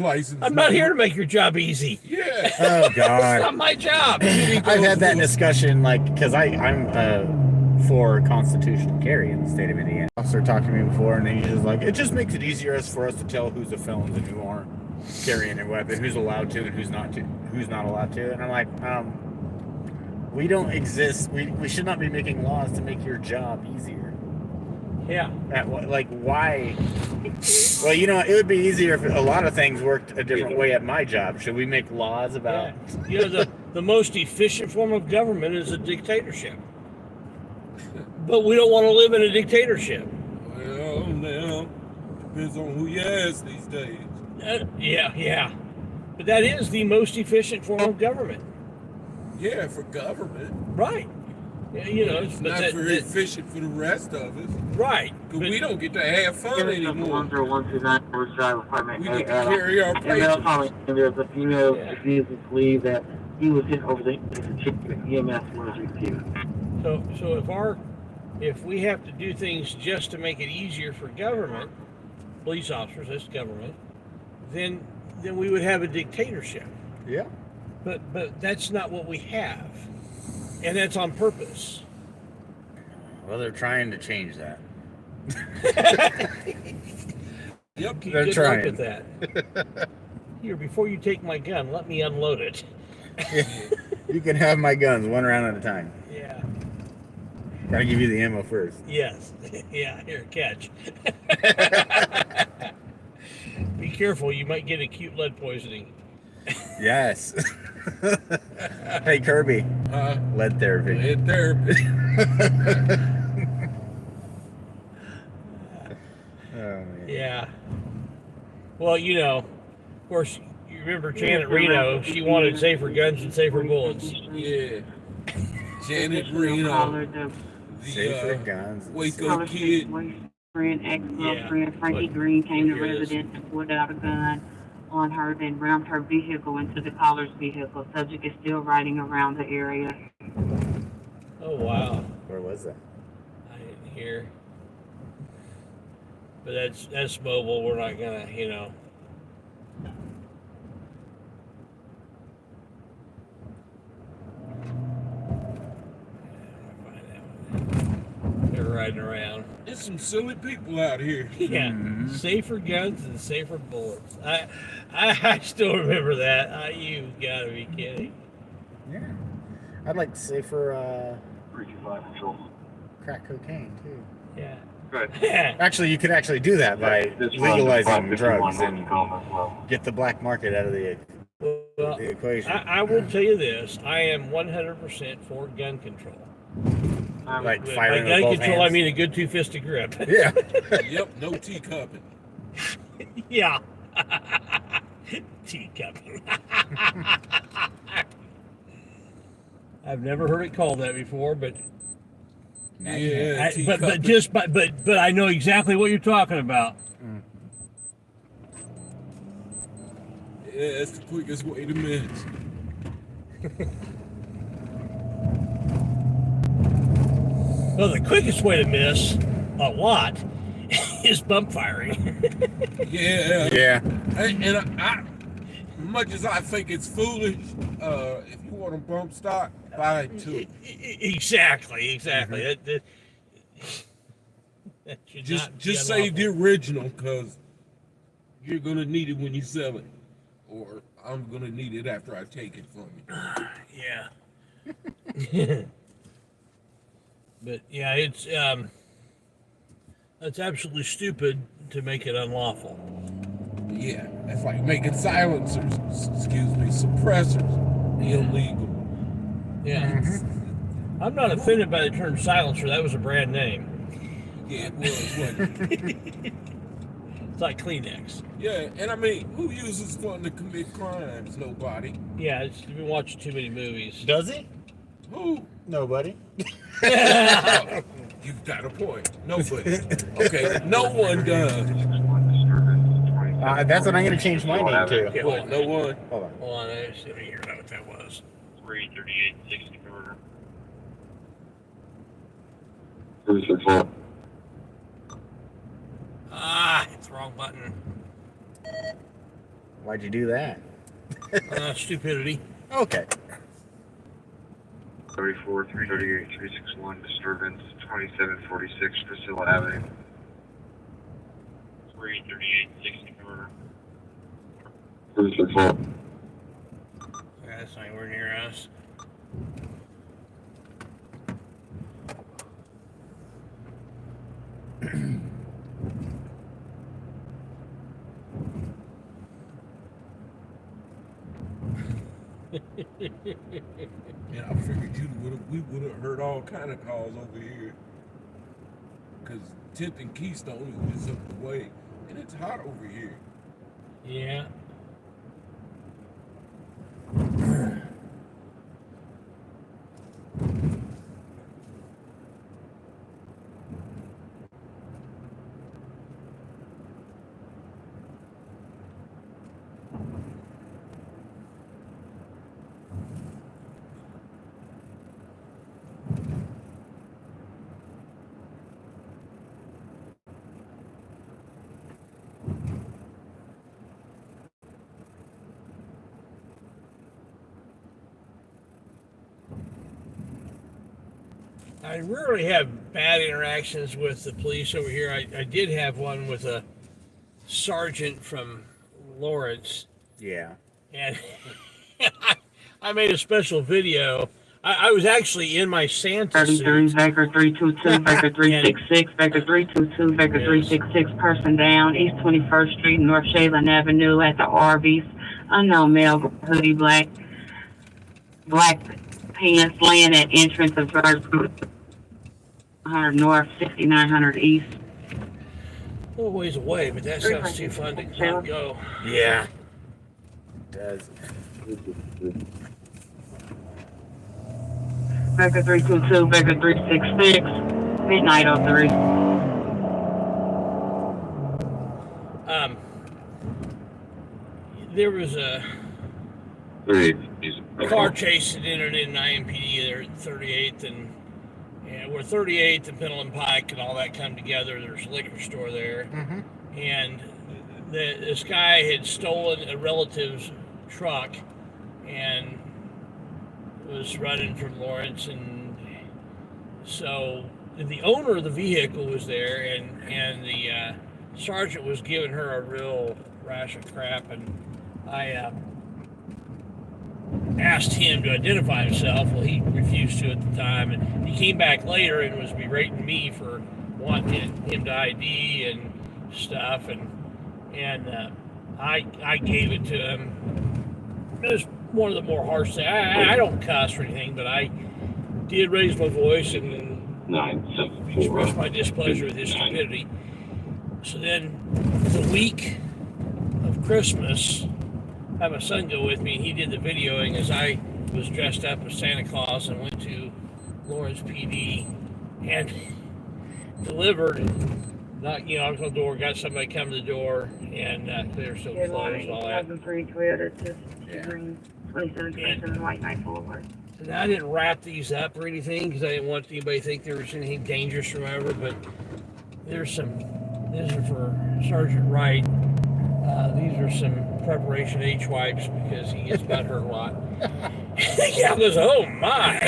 license. not here to make your job easy. Yeah. Oh God. It's not my job. I've had that discussion, because I'm for constitutional carry in the state of Indiana. Officer talked to me before, and he's just like, it just makes it easier for us to tell who's a felon and who aren't carrying a weapon, who's allowed to and who's not allowed to. And I'm like, we don't exist. We should not be making laws to make your job easier. Yeah. Why? Well, it would be easier if a lot of things worked a different way at my job. Should we make laws about? Yeah. The most efficient form of government is a dictatorship. But we don't want to live in a dictatorship. Well, now, depends on who you ask these days. Yeah. But that is the most efficient form of government. Yeah, for government. Right. Yeah, it's not very efficient for the rest of us. Right. Because we don't get to have fun anymore. 10129 First Drive apartment. We get to carry our papers. And there's a female refused to believe that he was hit over the EMS was refused. So if we have to do things just to make it easier for government, police officers, that's government, then we would have a dictatorship. Yeah. But that's not what we have. And that's on purpose. Well, they're trying to change that. Yep, they're good trying. luck with that. Here, before you take my gun, let me unload it. You can have my guns one round at a time. Yeah. Gotta give you the ammo first. Yes. Yeah, here, catch. Be careful, you might get acute lead poisoning. Yes. Hey, Kirby. Lead therapy. Lead therapy. Oh, man. Yeah. Well, of course, remember Janet Reno? She wanted safer guns and safer bullets. Yeah. Janet Reno. Safer guns. Waco kid. Boyfriend, ex-girlfriend, Frankie Green came to residence and pulled out a gun on her, then rammed her vehicle into the caller's vehicle. Subject is still riding around the area. Oh, wow. Where was that? I didn't hear. But that's mobile. We're not gonna, you know. They're riding around. There's some silly people out here. Yeah, safer guns and safer bullets. I still remember that. You gotta be kidding. Yeah. I'd like safer crack cocaine too. Yeah. Good. Actually, you could actually do that by legalizing drugs and get the black market out of the equation. I will tell you this: I am 100% for gun control. Like By firing gun with both control, hands. I mean a good two-fisted grip. Yeah. Yep, no teacupping. Yeah. Teacupping. I've never heard it called that before, but Yeah, but I know exactly what you're talking about. Yeah, that's the quickest way to miss. Well, the quickest way to miss a lot is bump firing. Yeah. Yeah. And I, much as I think it's foolish, if you want a bump stock, buy two. Exactly. That should Just not be say unlawful. the original, because you're gonna need it when you sell it, or I'm gonna need it after I take it from you. Yeah. But yeah, it's absolutely stupid to make it unlawful. Yeah, that's like making silencers, suppressors illegal. Yeah. I'm not offended by the term silencer. That was a brand name. Yeah, it was, wasn't it? It's like Kleenex. Yeah, and I mean, who uses fun to commit crimes? Nobody. Yeah, you've been watching too many movies. Does he? Who? Nobody. Oh, you've got a point. Nobody. Okay, no one does. That's what I'm going to change my name to. Yeah, What, no one? Hold on. Hold on, I just didn't hear what that was. 33860 murder. It's the wrong button. Why'd you do that? Stupidity. Okay. 34 338 361 disturbance 2746 Priscilla Avenue. 33860 murder. That's not anywhere near us. And I figured we would have heard all kind of calls over here. Because 10th and Keystone is just up the way. And it's hot over here. Yeah. I rarely have bad interactions with the police over here. I did have one with a sergeant from Lawrence. Yeah. And I made a special video. I was actually in my Santa suit. 33, Vector 322, Vector 366, Vector 322, Vector 366, person down, East 21st Street, North Shaylin Avenue at the Arby's. Unknown male, hoodie, black pants, laying at entrance of drive 100 North, 6900 East. A little ways away, but that sounds too fun to not go. Yeah. does. Becca 322, Becca 366, midnight 03. There was a car chase that entered in IMPD there at 38th and where 38th and Pendleton Pike and all that come together. There's a liquor store there, and this guy had stolen a relative's truck and was running from Lawrence, and so the owner of the vehicle was there, and the sergeant was giving her a real rash of crap, and I asked him to identify himself. Well, he refused to at the time, and he came back later and was berating me for wanting him to ID and stuff, and I gave it to him. It was one of the more harsh things. I don't cuss or anything, but I did raise my voice and express my displeasure with his stupidity. So then, the week of Christmas, I had my son go with me, and he did the videoing as I was dressed up as Santa Claus and went to Lawrence PD and delivered. Knocked on the door, got somebody come to the door, and they're still closed and all that. 2003 Toyota to Green 2727 White Knight Boulevard. And I didn't wrap these up or anything because I didn't want anybody to think there was anything dangerous or whatever, but these are for Sergeant Wright. These are some preparation H wipes because he gets got hurt a lot. The gal goes, "Oh my!"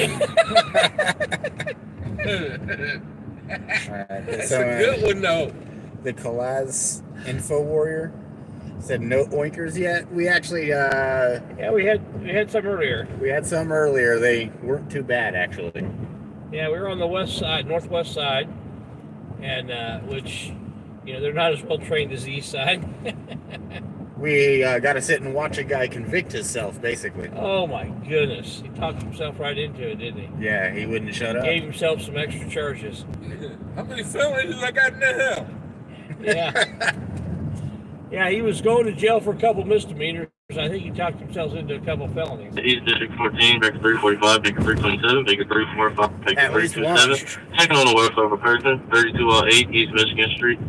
That's a good one, though. The Kalaz Info Warrior said no oinkers yet. We actually, we had some earlier. We had some earlier. They weren't too bad, actually. Yeah, we were on the west side, northwest side, and which, they're not as well trained as the east side. We got to sit and watch a guy convict himself, basically. Oh my goodness, he talked himself right into it, didn't he? Yeah, he wouldn't shut up. Gave himself some extra charges. How many felonies I got now? Yeah. Yeah, he was going to jail for a couple misdemeanors. I think he talked himself into a couple felonies. East District 14, Baker 345, Baker 327, Baker 345, Baker 327. Second on the welfare of a person, 3208 East Michigan Street.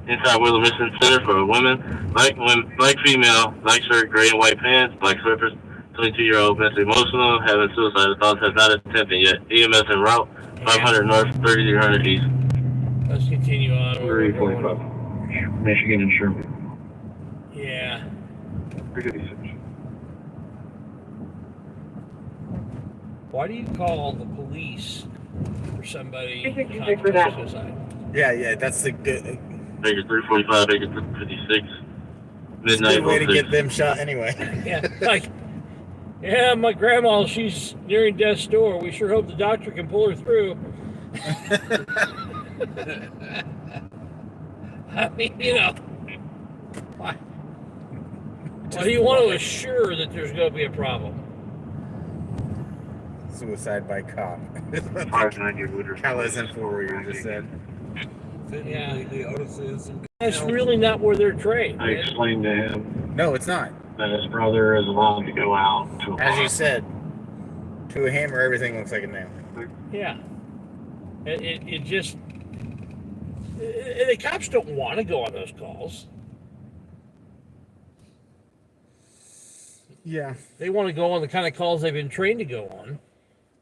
Inside Willow Mission Center for women, black female, black shirt, gray and white pants, black slippers, 22-year-old, mentally emotional, having suicidal thoughts, has not attempted yet. EMS en route, 500 north, 3300 east. Let's continue on. 345. Michigan and Sherman. Yeah. 356. Why do you call the police for somebody for that. suicide? Yeah, that's the good. Baker 345, Baker 356. Midnight. It's a good way to get them shot anyway. Yeah, my grandma, she's nearing death's door. We sure hope the doctor can pull her through. I mean, why do you want to assure that there's going to be a problem? Suicide by cop. Callis and Warrior just said. Yeah. They ought to send some. That's really not where they're trained. I explained to him No, it's not. that his brother is allowed to go out to a As you bar. said, to a hammer, everything looks like a nail. Yeah. It just... The cops don't want to go on those calls. Yeah. They want to go on the kind of calls they've been trained to go on.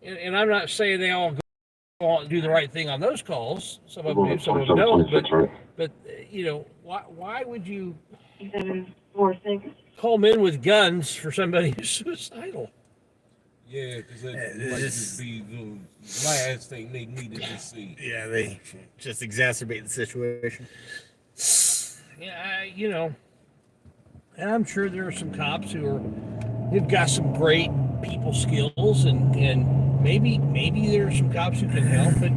And I'm not saying they all go on and do the right thing on those calls. Some of them do, some of them don't. But why would you 746. call men with guns for somebody who's suicidal? Yeah, because that might just be the last thing they needed to see. Yeah, they just exacerbate the situation. Yeah, and I'm sure there are some cops who've got some great people skills, and maybe there are some cops who can help, but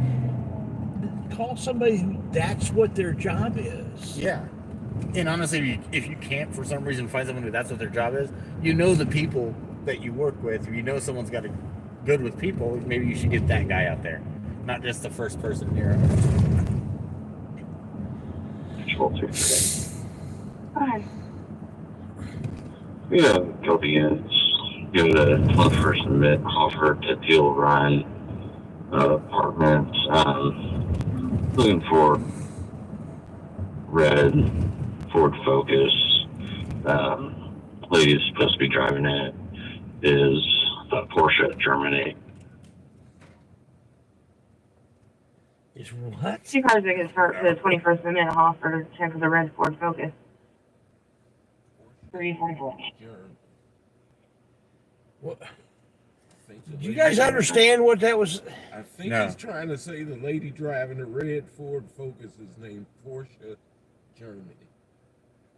call somebody who that's what their job is. Yeah. And honestly, if you can't for some reason find someone who that's what their job is, the people that you work with, if someone's got a good with people, maybe you should get that guy out there, not just the first person near him. Yeah, Copy units. Give it a 21st Amendment offer to Teal Ryan apartment. Looking for red Ford Focus. Lady is supposed to be driving it is a Porsche Germany. Is what? 2 cars that can start to the 21st Amendment offer to check for the red Ford Focus. 344. What? Think the Did you lady guys driving- understand what that was? I think No. he's trying to say the lady driving the red Ford Focus is named Porsche Germany.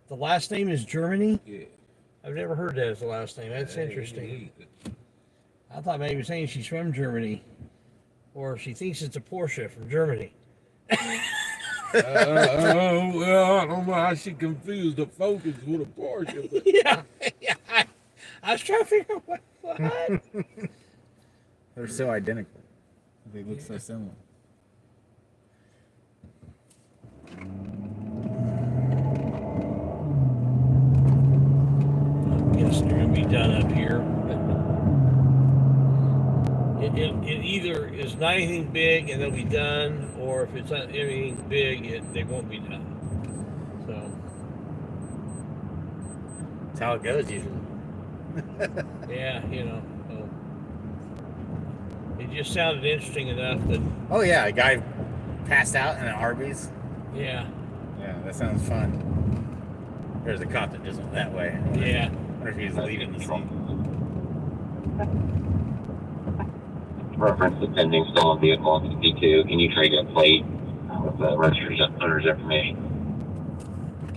The last name is Germany? Yeah. I've never heard that as the last name. That's interesting. I thought maybe saying she's from Germany. Or she thinks it's a Porsche from Germany. Well, I don't know how she confused the Focus with a Porsche. But Yeah. I was trying to figure out what. They're so identical. They look so similar. I guess they're going to be done up here. It either is not anything big and they'll be done, or if it's not anything big, they won't be done. So That's how it goes usually. yeah, so it just sounded interesting enough that Oh yeah, a guy passed out in an Arby's. yeah, That sounds fun. There's a cop that just went that way. yeah. I wonder if he's leaving the scene. Reference the pending stolen vehicle on CP2. Can you trade a plate with the registered owner's information?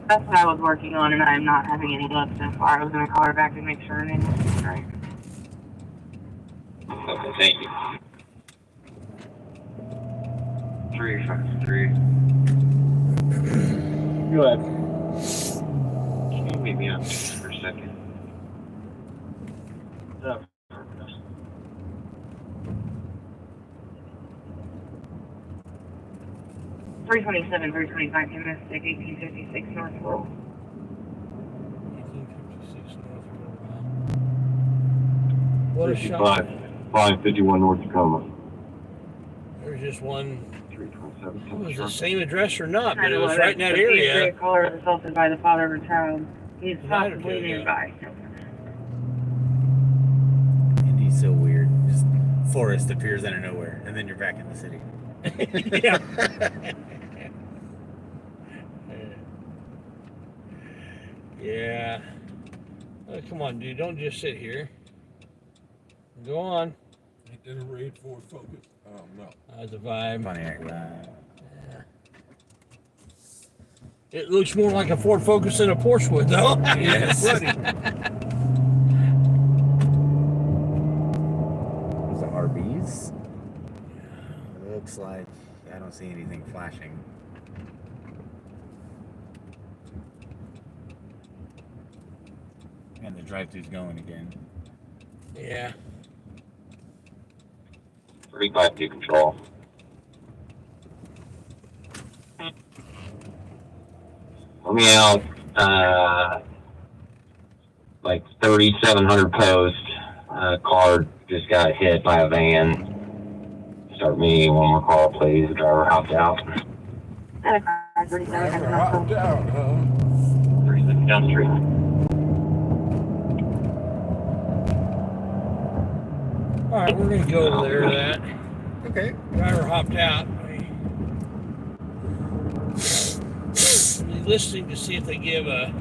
That's what I was working on, and I'm not having any luck so far. I was going to call her back and make sure her name was right. Okay, thank you. 353. Go ahead. Can you meet me on for a second? 327, 325, domestic, 1856 North Road. 1856 North Road. What a shot. 551 North Tacoma. There's just one. 327. It was the same address or not, but it was 911, right in that the area. caller was assaulted by the father of a child. He is Night or possibly two ago. nearby. Indy's so weird. Just forest appears out of nowhere, and then you're back in the city. Yeah. Yeah. Oh, come on, dude. Don't just sit here. Go on. ain't that a red Ford Focus? Oh no. That's a vibe. Funny, right? It looks more like a Ford Focus than a Porsche would, though. Yes. There's the RBs. It looks like I don't see anything flashing. And the drive-thru's going again. Yeah. 352 control. Let me out, like 3700 post. Car just got hit by a van. Start me one more call, please. The driver hopped out. 37, Driver hopped out, huh? 36 down the street. All right, we're going to go over there to that. Okay. Driver hopped out. Listening to see if they give a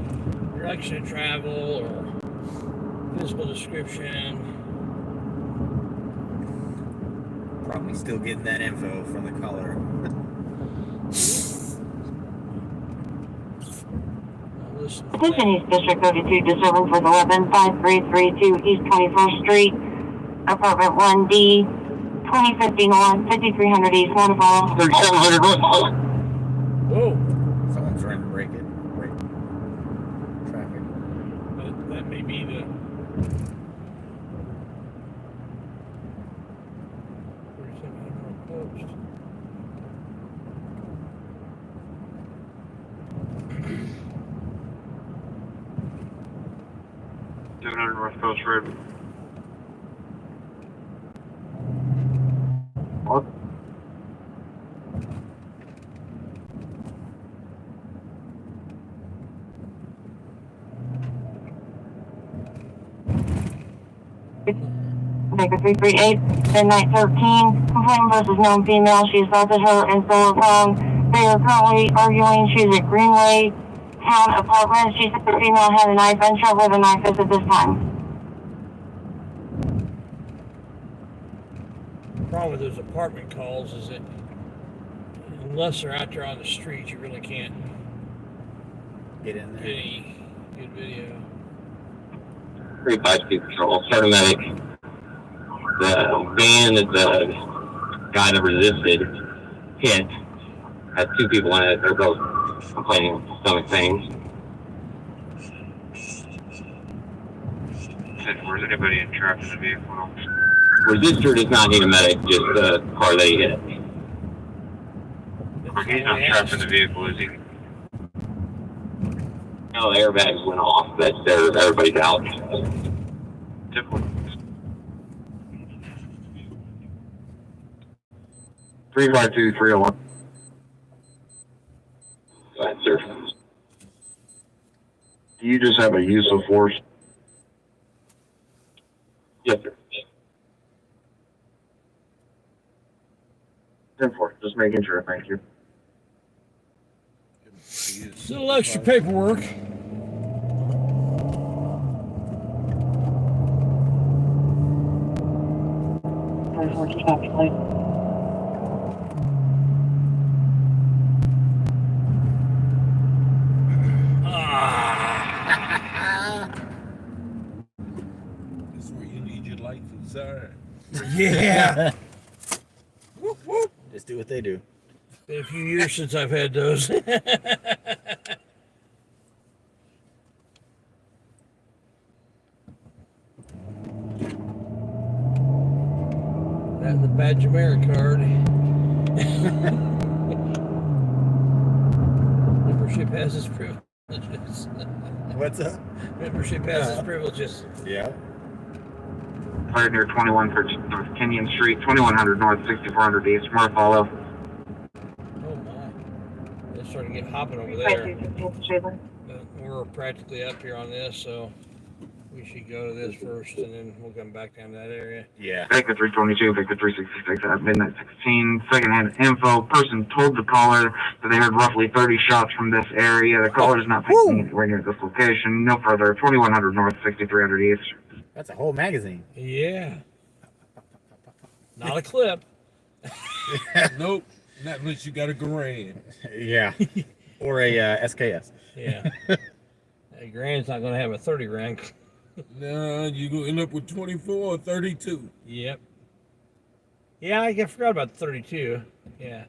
direction of travel or physical description. Probably still getting that info from the caller. Attention East District 32 disturbance with 115332 East 21st Street, apartment 1D, 2050 North, 5300 East, Waterfall. 3700 North. Whoa. Someone's trying to break traffic. That may be the. Post. 700 North Coast Road. What? Baker 338, midnight 13, complaint versus known female. She assaulted her and stole her phone. They are currently arguing. She's at Greenway Town Apartments. She said the female had a knife. Unsure where the knife is at this time. The problem with those apartment calls is that unless they're out there on the street, you really can't Get in there. get any good video. 3-5 speed patrol. Start a medic. The van that the guy that resisted hit had 2 people in it. They're both complaining of stomach pains. Was anybody trapped in the vehicle? Resistor does not need a medic, just the car that he hit. He's not trapped in the vehicle, is he? No, the airbags went off. That's there. Everybody's out. Typical. 352-301. Go ahead, sir. Do you just have a use of force? Yes, sir. 10-4. Just making sure. Thank you. It's a little extra paperwork. That's where you need your life inside. Yeah. Whoop, whoop. Just do what they do. Been a few years since I've had those. That's the badge of merit card. Membership has its privileges. What's up? Membership has its privileges. Yeah. Right near 2113 North Kenyon Street, 2100 North, 6400 East, more to follow. Oh my. They're starting to get hopping over there. But we're practically up here on this, so we should go to this first and then we'll come back down to that area. Yeah. Victor 322, Victor 366 at midnight 16. Secondhand info. Person told the caller that they heard roughly 30 shots from this area. The caller is not taking anywhere near this location. No further. 2100 North, 6300 East. That's a whole magazine. Yeah. Not a clip. Nope. Not unless you got a grand. Yeah. Or a SKS. Yeah. A grand's not going to have a 30 grand. Nah, you're going to end up with 24 or 32. Yep. Yeah, I forgot about 32. Yeah.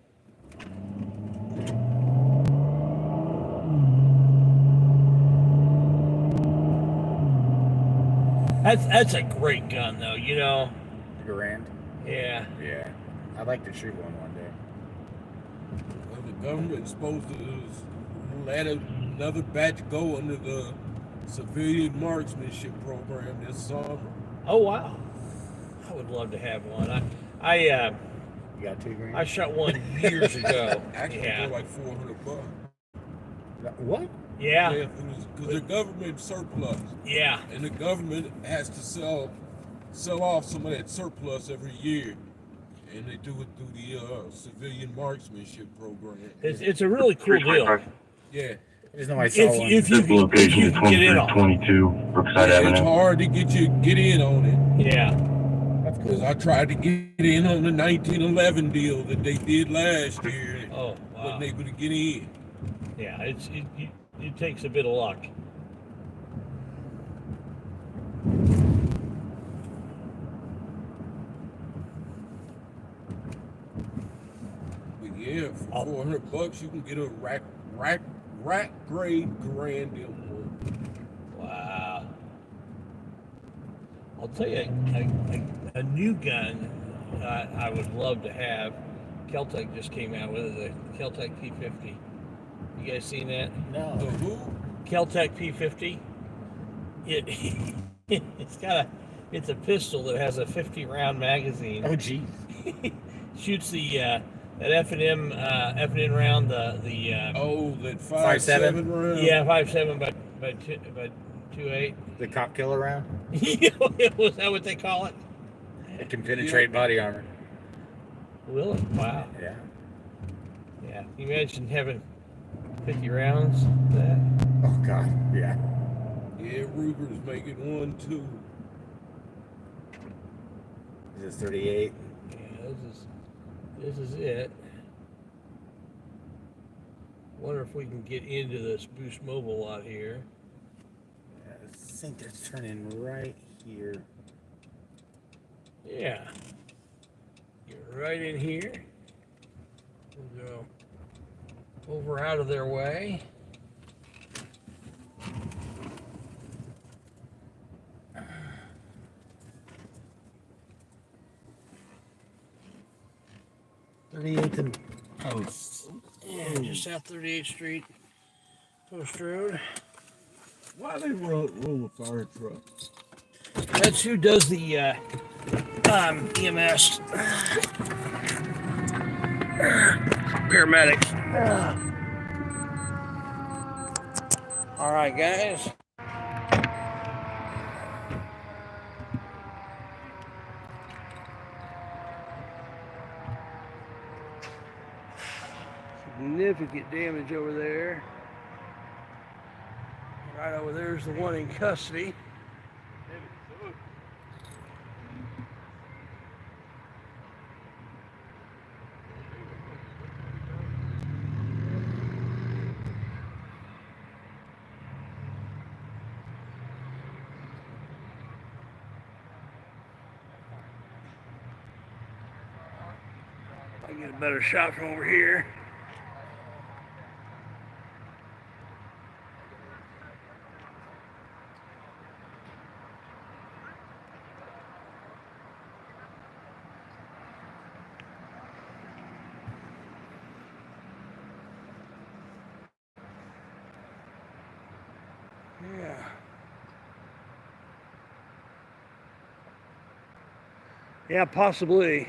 That's a great gun, though, you know. Grand. Yeah. Yeah. I'd like to shoot one day. Well, the government's supposed to let another batch go under the civilian marksmanship program this summer. Oh, wow. I would love to have one. You got 2 grand? I shot one years ago. Actually, Yeah. they're like $400. What? Yeah. Because the government surplus. Yeah. And the government has to sell off some of that surplus every year. And they do it through the civilian marksmanship program. It's a really cool deal. Yeah. There's no I saw one. This location is 2322 Brookside It's Avenue. hard to get in on it. Yeah. That's cool. Because I tried to get in on the 1911 deal that they did last year. Oh, wow. Wasn't able to get in. Yeah, it takes a bit of luck. But yeah, for $400 you can get a rack grade Grand M1. Wow. I'll tell you, a new gun I would love to have. Keltec just came out with it, the Keltec P50. You guys seen that? No. The who? Keltec P50. It's a pistol that has a 50 round magazine. Oh, geez. Shoots the that F&M round, the that 5.7 round. Yeah, 5.7 by 2.8. The cop killer round. Was that what they call it? It can penetrate body armor. Will it? Wow. Yeah. Yeah. Can you imagine having 50 rounds of that? Oh God. Yeah. Yeah, Ruger's making one too. Is this 38? Yeah, this is it. Wonder if we can get into this Boost Mobile lot here. I think that's turning right here. Yeah. Get right in here. We'll go over out of their way. And Post. Yeah, just South 38th Street, Post Road. Why they roll a fire truck? That's who does the EMS. Paramedics. All right, guys. Significant damage over there. Right over there's the one in custody. I get a better shot from over here. Yeah. Yeah, possibly.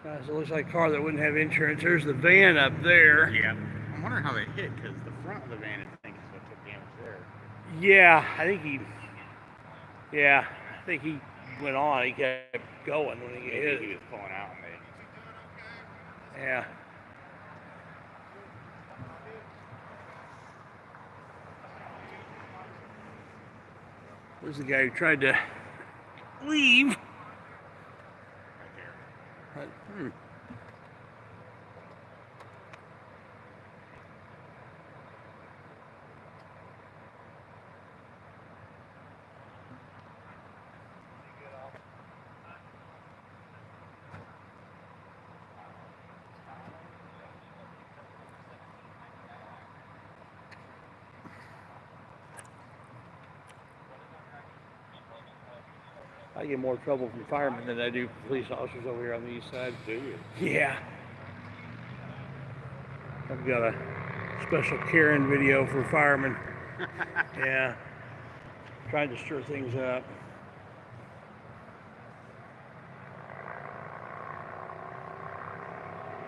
It looks like a car that wouldn't have insurance. There's the van up there. Yeah. I'm wondering how they hit, because the front of the van, I think, is what took damage there. Yeah, I think he went on. He kept going when he hit it. He was pulling out and they... Yeah. There's the guy who tried to leave. Right there. But, I get more trouble from firemen than I do from police officers over here on the east side. Do you? Yeah. I've got a special Karen video for firemen. Yeah. Trying to stir things up.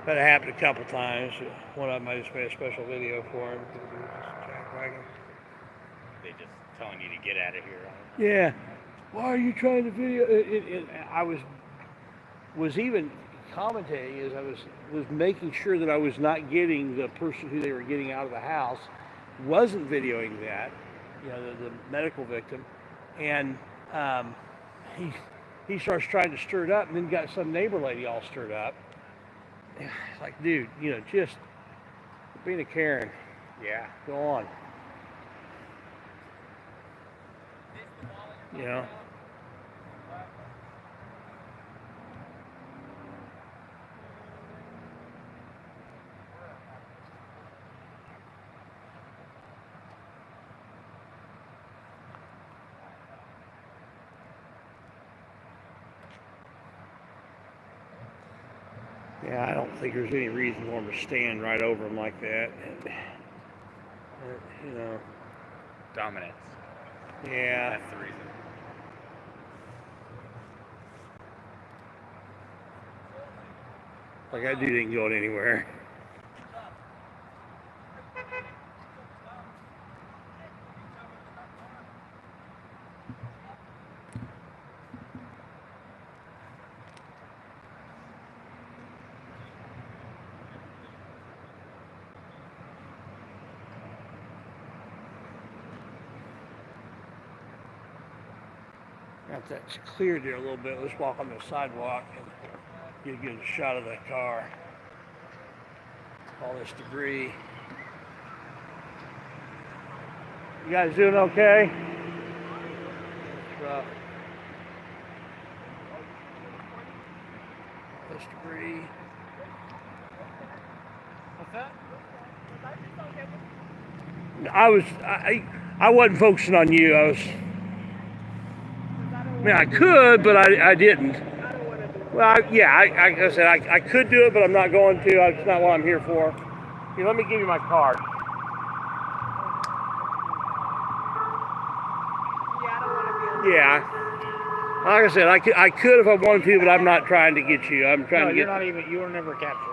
That happened a couple times. One of them I just made a special video for him. They just telling you to get out of here. Yeah. Why are you trying to video? I was even commentating as I was making sure that I was not getting the person who they were getting out of the house, wasn't videoing that, the medical victim, and he starts trying to stir it up, and then got some neighbor lady all stirred up. It's like, dude, just being a Karen. Yeah. Go on. Yeah, I don't think there's any reason for him to stand right over him like that. Dominance. Yeah. That's the reason. Like that dude ain't going anywhere. Got that cleared there a little bit. Let's walk on the sidewalk and get a good shot of that car. All this debris. You guys doing okay? It's rough. This debris. What's that? I wasn't focusing on you. I mean, I could, but I didn't. Well, like I said, I could do it, but I'm not going to. That's not what I'm here for. Here, let me give you my card. Yeah. Like I said, I could if I wanted to, but I'm not trying to get you. I'm trying to get. You're not even. You were never captured.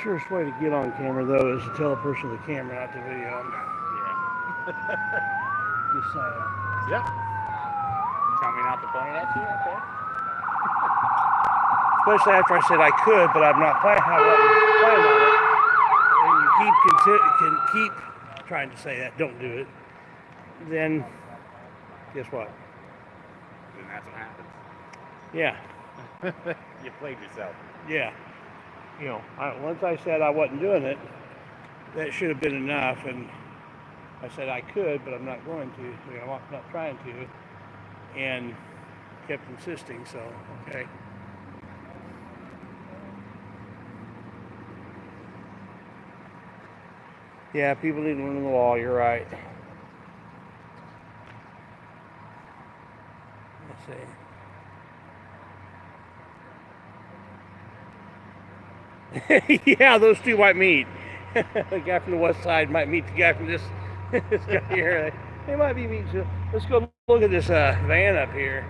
Surest way to get on camera, though, is to tell a person the camera, not the video. Yeah. Just saying. Yeah. Tell me not to point at you. Okay. Especially after I said I could, but I'm not planning on it. And you keep trying to say that, don't do it. Then, guess what? Then that's what happens. Yeah. You played yourself. Yeah. You know, once I said I wasn't doing it, that should have been enough. And I said I could, but I'm not going to. You know, I'm not trying to. And kept insisting, so, okay. Yeah, people need to learn the law, you're right. Let's see. Yeah, those two might meet. The guy from the west side might meet the guy from this guy here. They might be meeting. Let's go look at this van up here.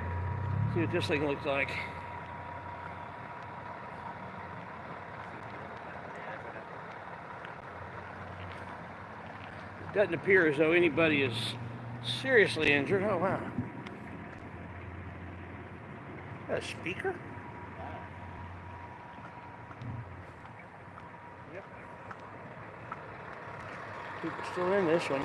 See what this thing looks like. It doesn't appear as though anybody is seriously injured. Oh, wow. A speaker? People still in this one.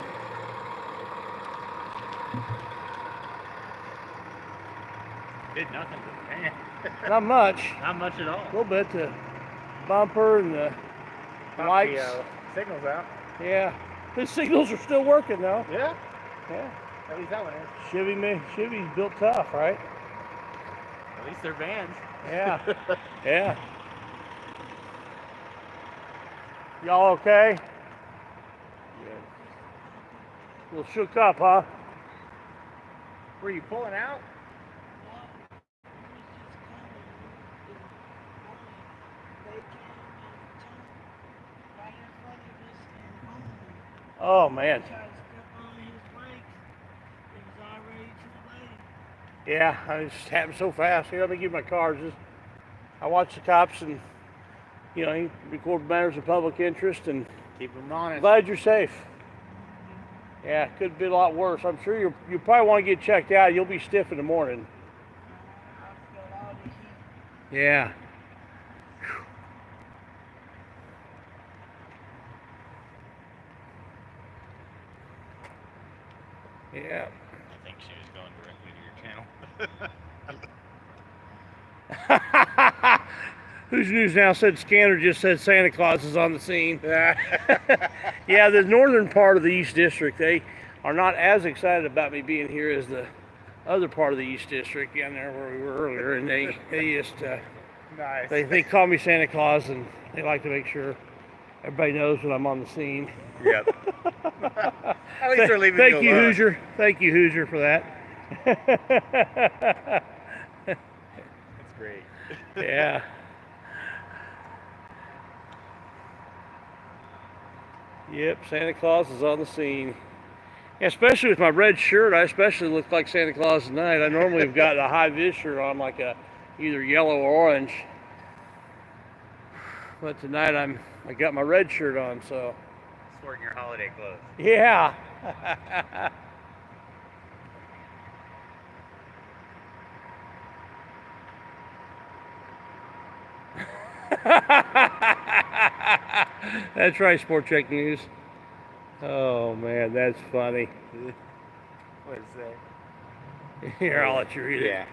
Did nothing to the van. Not much. Not much at all. A little bit. The bumper and the lights. The signal's out. Yeah. The signals are still working though. Yeah. Yeah. At least that one is. Chevy's built tough, right? At least they're vans. Yeah. Yeah. Y'all okay? Yeah. A little shook up, huh? Were you pulling out? Oh man. Yeah, it just happened so fast. Here, let me give my cards. I watch the cops and, you know, you record matters of public interest and Keep them honest. glad you're safe. Yeah, could be a lot worse. I'm sure you probably want to get checked out. You'll be stiff in the morning. Yeah. Yeah. I think she was going directly to your channel. Who's News Now said Scanner just said Santa Claus is on the scene. Yeah, the northern part of the East District, they are not as excited about me being here as the other part of the East District down there where we were earlier, and they just Nice. they call me Santa Claus, and they like to make sure everybody knows when I'm on the scene. Yep. At least they're leaving Thank you you, alone. Hoosier. Thank you, Hoosier, for that. That's great. Yeah. Yep, Santa Claus is on the scene. Yeah, especially with my red shirt, I especially look like Santa Claus tonight. I normally have got a high-vis shirt on, like a either yellow or orange. But tonight I got my red shirt on, so. Sporting your holiday clothes. Yeah. That's right, Sport Check News. Oh man, that's funny. What is that? Here, I'll let you read it. Yeah.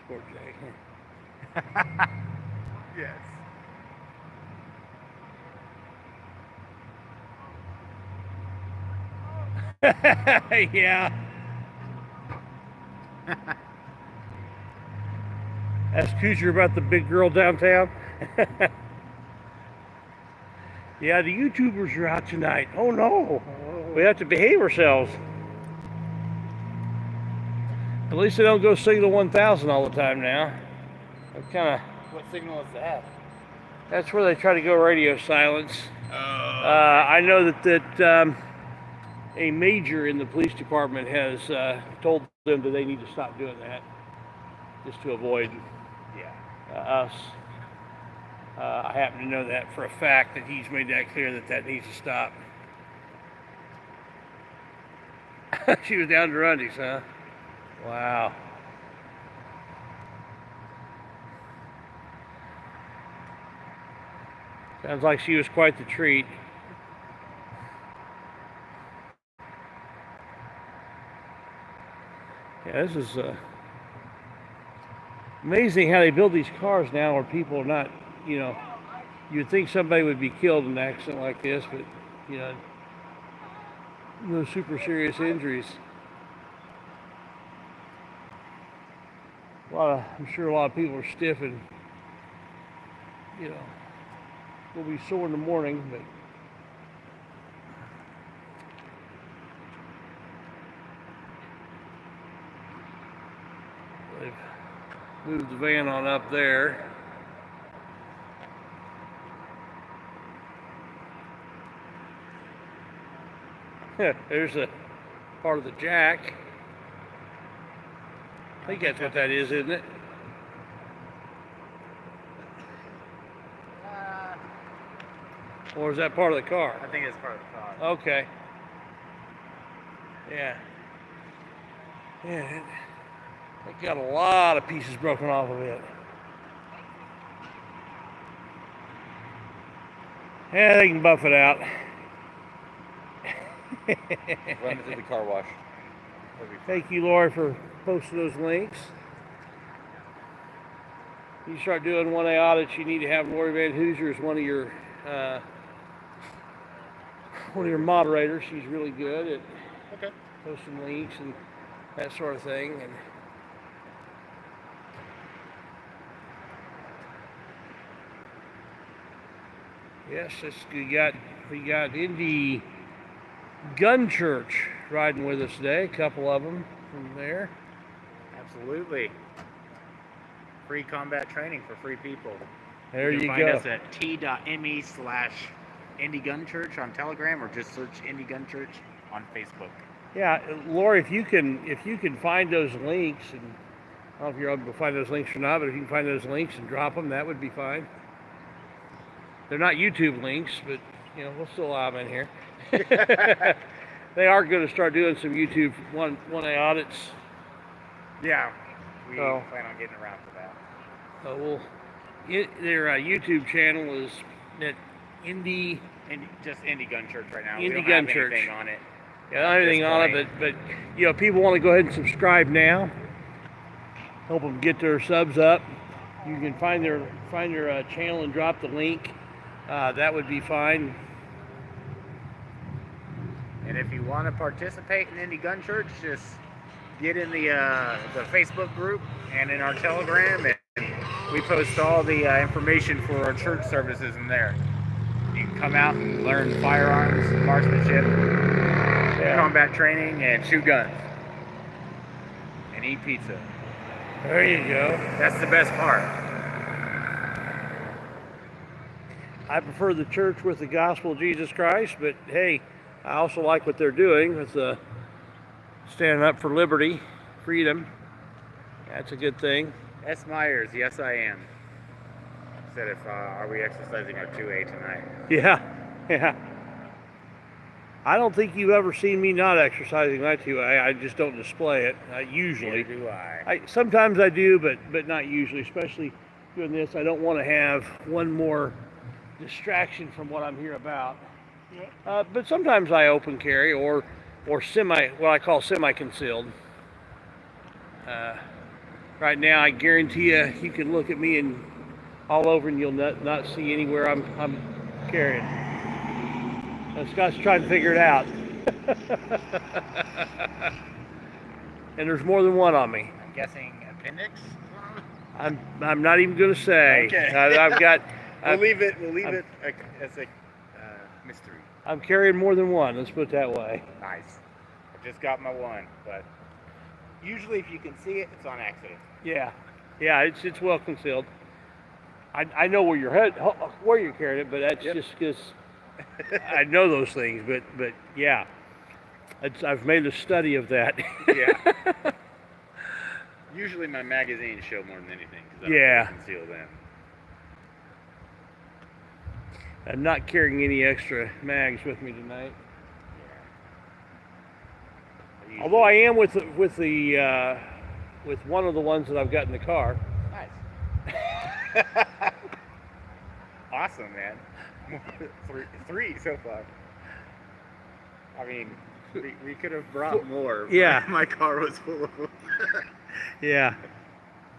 Sport Check. Yes. Yeah. Ask Coocher about the big girl downtown. Yeah, the YouTubers are out tonight. Oh no. We have to behave ourselves. At least they don't go signal 1000 all the time now. What signal is that? That's where they try to go radio silence. Oh. I know that a major in the police department has told them that they need to stop doing that, just to avoid us. I happen to know that for a fact, that he's made that clear that needs to stop. She was down to Rundy's, huh? Wow. Sounds like she was quite the treat. Yeah, this is amazing how they build these cars now where people are not, you know, you'd think somebody would be killed in an accident like this, but, you know, no super serious injuries. I'm sure a lot of people are stiff and, you know, will be sore in the morning, but they've moved the van on up there. There's a part of the jack. I think that's what that is, isn't it? Or is that part of the car? I think it's part of the car. Okay. Yeah. Yeah, it got a lot of pieces broken off of it. Yeah, they can buff it out. Run it through the car wash. Thank you, Lori, for posting those links. You start doing 1A audits, you need to have Lori Van Hoosier as one of your moderators. She's really good at posting links and that sort of thing. And yes, we got Indy Gun Church riding with us today. A couple of them from there. Absolutely. Free combat training for free people. There you can go. find us at t.me/Indy Gun Church on Telegram, or just search Indy Gun Church on Facebook. Yeah, Lori, if you can find those links, and I don't know if you're able to find those links or not, but if you can find those links and drop them, that would be fine. They're not YouTube links, but you know, we'll still allow them in here. They are going to start doing some YouTube 1A audits. Yeah, we plan on getting around to that. Their YouTube channel is at just Indy Gun Church right now. Indy we don't Gun have Church. anything on it. Yeah, not anything on it, but you know, people want to go ahead and subscribe now. Help them get their subs up. You can find their channel and drop the link. That would be fine. And if you want to participate in Indy Gun Church, just get in the Facebook group and in our Telegram, and we post all the information for our church services in there. You can come out and learn firearms, marksmanship, combat training, and shoot guns, and eat pizza. There you go. That's the best part. I prefer the church with the gospel of Jesus Christ, but hey, I also like what they're doing with standing up for liberty, freedom. That's a good thing. S. Myers, yes I am. Said if are we exercising our 2A tonight? Yeah. I don't think you've ever seen me not exercising my 2A. I just don't display it. Usually. Neither do I. Sometimes I do, but not usually. Especially doing this, I don't want to have one more distraction from what I'm here about. But sometimes I open carry or what I call semi-concealed. Right now, I guarantee you can look at me and all over, and you'll not see anywhere I'm carrying. And Scott's trying to figure it out. And there's more than one on me. I'm guessing appendix? I'm not even going to say. Okay. I've got. We'll leave it as a mystery. I'm carrying more than one. Let's put it that way. Nice. I just got my one, but usually if you can see it, it's on accident. Yeah, it's well concealed. I know where you're carrying it, but that's just because I know those things. But yeah, I've made a study of that. Yeah. Usually my magazines show more than anything because I don't conceal them. I'm not carrying any extra mags with me tonight. Yeah. Although I am with one of the ones that I've got in the car. Nice. Awesome, man. Three so far. I mean, we could have brought more. Yeah. My car was full of them. Yeah.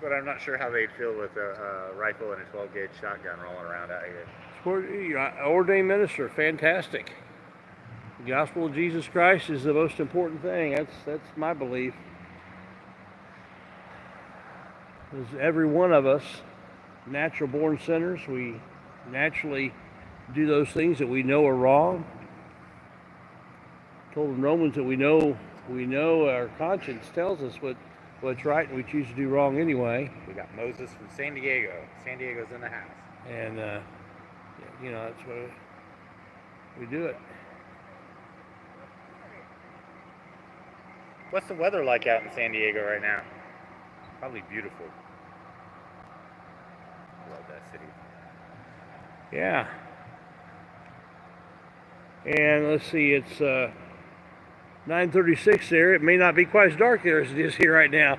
But I'm not sure how they'd feel with a rifle and a 12-gauge shotgun rolling around out here. Ordained minister, fantastic. The gospel of Jesus Christ is the most important thing. That's my belief. As every one of us, natural-born sinners, we naturally do those things that we know are wrong. Told in Romans that we know our conscience tells us what's right, and we choose to do wrong anyway. We got Moses from San Diego. San Diego's in the house. And that's what we do it. What's the weather like out in San Diego right now? Probably beautiful. Love that city. Yeah. And let's see, it's 9:36 there. It may not be quite as dark there as it is here right now.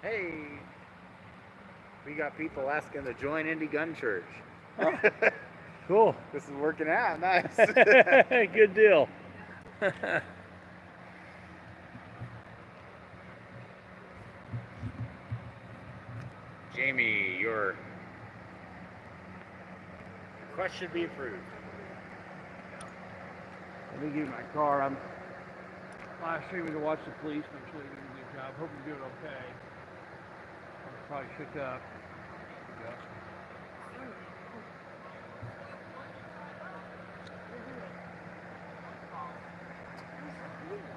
Hey, we got people asking to join Indie Gun Church. Oh, cool. This is working out. Nice. Good deal. Jamie, your request should be approved. Let me give you my car. I'm live streaming to watch the police. Make sure they do a good job. Hope you're doing okay. I'm probably shook up.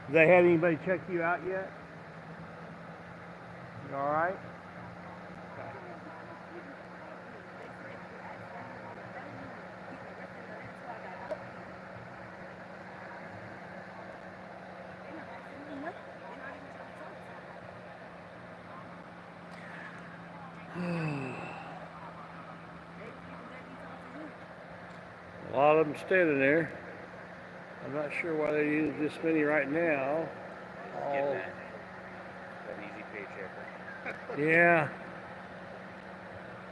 Have they had anybody check you out yet? You all right? Okay. A lot of them standing there. I'm not sure why they use this many right now. Getting that easy paycheck. Yeah.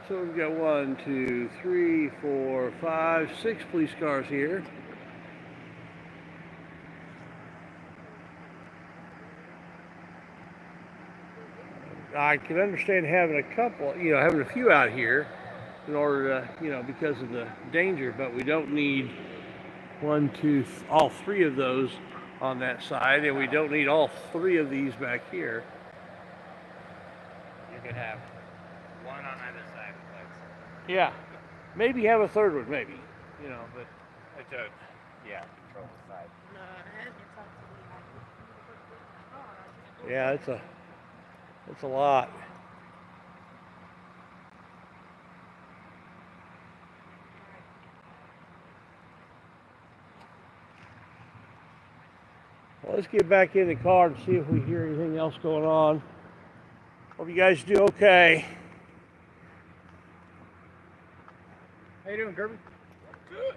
So we've got 1, 2, 3, 4, 5, 6 police cars here. I can understand having a couple, having a few out here in order to, because of the danger, but we don't need all three of those on that side, and we don't need all three of these back here. You could have one on either side of the place. Yeah, maybe have a third one, maybe, but Yeah, control the side. yeah, it's a lot. Well, let's get back in the car and see if we hear anything else going on. Hope you guys do okay. How you doing, Kirby? Good.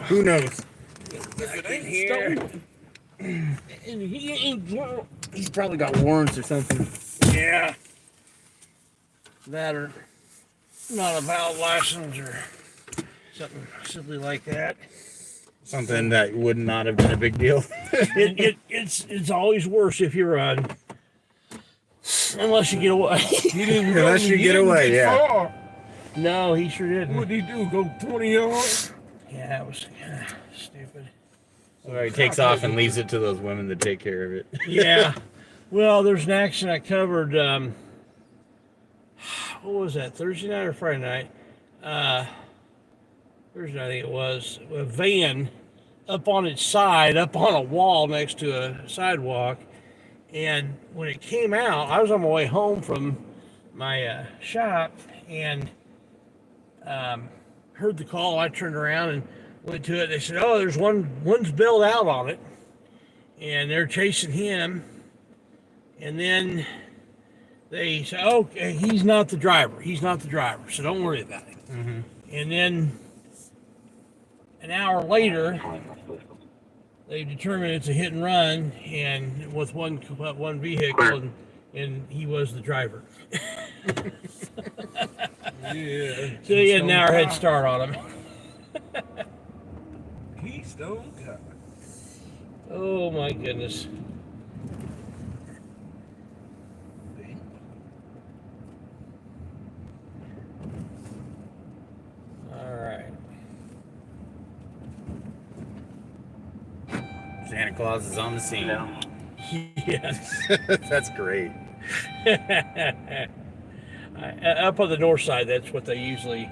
Who knows? If it ain't Here. stolen, And he ain't drunk. He's probably got warrants or something. Yeah. That or not a valid license or something silly like that. Something that would not have been a big deal. It's always worse if you run. Unless you get away. he didn't Unless you get away, yeah. far. No, he sure didn't. What'd he do? Go 20 yards? Yeah, it was kind of stupid. So he takes off and leaves it to those women to take care of it. Yeah. Well, there's an accident I covered. What was that? Thursday night or Friday night? Thursday night, I think it was. A van up on its side, up on a wall next to a sidewalk. And when it came out, I was on my way home from my shop and heard the call. I turned around and went to it. They said, "Oh, there's one's bailed out on it," and they're chasing him. And then they said, "Oh, he's not the driver. He's not the driver, so don't worry about it." Mm-hmm. And then an hour later, they determined it's a hit and run, and with one vehicle, and he was the driver. Yeah. So he had an hour head start on him. Keystone guy. Oh my goodness. All right. Santa Claus is on the scene. Yes. That's great. Up on the north side, that's what they usually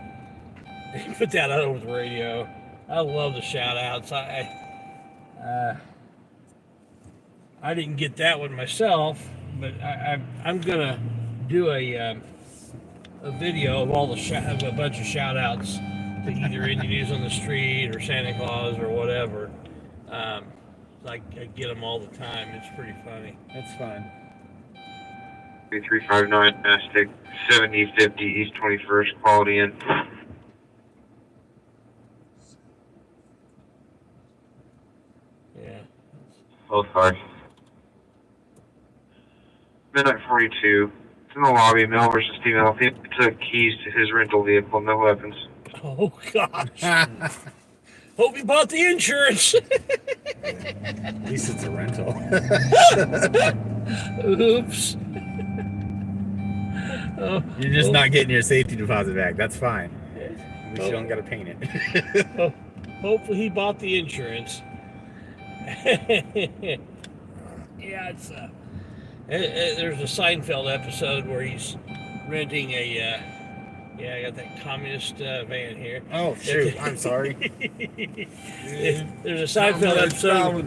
put that out over the radio. I love the shout outs. I didn't get that one myself, but I'm gonna do a video of all of a bunch of shout outs to either Indian News on the Street or Santa Claus or whatever. I get them all the time. It's pretty funny. That's fun. 3359 Mastic 7050 East 21st, quality in. Yeah. Oh, sorry. Midnight 42. It's in the lobby. Male versus female. He took keys to his rental vehicle. No weapons. Oh gosh. Hope you bought the insurance. At least it's a rental. Oops. Oh, You're just not getting your safety deposit back. That's fine. At least you don't got to paint it. Hopefully he bought the insurance. Yeah, it's there's a Seinfeld episode where he's renting a I got that communist van here. Oh shoot, I'm sorry. There's a Seinfeld episode.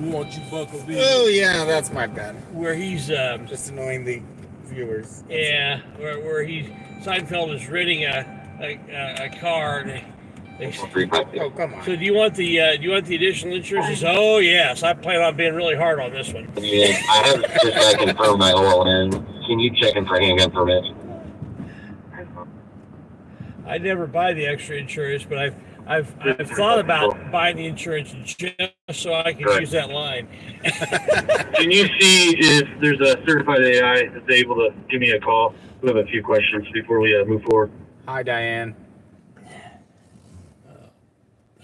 Oh yeah, that's my bad. Where he's just annoying the viewers. Yeah, where Seinfeld is renting a car. And oh come on. So do you want the additional insurance? He says, oh yes, I plan on being really hard on this one. Yeah, I haven't just got to confirm my oil in. Can you check in for handgun permits? I never buy the extra insurance, but I've thought about buying the insurance just so I can use that line. Can you see if there's a certified AI that's able to give me a call? We have a few questions before we move forward. Hi, Diane.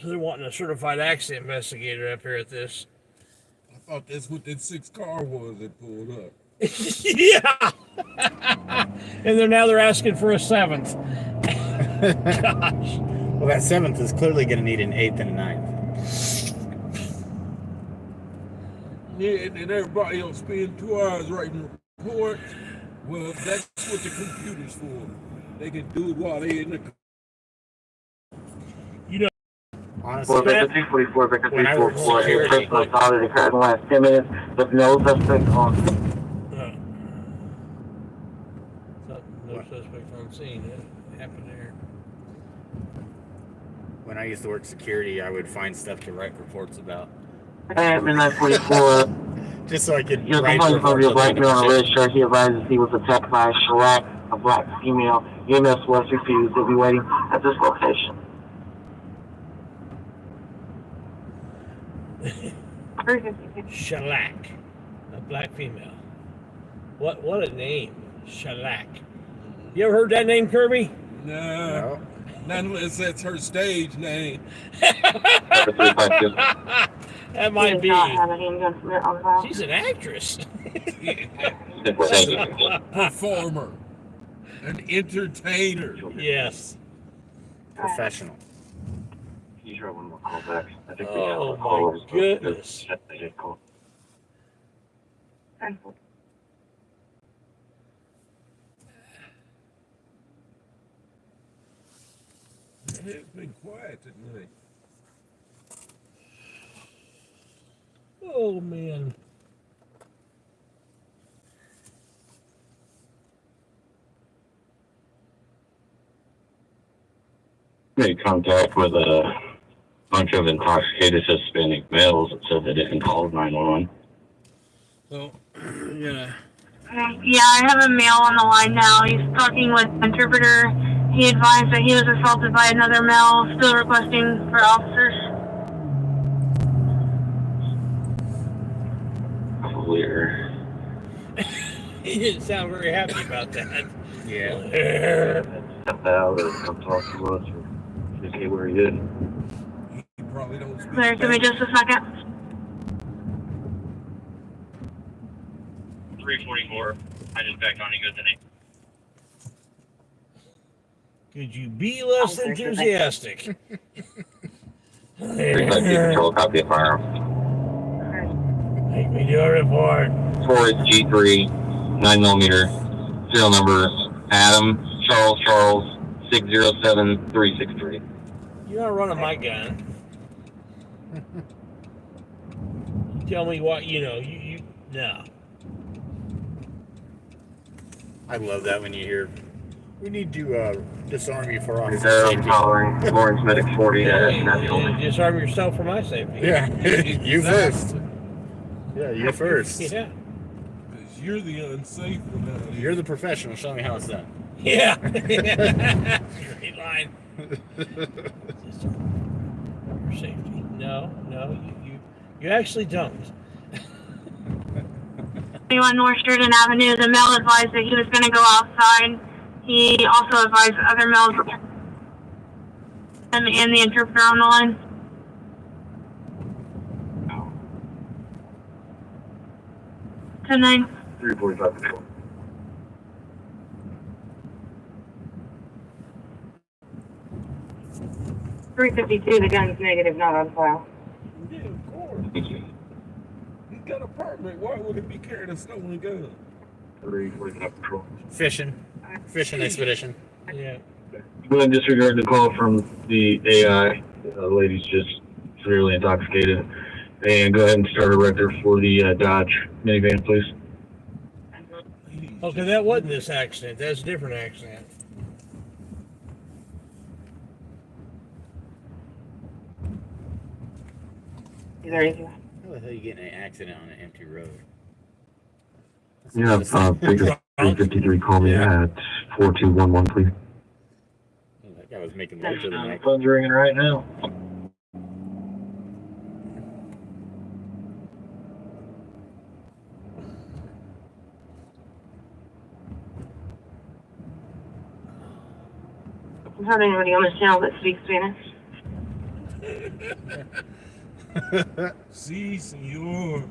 So they're wanting a certified accident investigator up here at this. I thought that's what that 6 car was that pulled up. Yeah. And they're asking for a 7th. Gosh. Well, that 7th is clearly going to need an 8th and a 9th. Yeah, and then everybody else spend 2 hours writing reports. Well, that's what the computer's for. They can do it while they're in the. You know, honestly, Well, Vector 344, Vector when I worked 344, a security, personal assault that occurred in the last 10 minutes with no suspect on. No suspect on scene. It happened there. when I used to work security, I would find stuff to write reports about. At midnight 44. Just so I could Your write complaint from reports your on black male on a shit. red shirt. He advises he was attacked by a shellac, a black female. EMS was refused. They'll be waiting at this location. Shellac, a black female. What a name, Shellac. You ever heard that name, Kirby? No. Not unless that's her stage name. That might be. Not have a handgun permit on file. She's an actress. Performer. An entertainer. Yes. Professional. You sure one more call back? I think Oh my goodness. It's been quiet tonight. Oh man. Made contact with a bunch of intoxicated Hispanic males that said they didn't call 911. So, yeah. Yeah, I have a male on the line now. He's talking with the interpreter. He advised that he was assaulted by another male, still requesting for officers. Clear. He didn't sound very happy about that. Yeah. Step out or come talk to us or just see where he is. He probably don't speak. Clear, give me just a second. 344. I just backed on. He goes in. Could you be less enthusiastic? 352 control, copy of firearm. Make me do a report. 4G3, 9mm, serial number Adam Charles 607363. You're not running my gun. You tell me what you know. You no. I love that when you hear, we need to disarm you for officer Reserve safety. following Lawrence Medic 40. National. Disarm yourself for my safety. Yeah, you first. Yeah, you first. Yeah. Because you're the unsafe one out here. You're the professional. Show me how it's done. Yeah. Straight line. Your safety. No, you actually don't. 21 North Sturgeon Avenue, the male advised that he was going to go outside. He also advised other males and the interpreter on the line. No. 10-9. 345 control. $352, the gun's negative, not on file. Yeah, of course. He's got a permit. Why would he be carrying a stolen gun? 345 control. Fishing expedition. Yeah. Go ahead and disregard the call from the AI. The lady's just severely intoxicated. And go ahead and start a record for the Dodge minivan, please. Okay, that wasn't this accident. That's a different accident. Is there anything? How the hell are you getting in an accident on an empty road? Yeah, figure 353, call me at 4211, please. That I was making love to the mic. Phone's ringing right now. Is there anybody on this channel that speaks Spanish? Si, senor.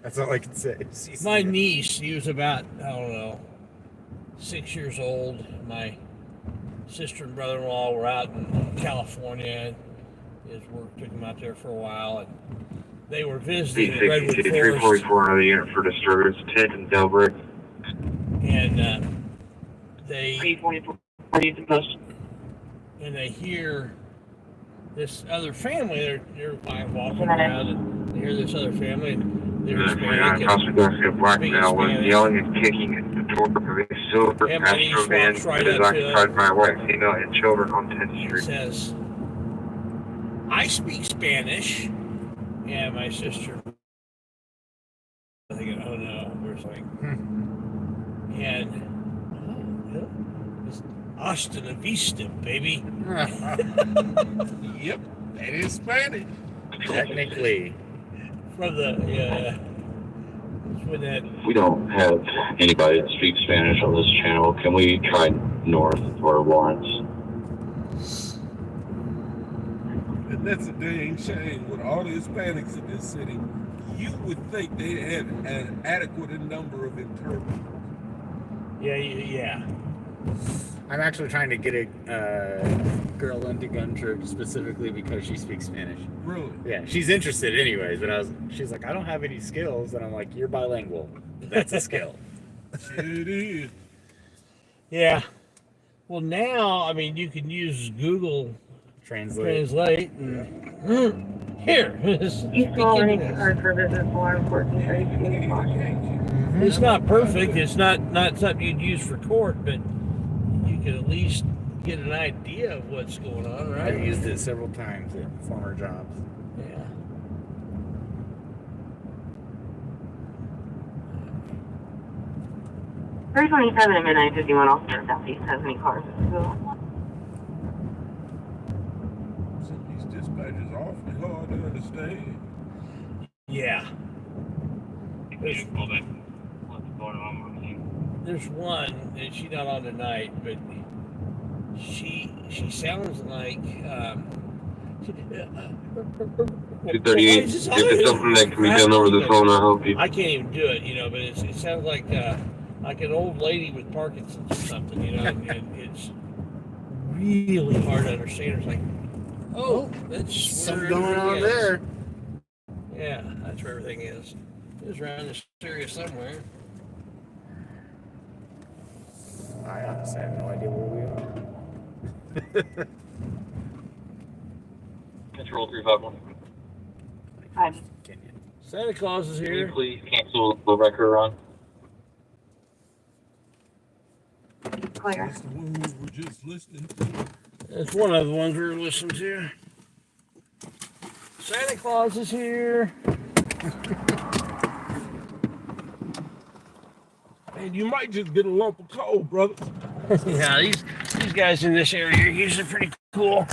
That's all I can say. My niece, she was about, I don't know, 6 years old. My sister and brother-in-law were out in California. His work took him out there for a while, and they were visiting the Redwood Forest. 344, another unit for disturbance, 10 in Delbert. And they hear this other family. They're walking around, and they hear this other family, and they're Hispanic. Blackmail was yelling and kicking at the door of a silver Astro van that is occupied by a white female and children on 10th Street. Says, I speak Spanish. And my sister, I think, oh no, we're like, and it's hasta la vista, baby. Yep, that is Spanish. Technically. From the, when that. We don't have anybody that speaks Spanish on this channel. Can we try north or Lawrence? And that's a dang shame. With all the Hispanics in this city, you would think they had an adequate number of interpreters. Yeah. I'm actually trying to get a girl into gun church specifically because she speaks Spanish. Really? Yeah, she's interested anyways, but she's like, I don't have any skills, and I'm like, you're bilingual. That's a skill. It is. Yeah. Well, now, I mean, you can use Google Translate. And, here. It's not perfect. It's not something you'd use for court, but you can at least get an idea of what's going on, right? I've used it several times at former jobs. Yeah. $327 at midnight, 51 officer southeast has any cars at school. These dispatches are awfully hard to understand. Yeah. There's one, and she's not on tonight, but she sounds like 238, if it's something that can be done over the phone, I'll help you. I can't even do it, but it sounds like an old lady with Parkinson's or something, and it's really hard to understand. It's like, oh, that's something going on there. Yeah, that's where everything is. It's around this area somewhere. I honestly have no idea where we are. Control 351. Santa Claus is here. Can you please cancel the record run? Clear. That's the one we were just listening to. That's one of the ones we were listening to. Santa Claus is here. And you might just get a lump of coal, brother. Yeah, these guys in this area are usually pretty cool.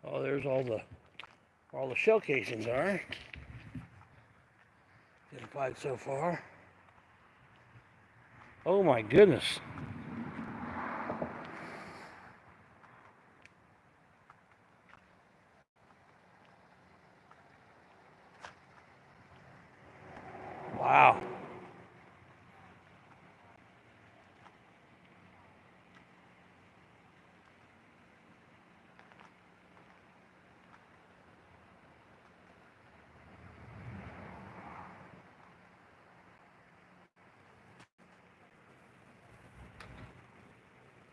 Oh, there's all the shell casings are. Identified so far. Oh my goodness. Wow.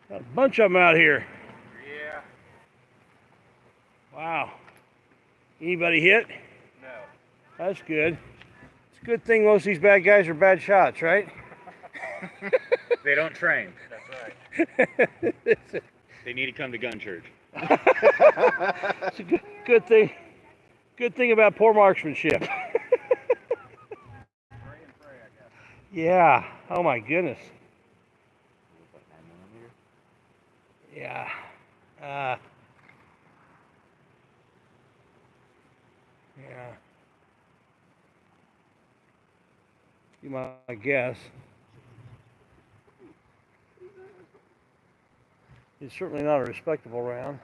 Got a bunch of them out here. Yeah. Wow. Anybody hit? No. That's good. Good thing most of these bad guys are bad shots, right? They don't train. That's right. They need to come to gun church. It's a good thing. Good thing about poor marksmanship. Yeah. Oh my goodness. Yeah. Yeah. You might guess. It's certainly not a respectable round.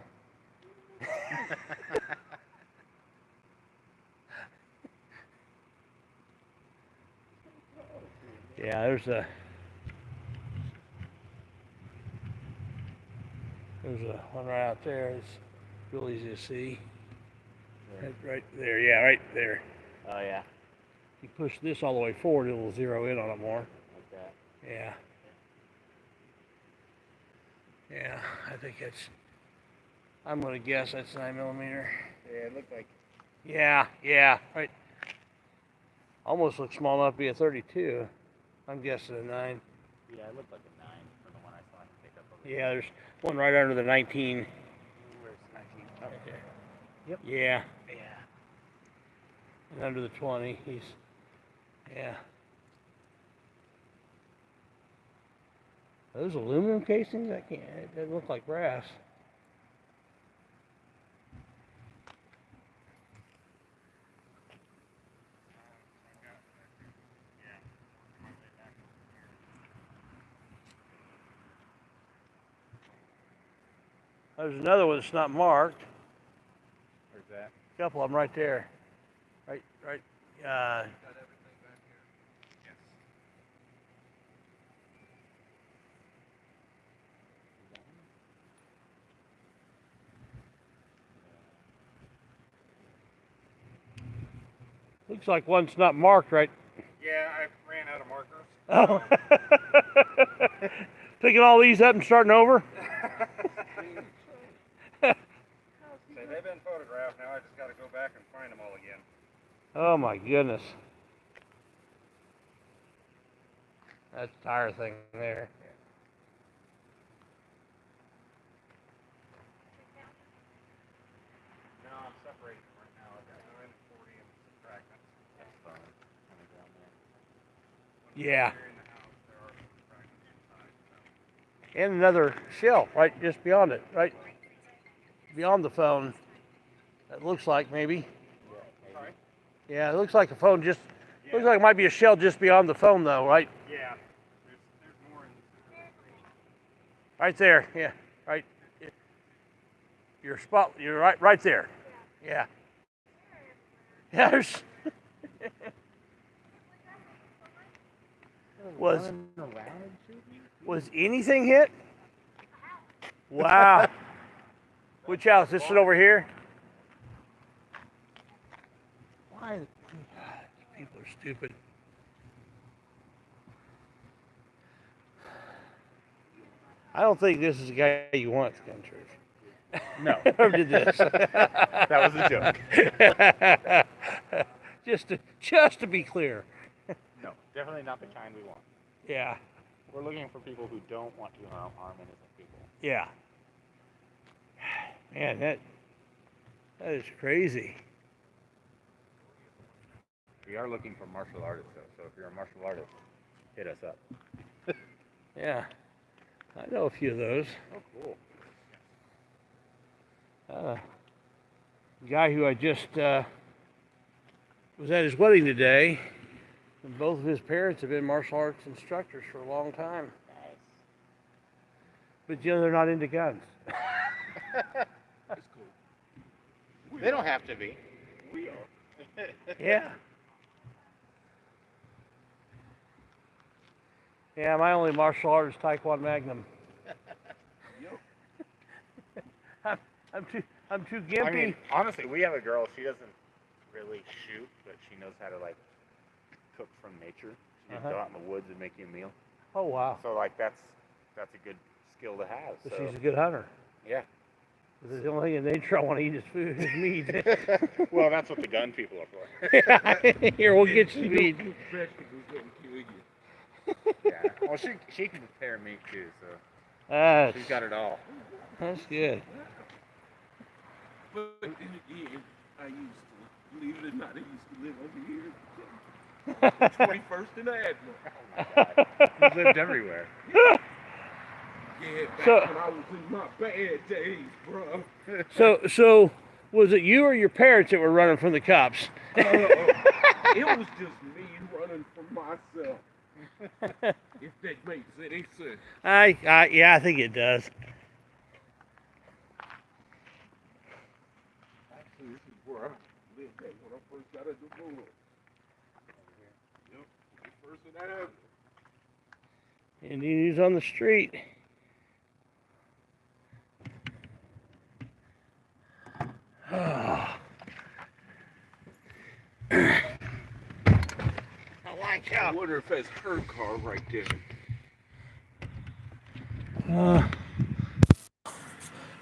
Yeah, there's one right out there. It's real easy to see. Right there, yeah, right there. Oh yeah. If you push this all the way forward, it'll zero in on it more. Like that. Yeah. Yeah, I think I'm gonna guess that's 9mm. Yeah, it looked like. Yeah, right. Almost looks small enough to be a 32. I'm guessing a 9. Yeah, it looked like a 9 from the one I saw him pick up over Yeah, there's one right under the 19. Where's 19? Up there. Yep. Yeah. Yeah. And under the 20, yeah. Are those aluminum casings? It doesn't look like brass. There's another one that's not marked. Where's that? A couple of them right there. Right. Looks like one's not marked right. Yeah, I ran out of markers. Oh. Picking all these up and starting over? They've been photographed. Now I just got to go back and find them all again. Oh my goodness. That tire thing there. No, I'm separating them right now. I've got 9 and 40 and some fragments. That's fine. Coming down there. Yeah. Here in the house, there are some fragments inside. So. And another shell right just beyond it, right beyond the phone. It looks like maybe. Sorry? Yeah, it looks like a phone just. Looks like it might be a shell just beyond the phone though, right? Yeah. There's more in the Right there. Yeah. Right. Your spot. You're right there. Yeah. Yeah. There's. Was anything hit? Wow. Which house? This one over here? Why? People are stupid. I don't think this is the guy you want at the gun church. No. Whoever did this. That was a joke. just to be clear. No, definitely not the kind we want. Yeah. We're looking for people who don't want to harm innocent people. Yeah. Man, that is crazy. We are looking for martial artists, though. So if you're a martial artist, hit us up. Yeah. I know a few of those. Oh, cool. Guy who I just was at his wedding today, and both of his parents have been martial arts instructors for a long time. Nice. But they're not into guns. That's cool. They don't have to be. We are. Yeah. Yeah, my only martial art is Taekwondo Magnum. I'm too gimpy. I mean, honestly, we have a girl. She doesn't really shoot, but she knows how to like cook from nature. She just go out in the woods and make you a meal. Oh wow. So like that's a good skill to have. So So she's a good hunter. yeah. The only thing they want to eat is food, is meat. Well, that's what the gun people are for. Here, we'll get you meat. Vegetables don't kill you. Yeah. Well, she can prepare meat too, so she's got it all. That's good. But then again, I used to, believe it or not, I used to live over here. 21st and Admiral. He's lived everywhere. Yeah, back So- when I was in my bad days, bro. So was it you or your parents that were running from the cops? It was just me running from myself. If that makes any sense. Yeah, I think it does. Actually, this is where I lived at when I first got a divorce. Yep, first and Admiral. And he's on the street. I wonder if that's her car right there.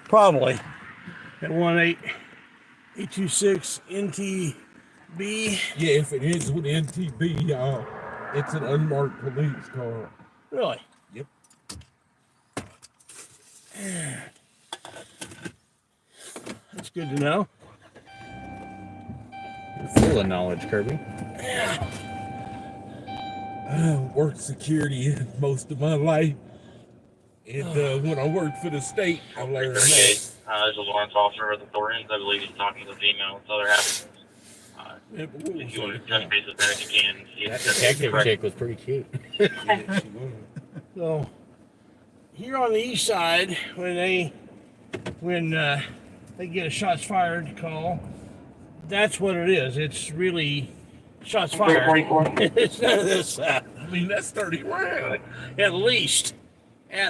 Probably. At 18826 NTB. Yeah, if it is with NTB, y'all, it's an unmarked police car. Really? Yep. That's good to know. You're full of knowledge, Kirby. I worked security most of my life. And when I worked for the state, I learned that. There's a Lawrence officer with authorities. I believe he's talking to the female with other applicants. If you want to touch base with that, you can. That detective chick was pretty cute. Yeah, she was. So here on the east side, when they get a shots fired call, that's what it is. It's really shots fired. It's none of this. I mean, that's 30 rounds. At least. If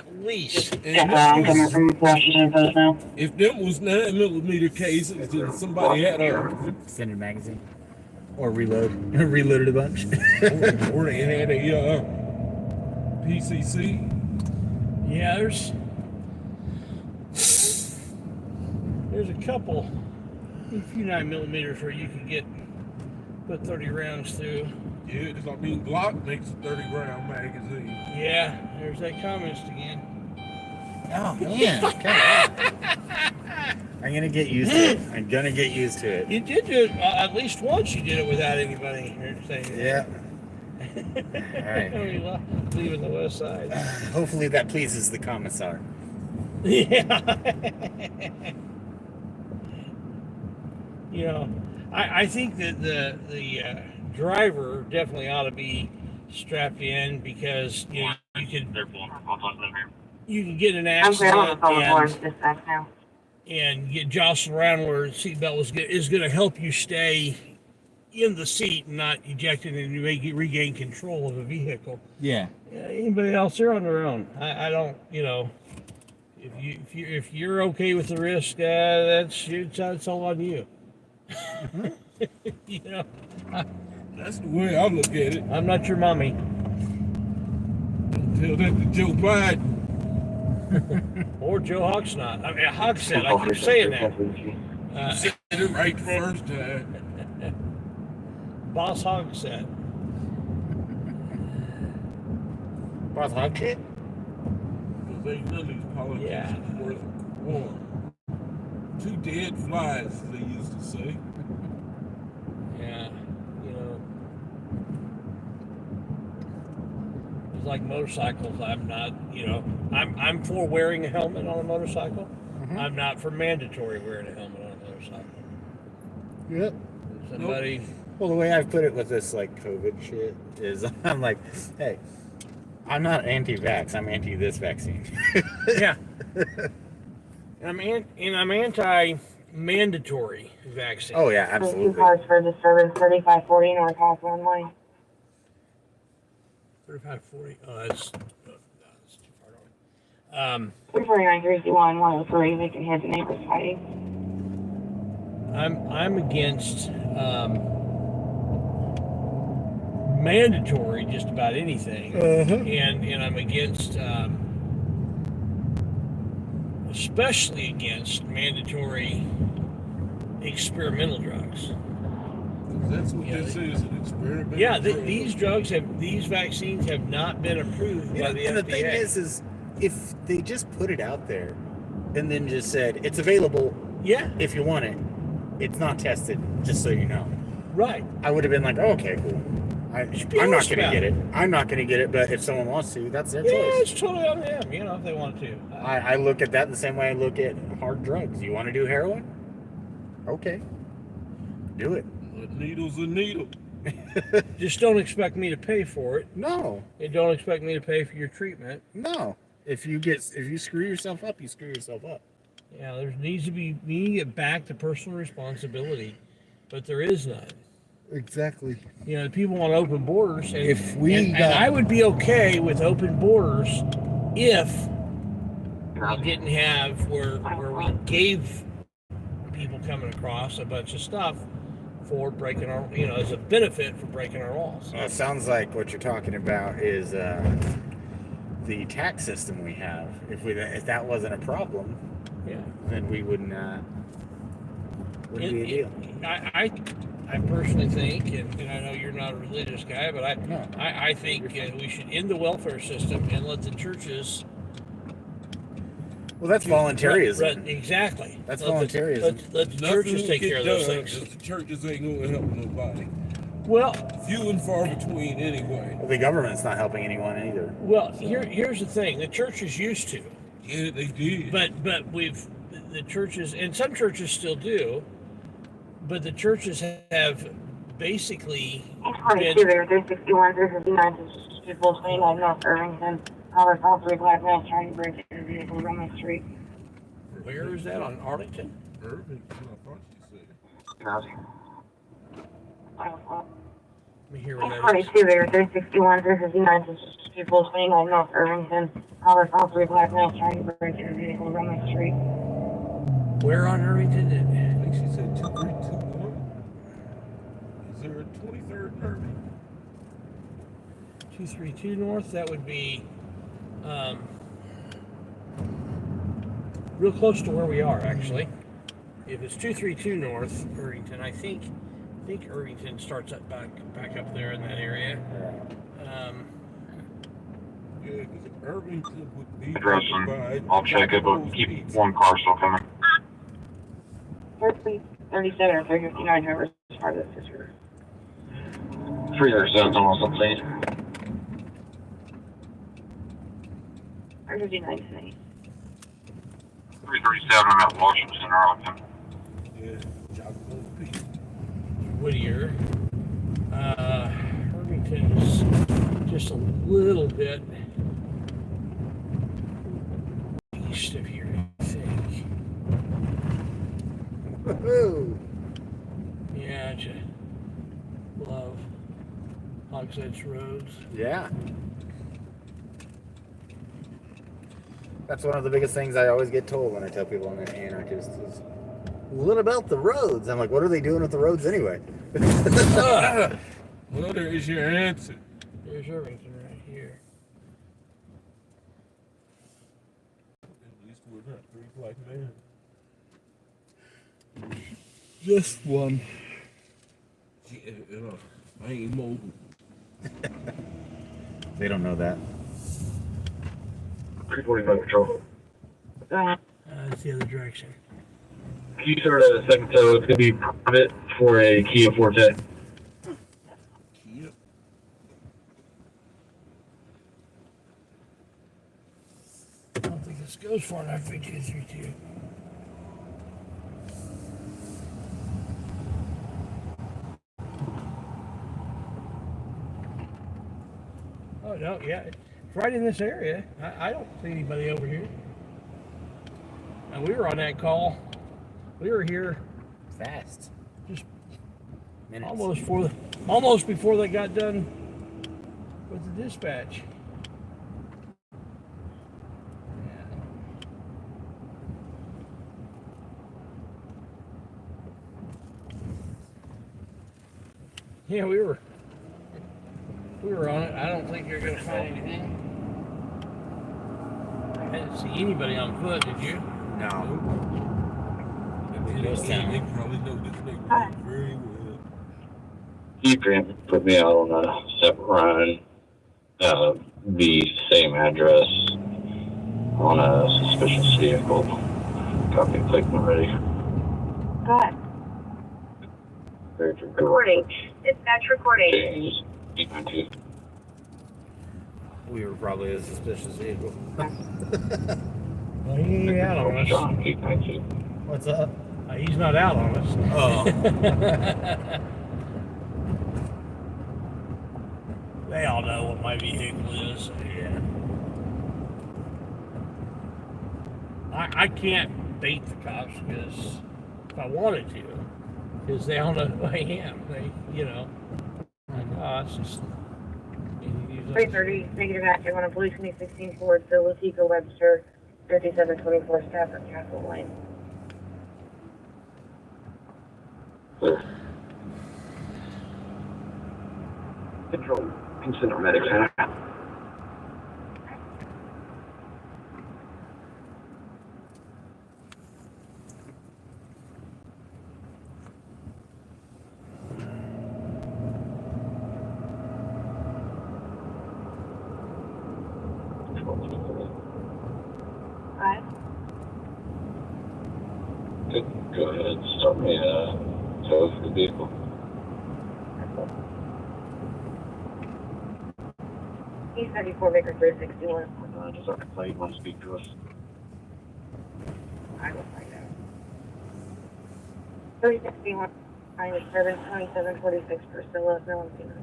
them was 9mm cases, then somebody had a Extended magazine. Or reloaded a bunch. or they had a PCC. Yeah, there's a couple, a few 9mm where you can put 30 rounds through. Yeah, I mean, Glock makes a 30-round magazine. Yeah, there's that communist again. Oh man, come on. I'm gonna get used to it. You did do it at least once. You did it without anybody saying that. Yeah. All right. Leaving the west side. Hopefully that pleases the commissar. Yeah. You know, I think that the driver definitely ought to be strapped in because you know, you can get in an accident and get jostled around where the seatbelt is going to help you stay in the seat and not ejected, and you may regain control of a vehicle. Yeah. Anybody else, they're on their own. I don't, you know, if you're okay with the risk, that's all on you. You know, That's the way I look at it. I'm not your mommy. Don't tell that to Joe Biden. Or Joe Hogsnot. I mean, Hogsett. I keep saying that. You said it right the first time. Boss Hogsett. Boss Hogsett? Because ain't none of these politicians worth a quarter. 2 dead flies, as they used to say. Yeah, you know. It's like motorcycles. I'm not, you know, I'm for wearing a helmet on a motorcycle. Mm-hmm. I'm not for mandatory wearing a helmet on a motorcycle. Yep. Somebody. Well, the way I've put it with this like COVID shit is I'm like, hey, I'm not anti-vax. I'm anti this vaccine. Yeah. I'm anti-mandatory vaccine. Oh yeah, absolutely. 2 cars for disturbance, 3540 North Half Runway. 3540. Oh, that's too far away. 34931, 103, making head to neighbors fighting. I'm against mandatory just about anything, and I'm against especially against mandatory experimental drugs. That's what this is, an experimental Yeah, drug. these vaccines have not been approved by the and FDA. the thing is if they just put it out there and then just said it's available, if you want it, it's not tested, just so you know. Right. I would have been like, oh, okay, cool. I'm not going to get it. I'm not going to get it, but if someone wants to, that's their choice. Yeah, it's totally on them, if they want to. I look at that the same way I look at hard drugs. You want to do heroin? Okay. Do it. A needle's a needle. Just don't expect me to pay for it. No. And don't expect me to pay for your treatment. No. If you screw yourself up, you screw yourself up. Yeah, there needs to be, we need to get back to personal responsibility, but there is none. Exactly. People want open borders, and, and I would be okay with open borders if we didn't have where we gave people coming across a bunch of stuff for breaking our, as a benefit for breaking our laws. Well, it sounds like what you're talking about is the tax system we have. If that wasn't a problem, then we wouldn't be a deal. I personally think, and I know you're not a religious guy, but I think we should end the welfare system and let the churches. Well, that's voluntarism. Exactly. That's voluntarism. Let the churches take care of those things. The churches ain't going to help nobody. Well, few and far between anyway. Well, the government's not helping anyone either. Well, here's the thing: the churches used to. Yeah, they did. But the churches, and some churches still do, but the churches have basically. 22 there, 361, 359, people 29 North Irvington. All three black men trying to break into the vehicle on the street. Where is that, on Arlington? Irvington, I thought you said. Let me hear what that 22 there, 361, 359, people 29 North Irvington. All three black men trying to break into the vehicle on the street. Where on Irvington? I think she said 2321. Is there a 23rd Irving? 232 North, that would be real close to where we are, actually. If it's 232 North Irvington, I think Irvington starts up back up there in that area. Yeah, because Irvington would be. I'll check it, but keep one car still coming. 37 or 359 drivers as part of this district. 337 almost upstate. 359 tonight. 337, I'm at Washington, Arlington. Yeah, Whittier. Irvington is just a little bit east of here, I think. Woohoo! Yeah, I love Hogshead's roads. Yeah. That's one of the biggest things I always get told when I tell people I'm an anarchist is, what about the roads? I'm like, what are they doing with the roads anyway? Well, there is your answer. There's Irvington right here. At least we're not three black men. Just one. Yeah, I ain't mobile. They don't know that. 345 patrol. That's the other direction. Can you start at a second tow? It's going to be private for a Kia Forte. I don't think this goes far enough for 232. Oh, no, yeah. It's right in this area. I don't see anybody over here. And we were on that call. We were here fast. Just minutes. Almost before they got done with the dispatch. Yeah, we were on it. I don't think you're going to find anything. I didn't see anybody on foot, did you? No. And Ghost town. they probably know this neighborhood very well. You can put me out on a separate run, the same address on a suspicious vehicle. Copy, click when ready. Go ahead. Recording. Dispatch recording. James, 892. We were probably a suspicious vehicle. Well, he ain't out on us. John, 892. What's up? He's not out on us. Oh. They all know what my vehicle is. Yeah. I can't bait the cops because if I wanted to, because they all know who I am. Like, it's just. 330, negative active on a blue 2016 Ford Philadelphia Webster 5724 Stafford Castle Lane. Clear. Control. Consider medic center. Alright. Go ahead, start me tow for the vehicle. East 94 Baker 361. Does our plate want to speak to us? I will find out. 361, 2746 Priscilla, Valentina.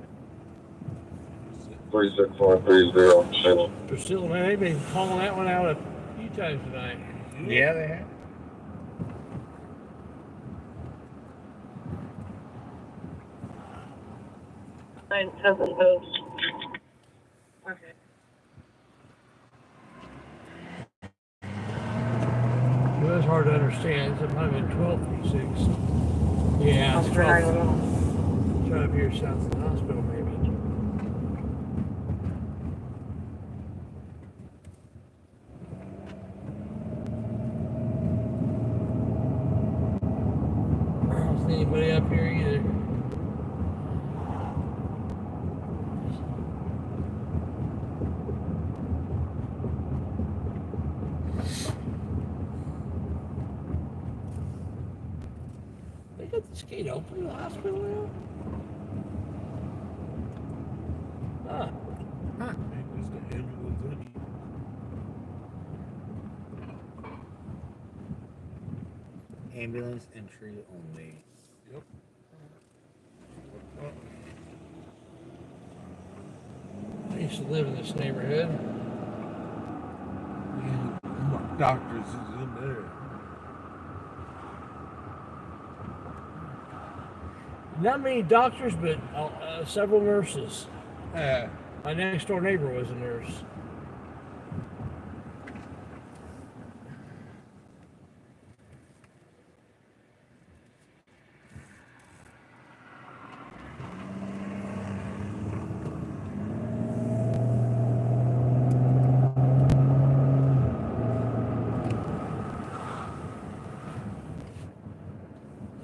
36430, Salem. Priscilla, man, they've been calling that one out a few times tonight. Yeah, they have. Okay. It was hard to understand. It might have been 1236. Yeah, it's 12. It's right up here south of the hospital, maybe. I don't see anybody up here either. They got this gate open in the hospital now? Huh. Maybe it's the ambulance entry. Ambulance entry only. Yep. I used to live in this neighborhood. Yeah, my doctor's is in there. Not many doctors, but several nurses. My next door neighbor was a nurse.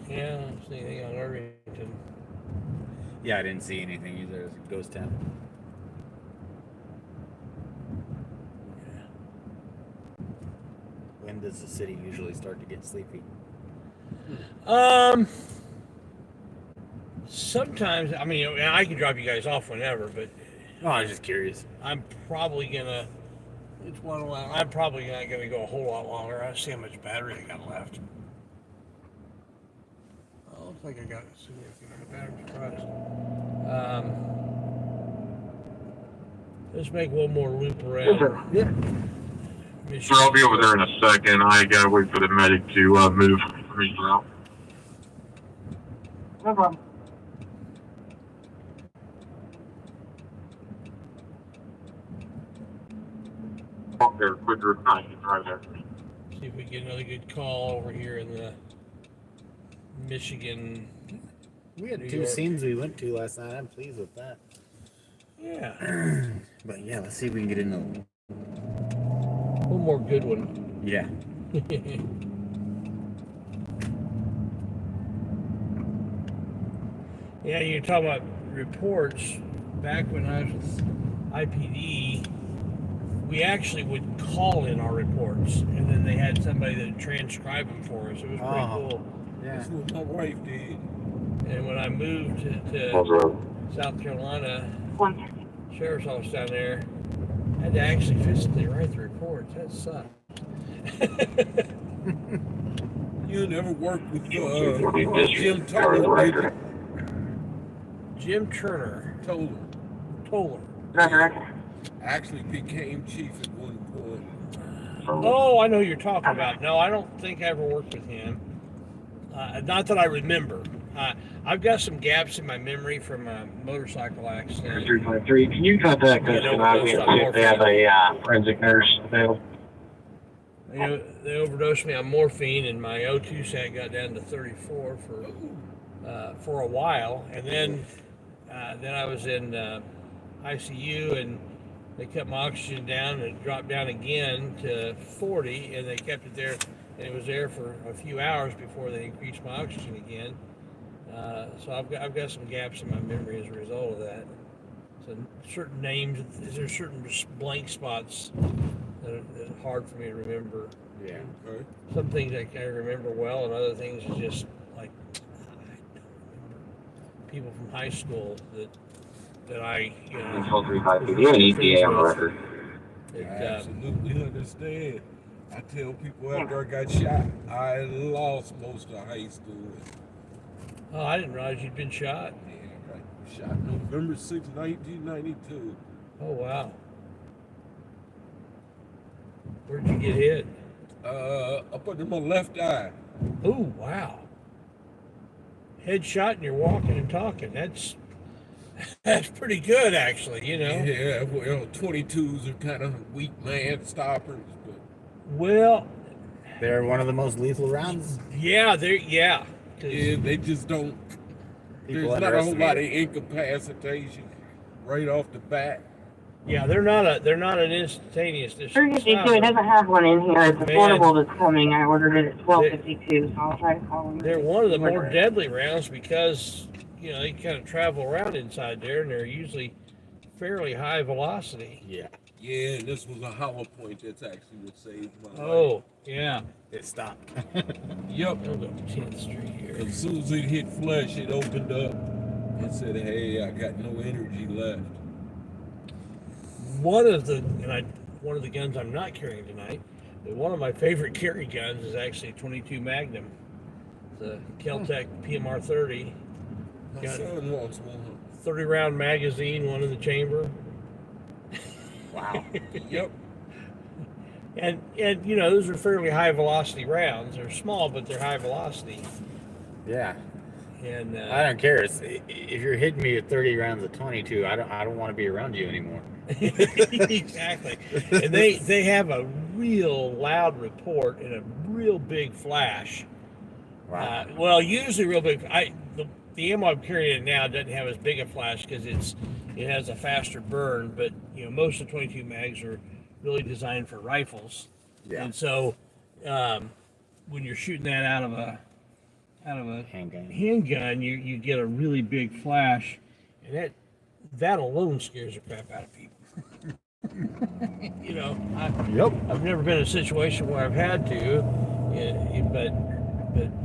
Yeah, I don't see anything on Irvington. Yeah, I didn't see anything either. It was a ghost town. When does the city usually start to get sleepy? Sometimes, I mean, I can drop you guys off whenever, but Oh, I was just curious. I'm probably gonna. I'm probably not gonna go a whole lot longer. I see how much battery I got left. Oh, looks like I got a significant amount of battery. Surprise. Let's make one more loop around. Yeah. Sir, I'll be over there in a second. I gotta wait for the medic to move me around. No problem. Walk there quicker. I can drive there. See if we get another good call over here in the Michigan. We had New two York. scenes we went to last night. I'm pleased with that. Yeah. But yeah, let's see if we can get in One more good one. Yeah. Yeah, you're talking about reports. Back when I was with IPD, we actually would call in our reports, and then they had somebody that would transcribe them for us. It was pretty cool. Yeah. That's what my wife did. And when I moved to South Carolina, sheriff's office down there, I had to actually physically write the reports. That sucked. You never worked with Jim Toller, did you? Jim Turner. Toller. Actually became chief at one point. Oh, I know who you're talking about. No, I don't think I ever worked with him. Not that I remember. I've got some gaps in my memory from a motorcycle accident. 353, can you contact us tonight and see if they have a forensic nurse available? You know, they overdosed me on morphine, and my O2 sat got down to 34 for a while, and then I was in ICU, and they cut my oxygen down, and it dropped down again to 40, and they kept it there, and it was there for a few hours before they increased my oxygen again. So I've got some gaps in my memory as a result of that. So certain names, there's certain blank spots that are hard for me to remember. Yeah. Okay. Some things I can remember well, and other things is just like I don't remember people from high school that I, you know. Control 353, you have an ETA on the record. I absolutely understand. I tell people after I got shot, I lost most of high school. Oh, I didn't realize you'd been shot. Yeah, right. Shot November 6, 1992. Oh, wow. Where'd you get hit? Up under my left eye. Oh, wow. Headshot and you're walking and talking. That's pretty good, actually, you know. Yeah, well, 22s are kind of weak man stoppers, but. Well, they're one of the most lethal rounds. Yeah, yeah, they just don't. There's not a whole lot of incapacitation right off the bat. Yeah, they're not an instantaneous. 352, it doesn't have one in here. It's affordable that's coming. I ordered it at 12:52, so I'll try to call them. They're one of the more deadly rounds because, you know, they kind of travel around inside there, and they're usually fairly high velocity. Yeah. Yeah, and this was a hollow point that's actually what saved my life. Oh, yeah. It stopped. Yep. I'll go to 10th Street here. As soon as it hit flesh, it opened up and said, hey, I got no energy left. One of the guns I'm not carrying tonight, but one of my favorite carry guns is actually a 22 Magnum. It's a Kel-Tec PMR 30. My son wants one. 30 round magazine, one in the chamber. Wow. Yep. And you know, those are fairly high velocity rounds. They're small, but they're high velocity. Yeah. And I don't care. If you're hitting me at 30 rounds of 22, I don't want to be around you anymore. Exactly. And they have a real loud report and a real big flash. Wow. Well, usually real big. The ammo I'm carrying now doesn't have as big a flash because it has a faster burn. But you know, most of the 22 mags are really designed for rifles. Yeah. And so when you're shooting that out of a handgun, you get a really big flash, and that alone scares the crap out of people. You know, I've never been in a situation where I've had to, but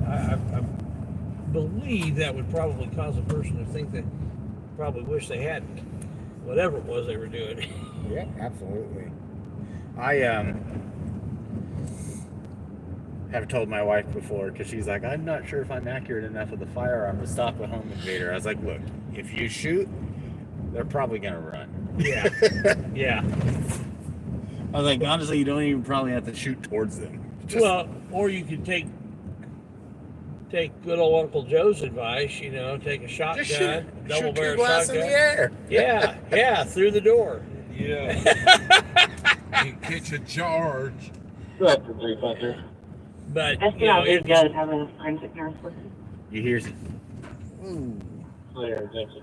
I believe that would probably cause a person to think that probably wish they hadn't, whatever it was they were doing. Yeah, absolutely. I have told my wife before, because she's like, I'm not sure if I'm accurate enough with the firearm to stop a home invader. I was like, look, if you shoot, they're probably gonna run. Yeah. Yeah. I was like, honestly, you don't even probably have to shoot towards them. Well, or you could take good old Uncle Joe's advice, you know, take a shotgun, double barrel shotgun. In the air. Yeah, through the door. Yeah. And catch a charge. Good for 353. But That's you know, not good, guys, having a forensic nurse with you. You hear some. Clear, thank you.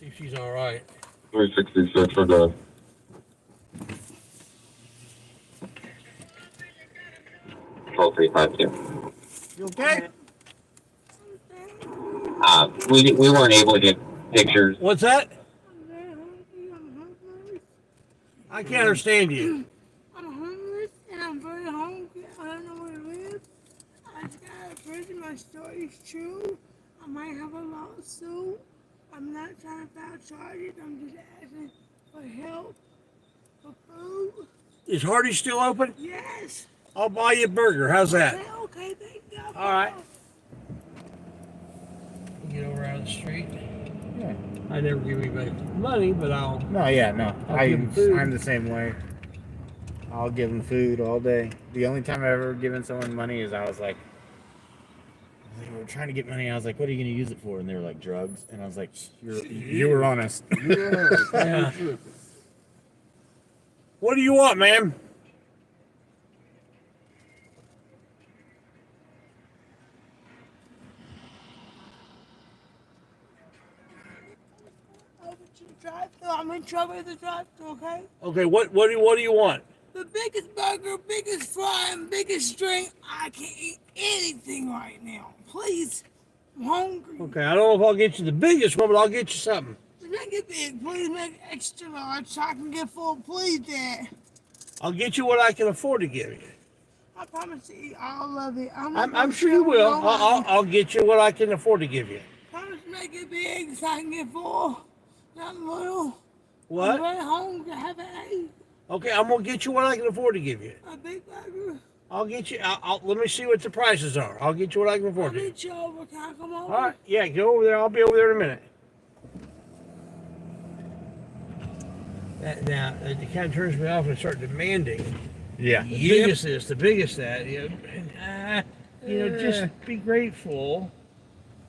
see if she's all right. 366 for done. 12352. You okay? We weren't able to get pictures. What's that? I can't understand you. I'm homeless and I'm very hungry. I don't know where to live. I just got a prison. My story is true. I might have a lawsuit. I'm not trying to file charges. I'm just asking for help, for food. Is Hardee's still open? Yes. I'll buy you a burger. How's that? Okay, thank you. All right. Get over out of the street. Yeah. I never give anybody money, but I'll. No, yeah, no. I'll give 'em food. I'm the same way. I'll give them food all day. The only time I've ever given someone money is I was like, they were trying to get money. I was like, what are you going to use it for? And they were like, drugs. And I was like, you were honest. Yeah. What do you want, ma'am? Over to the drive-thru. I'm in trouble at the drive-thru, okay? Okay, what do you want? The biggest burger, biggest fry, and biggest drink. I can't eat anything right now. Please. I'm hungry. Okay, I don't know if I'll get you the biggest one, but I'll get you something. Just make it big. Please make it extra large so I can get full. Please, Dad. I'll get you what I can afford to give you. I promise to eat all of it. I'm sure you will. I'll get you what I can afford to give you. Promise to make it big so I can get full. Not little. What? I'm very hungry. I haven't ate. Okay, I'm gonna get you what I can afford to give you. A big burger. I'll get you. Let me see what the prices are. I'll get you what I can afford I'll to. meet you over. Can I come over? All right. Yeah, go over there. I'll be over there in a minute. Now, it kind of turns me off and start demanding. Yeah. The biggest this, the biggest that. Just be grateful.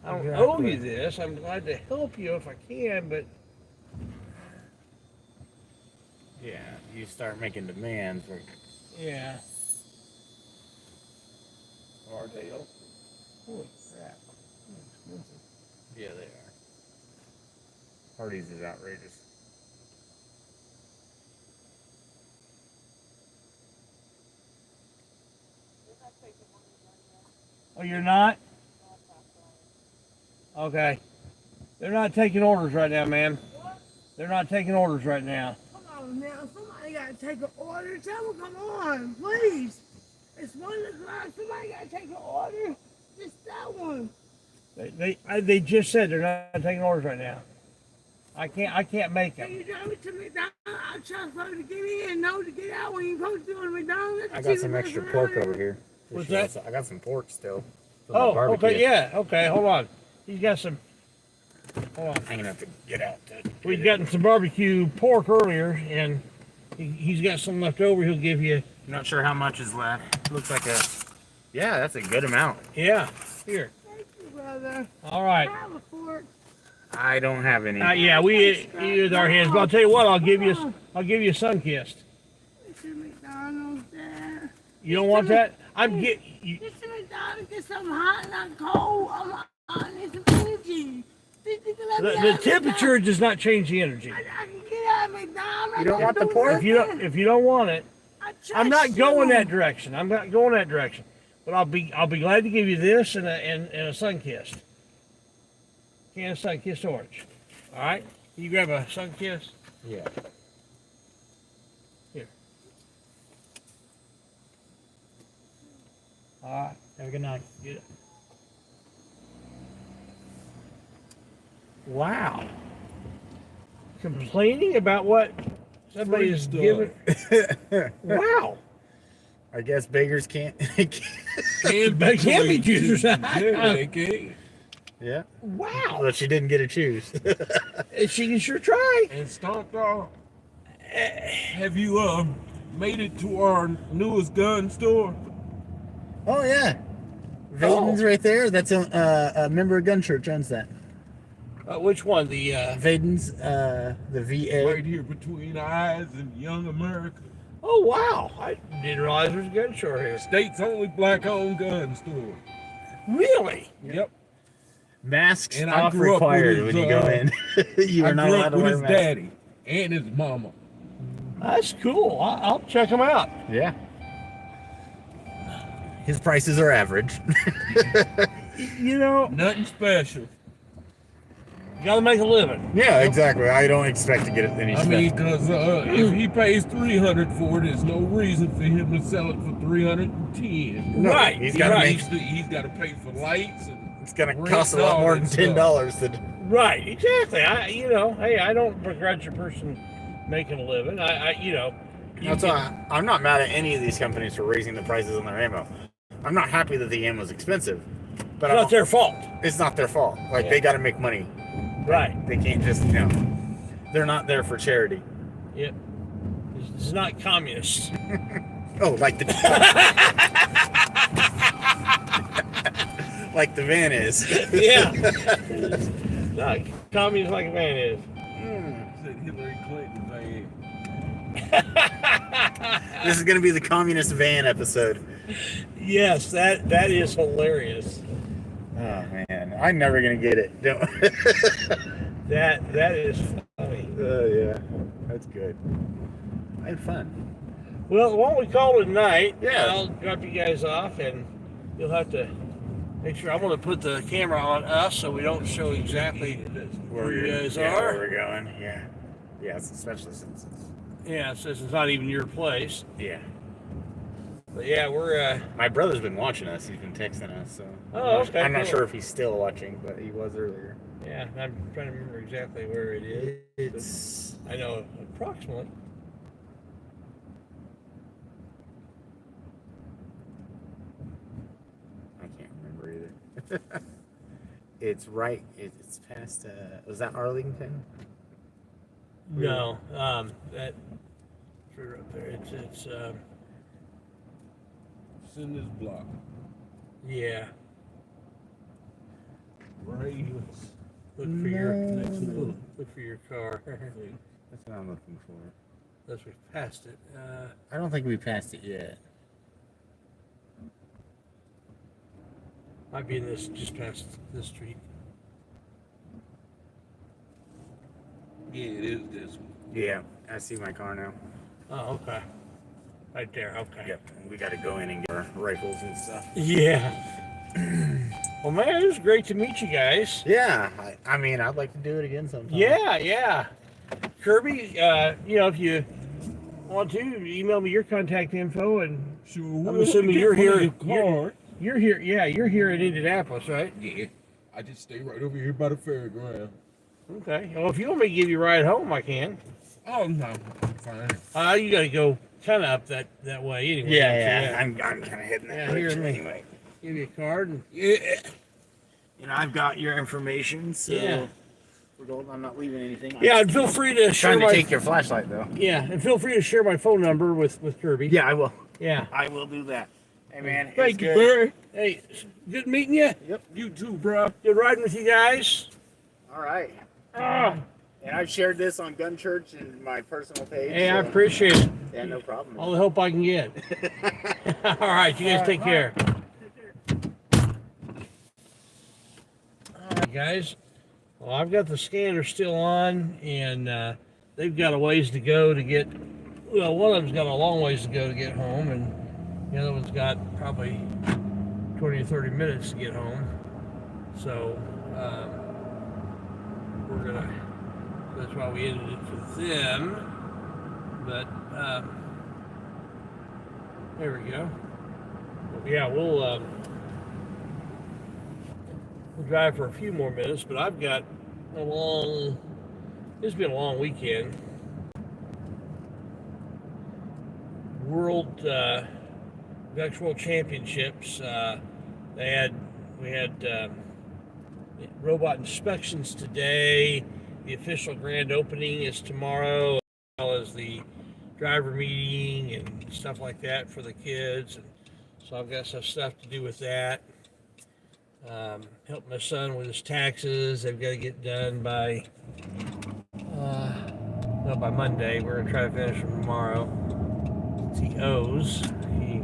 I don't owe you this. I'm glad to help you if I can, but Yeah, you start making demands. yeah. Are they open? Holy crap. They're expensive. Yeah, they are. Hardee's is outrageous. Oh, you're not? Okay. They're not taking orders right now, ma'am. They're not taking orders right now. Come on now. Somebody got to take an order. Tell them, come on, please. It's 1 o'clock. Somebody got to take an order. Just that one. They just said they're not taking orders right now. I can't make Can them. you drive me to McDonald's? I'm trying to get in and know to get out when you're supposed to do it at McDonald's. I got some extra pork over here. What's that? I got some pork still. from the Oh, barbecue. okay, yeah, okay, hold on. He's got some. Hold on. I'm gonna have to get out. We've gotten some barbecue pork earlier, and he's got some left over. He'll give you. Not sure how much is left. Looks like a. Yeah, that's a good amount. Yeah, here. Thank you, brother. All right. I have a fork. I don't have any. Yeah, we use our hands. But I'll tell you what, I'll give you a sun-kissed. It's a McDonald's, Dad. You don't want that? I'm get. It's a McDonald's. Get something hot, not cold. I need some energy. The temperature does not change the energy. I can get out of McDonald's. You don't want the pork? If you don't want it, I'm not going that direction. I'm not going that direction. But I'll be glad to give you this and a sun-kissed. Can of sun-kissed orange. All right? Can you grab a sun-kissed? Yeah. Here. All right. Have a good night. Get it. Wow. Complaining about what somebody is giving. Wow. I guess beggars can't. They can't be choosers. Yeah, they can. Yeah. Wow. Well, she didn't get to choose. She can sure try. And Stonklaw, have you made it to our newest gun store? Oh yeah. Vaden's right there. That's a member of Gun Church owns that. Which one? The Vaden's, the VA. Right here between Eyes and Young America. Oh wow! I didn't realize there was a gun store here. State's only black-owned gun store. Really? Yep. Masks And off I grew up with required his, when you go in. You I are not grew allowed up to with wear his masks. daddy and his mama. That's cool. I'll check them out. Yeah. His prices are average. You know, Nothing special. you gotta make a living. Yeah, exactly. I don't expect to get any I mean, special. because if he pays $300 for it, there's no reason for him to sell it for $310. No, Right. He's got to make. He's got to pay for lights and It's going to rent cost a and lot all more that than $10 to. Right, exactly. Hey, I don't begrudge a person making a living. That's why I'm not mad at any of these companies for raising the prices on their ammo. I'm not happy that the ammo is expensive, but it's not their fault. It's not their fault. Like they got to make money. Right. They can't just they're not there for charity. Yep. This is not communist. Oh, like the like the van is. Yeah. Like communist like a man is. said Hillary Clinton van. This is gonna be the communist van episode. Yes, that is hilarious. Oh man, I'm never gonna get it. Don't. That is funny. Yeah, that's good. I had fun. Well, why don't we call it a night? Yeah. I'll drop you guys off, and you'll have to make sure. I'm going to put the camera on us so we don't show exactly where you guys are. Where we're going. Yeah. Yeah, especially since it's. Yeah, since it's not even your place. Yeah. But yeah, we're. My brother's been watching us. He's been texting us. So. Oh, okay. I'm not cool. sure if he's still watching, but he was earlier. Yeah, I'm trying to remember exactly where it is. It's. I know approximately. I can't remember either. It's right. It's past. Was that Arlington? No, that. Right up there. It's It's in this block. yeah. Right. Look for your look for your car. That's what I'm looking for. Unless we passed it. I don't think we passed it yet. Might be in this just past this street. Yeah, it is this one. Yeah, I see my car now. Oh, okay. Right there. Okay. Yep. We got to go in and get our rifles and stuff. Yeah. Well, man, it was great to meet you guys. Yeah. I mean, I'd like to do it again sometime. Yeah. Kirby, if you want to, email me your contact info, and Sure. I'm assuming you're here. Car. You're here. Yeah, you're here in Indianapolis, right? Yeah. I just stay right over here by the fairground. Okay. Well, if you want me to give you a ride home, I can. Oh no, I'm fine. You got to go kind of up that way anyway. Yeah. I'm kind of heading that direction here, anyway. Give you a card. And, Yeah. I've got your information, so Yeah. I'm not leaving anything. yeah, and feel free to share Trying to my. take your flashlight though. Yeah, and feel free to share my phone number with Kirby. Yeah, I will. Yeah. I will do that. Hey man, Thank you, good. Barry. Hey, good meeting you. Yep. You too, bro. Good riding with you guys. All right. Ah. And I've shared this on Gun Church and my personal page. Hey, I so- appreciate it. Yeah, no problem. All the help I can get. All right, you guys take care. All right, guys. Well, I've got the scanner still on, and they've got a ways to go to get. Well, one of them's got a long ways to go to get home, and the other one's got probably 20 or 30 minutes to get home. So we're gonna. That's why we ended it for them. But there we go. Well, yeah, we'll drive for a few more minutes, but I've got it's been a long weekend. Dutch World Championships. We had robot inspections today. The official grand opening is tomorrow, as well as the driver meeting and stuff like that for the kids. And so I've got some stuff to do with that. Help my son with his taxes. They've got to get done by Monday. We're gonna try to finish them tomorrow. Since he owes, he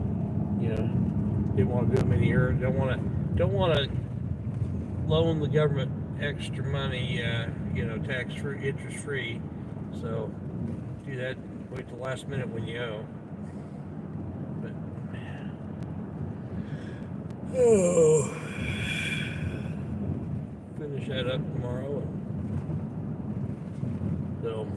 didn't want to do them any earlier. Don't want to loan the government extra money, tax free, interest free. So do that. Wait till the last minute when you owe. But Oh, finish that up tomorrow. So,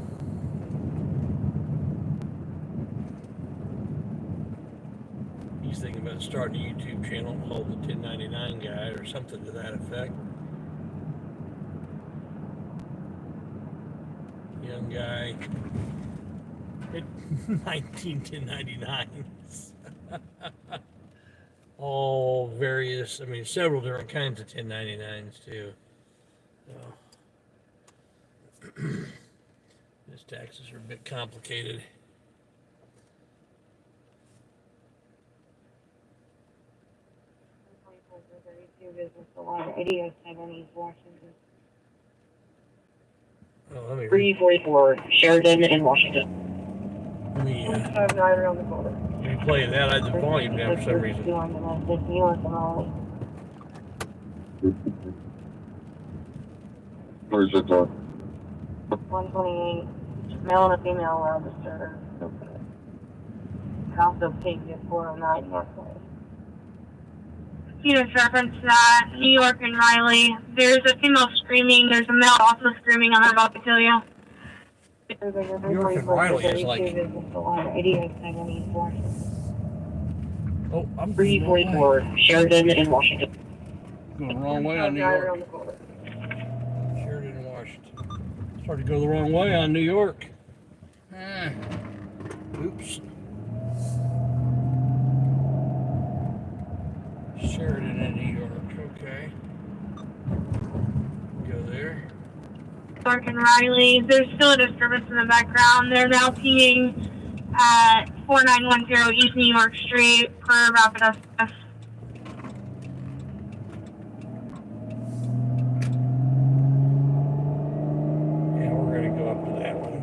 he's thinking about starting a YouTube channel called the 1099 Guy or something to that effect. Young guy. 19 1099s. All various, I mean, several different kinds of 1099s too. So, his taxes are a bit complicated. Oh, let me 344 Sheridan in Washington. replay that. I had the volume down for some reason. Where's the door? 128, male and a female registered. House of Pavia 409 Northwest. You just reference that, New York and Riley. There's a female screaming, there's a male also screaming, I'm about to kill you. New York and Riley is like. Oh, I'm going the wrong way. 344 Sheridan in Washington. Going the wrong way on New York. Sheridan in Washington. Started to go the wrong way on New York. Oops. Sheridan in New York. Okay. Go there. Clark and Riley, there's still a disturbance in the background. They're now pinging at 4910 East New York Street for rapid assess. Yeah, we're going to go up to that one.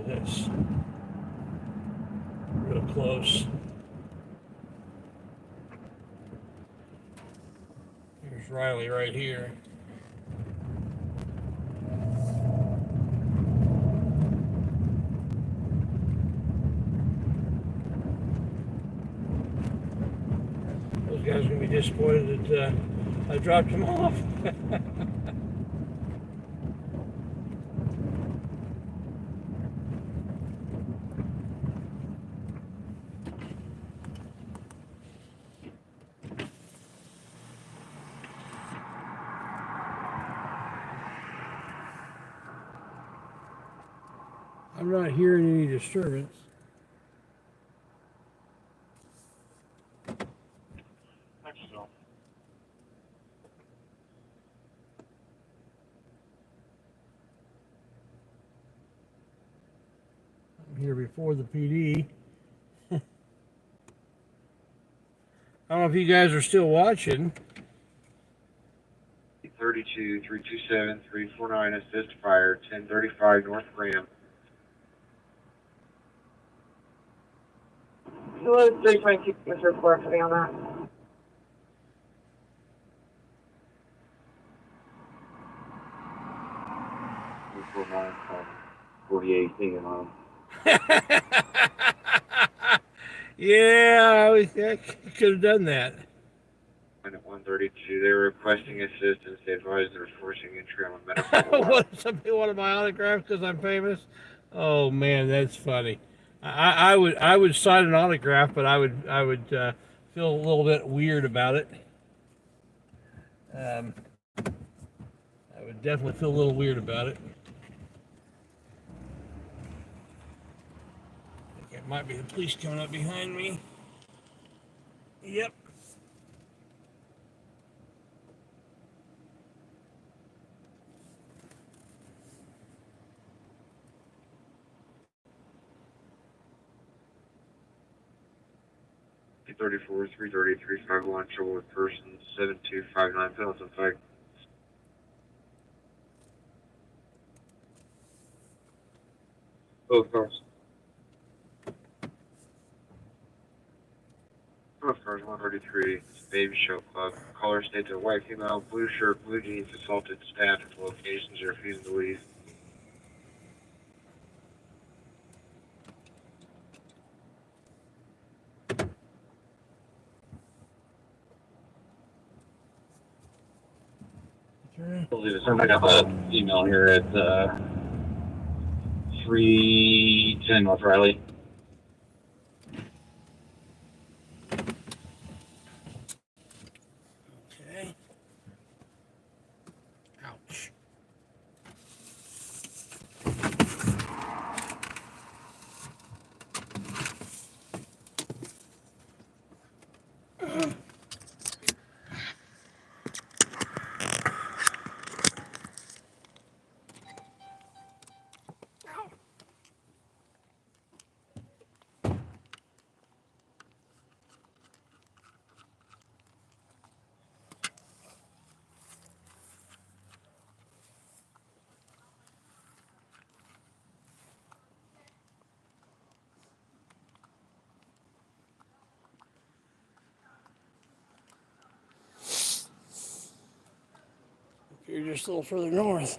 That's real close. Here's Riley right here. Those guys are going to be disappointed that I dropped him off. I'm not hearing any disturbance. I'm here before the PD. I don't know if you guys are still watching. 32, 327, 349, assist fire, 1035 North Graham. Hello, 322, Mr. Report for me on that. 349, 48, hanging on. Yeah, I could have done that. And at 132, they're requesting assistance. They advise they're forcing entry on a medical. What? Somebody wanted my autograph because I'm famous? Oh man, that's funny. I would sign an autograph, but I would feel a little bit weird about it. I would definitely feel a little weird about it. I think it might be the police coming up behind me. Yep. $34, 333, 51, trouble with person, 7259, Pendleton Pike. Both cars. Both cars, 133, Baby Show Club. Caller states a white female, blue shirt, blue jeans, assaulted staff at the locations. They're refusing to leave. I got the email here at 310 North Riley. Okay. Ouch. You're just a little further north.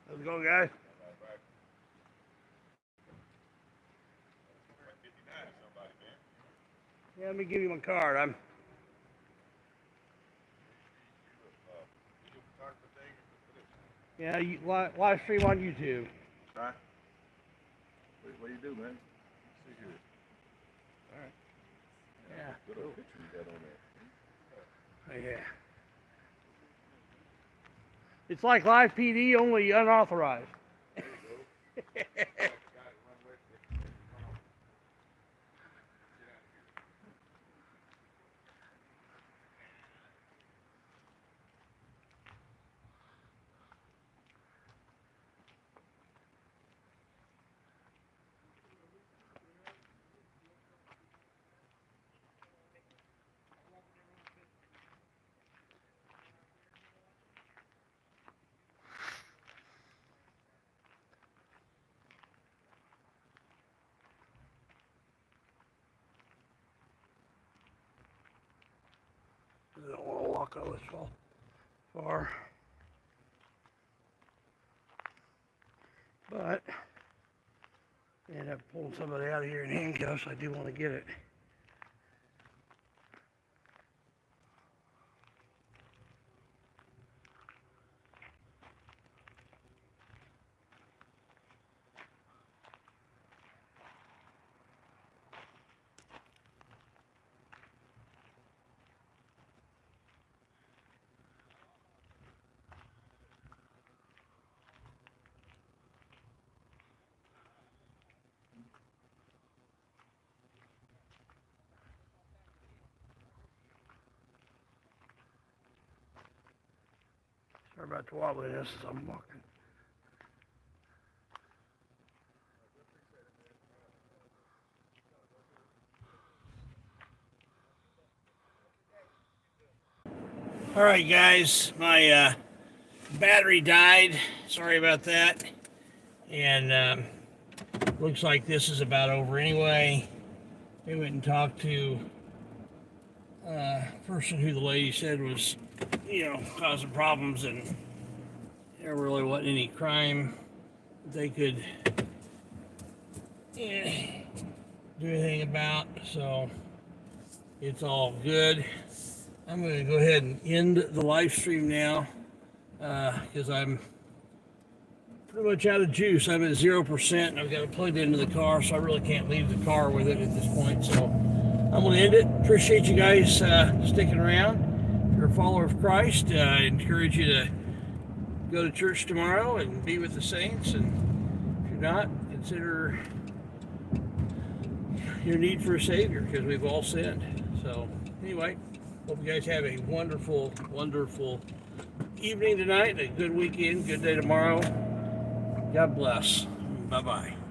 Let's go, guys. Yeah, let me give you my card. Yeah, live stream on YouTube. Huh? What do you do, man? See here. All right. Yeah. Good old picture you got on there. Yeah. It's like live PD, only unauthorized. I don't want to walk all this far. But I end up pulling somebody out of here in handcuffs. I do want to get it. Sorry about the wobbliness as I'm walking. All right, guys, my battery died. Sorry about that. And looks like this is about over anyway. We went and talked to a person who the lady said was, causing problems, and there really wasn't any crime they could do anything about. So it's all good. I'm going to go ahead and end the live stream now because I'm pretty much out of juice. I'm at 0% and I've got it plugged into the car, so I really can't leave the car with it at this point. So I'm going to end it. Appreciate you guys sticking around. If you're a follower of Christ, I encourage you to go to church tomorrow and be with the saints. And if you're not, consider your need for a Savior, because we've all sinned. So anyway, hope you guys have a wonderful, wonderful evening tonight, a good weekend, good day tomorrow. God bless. Bye-bye.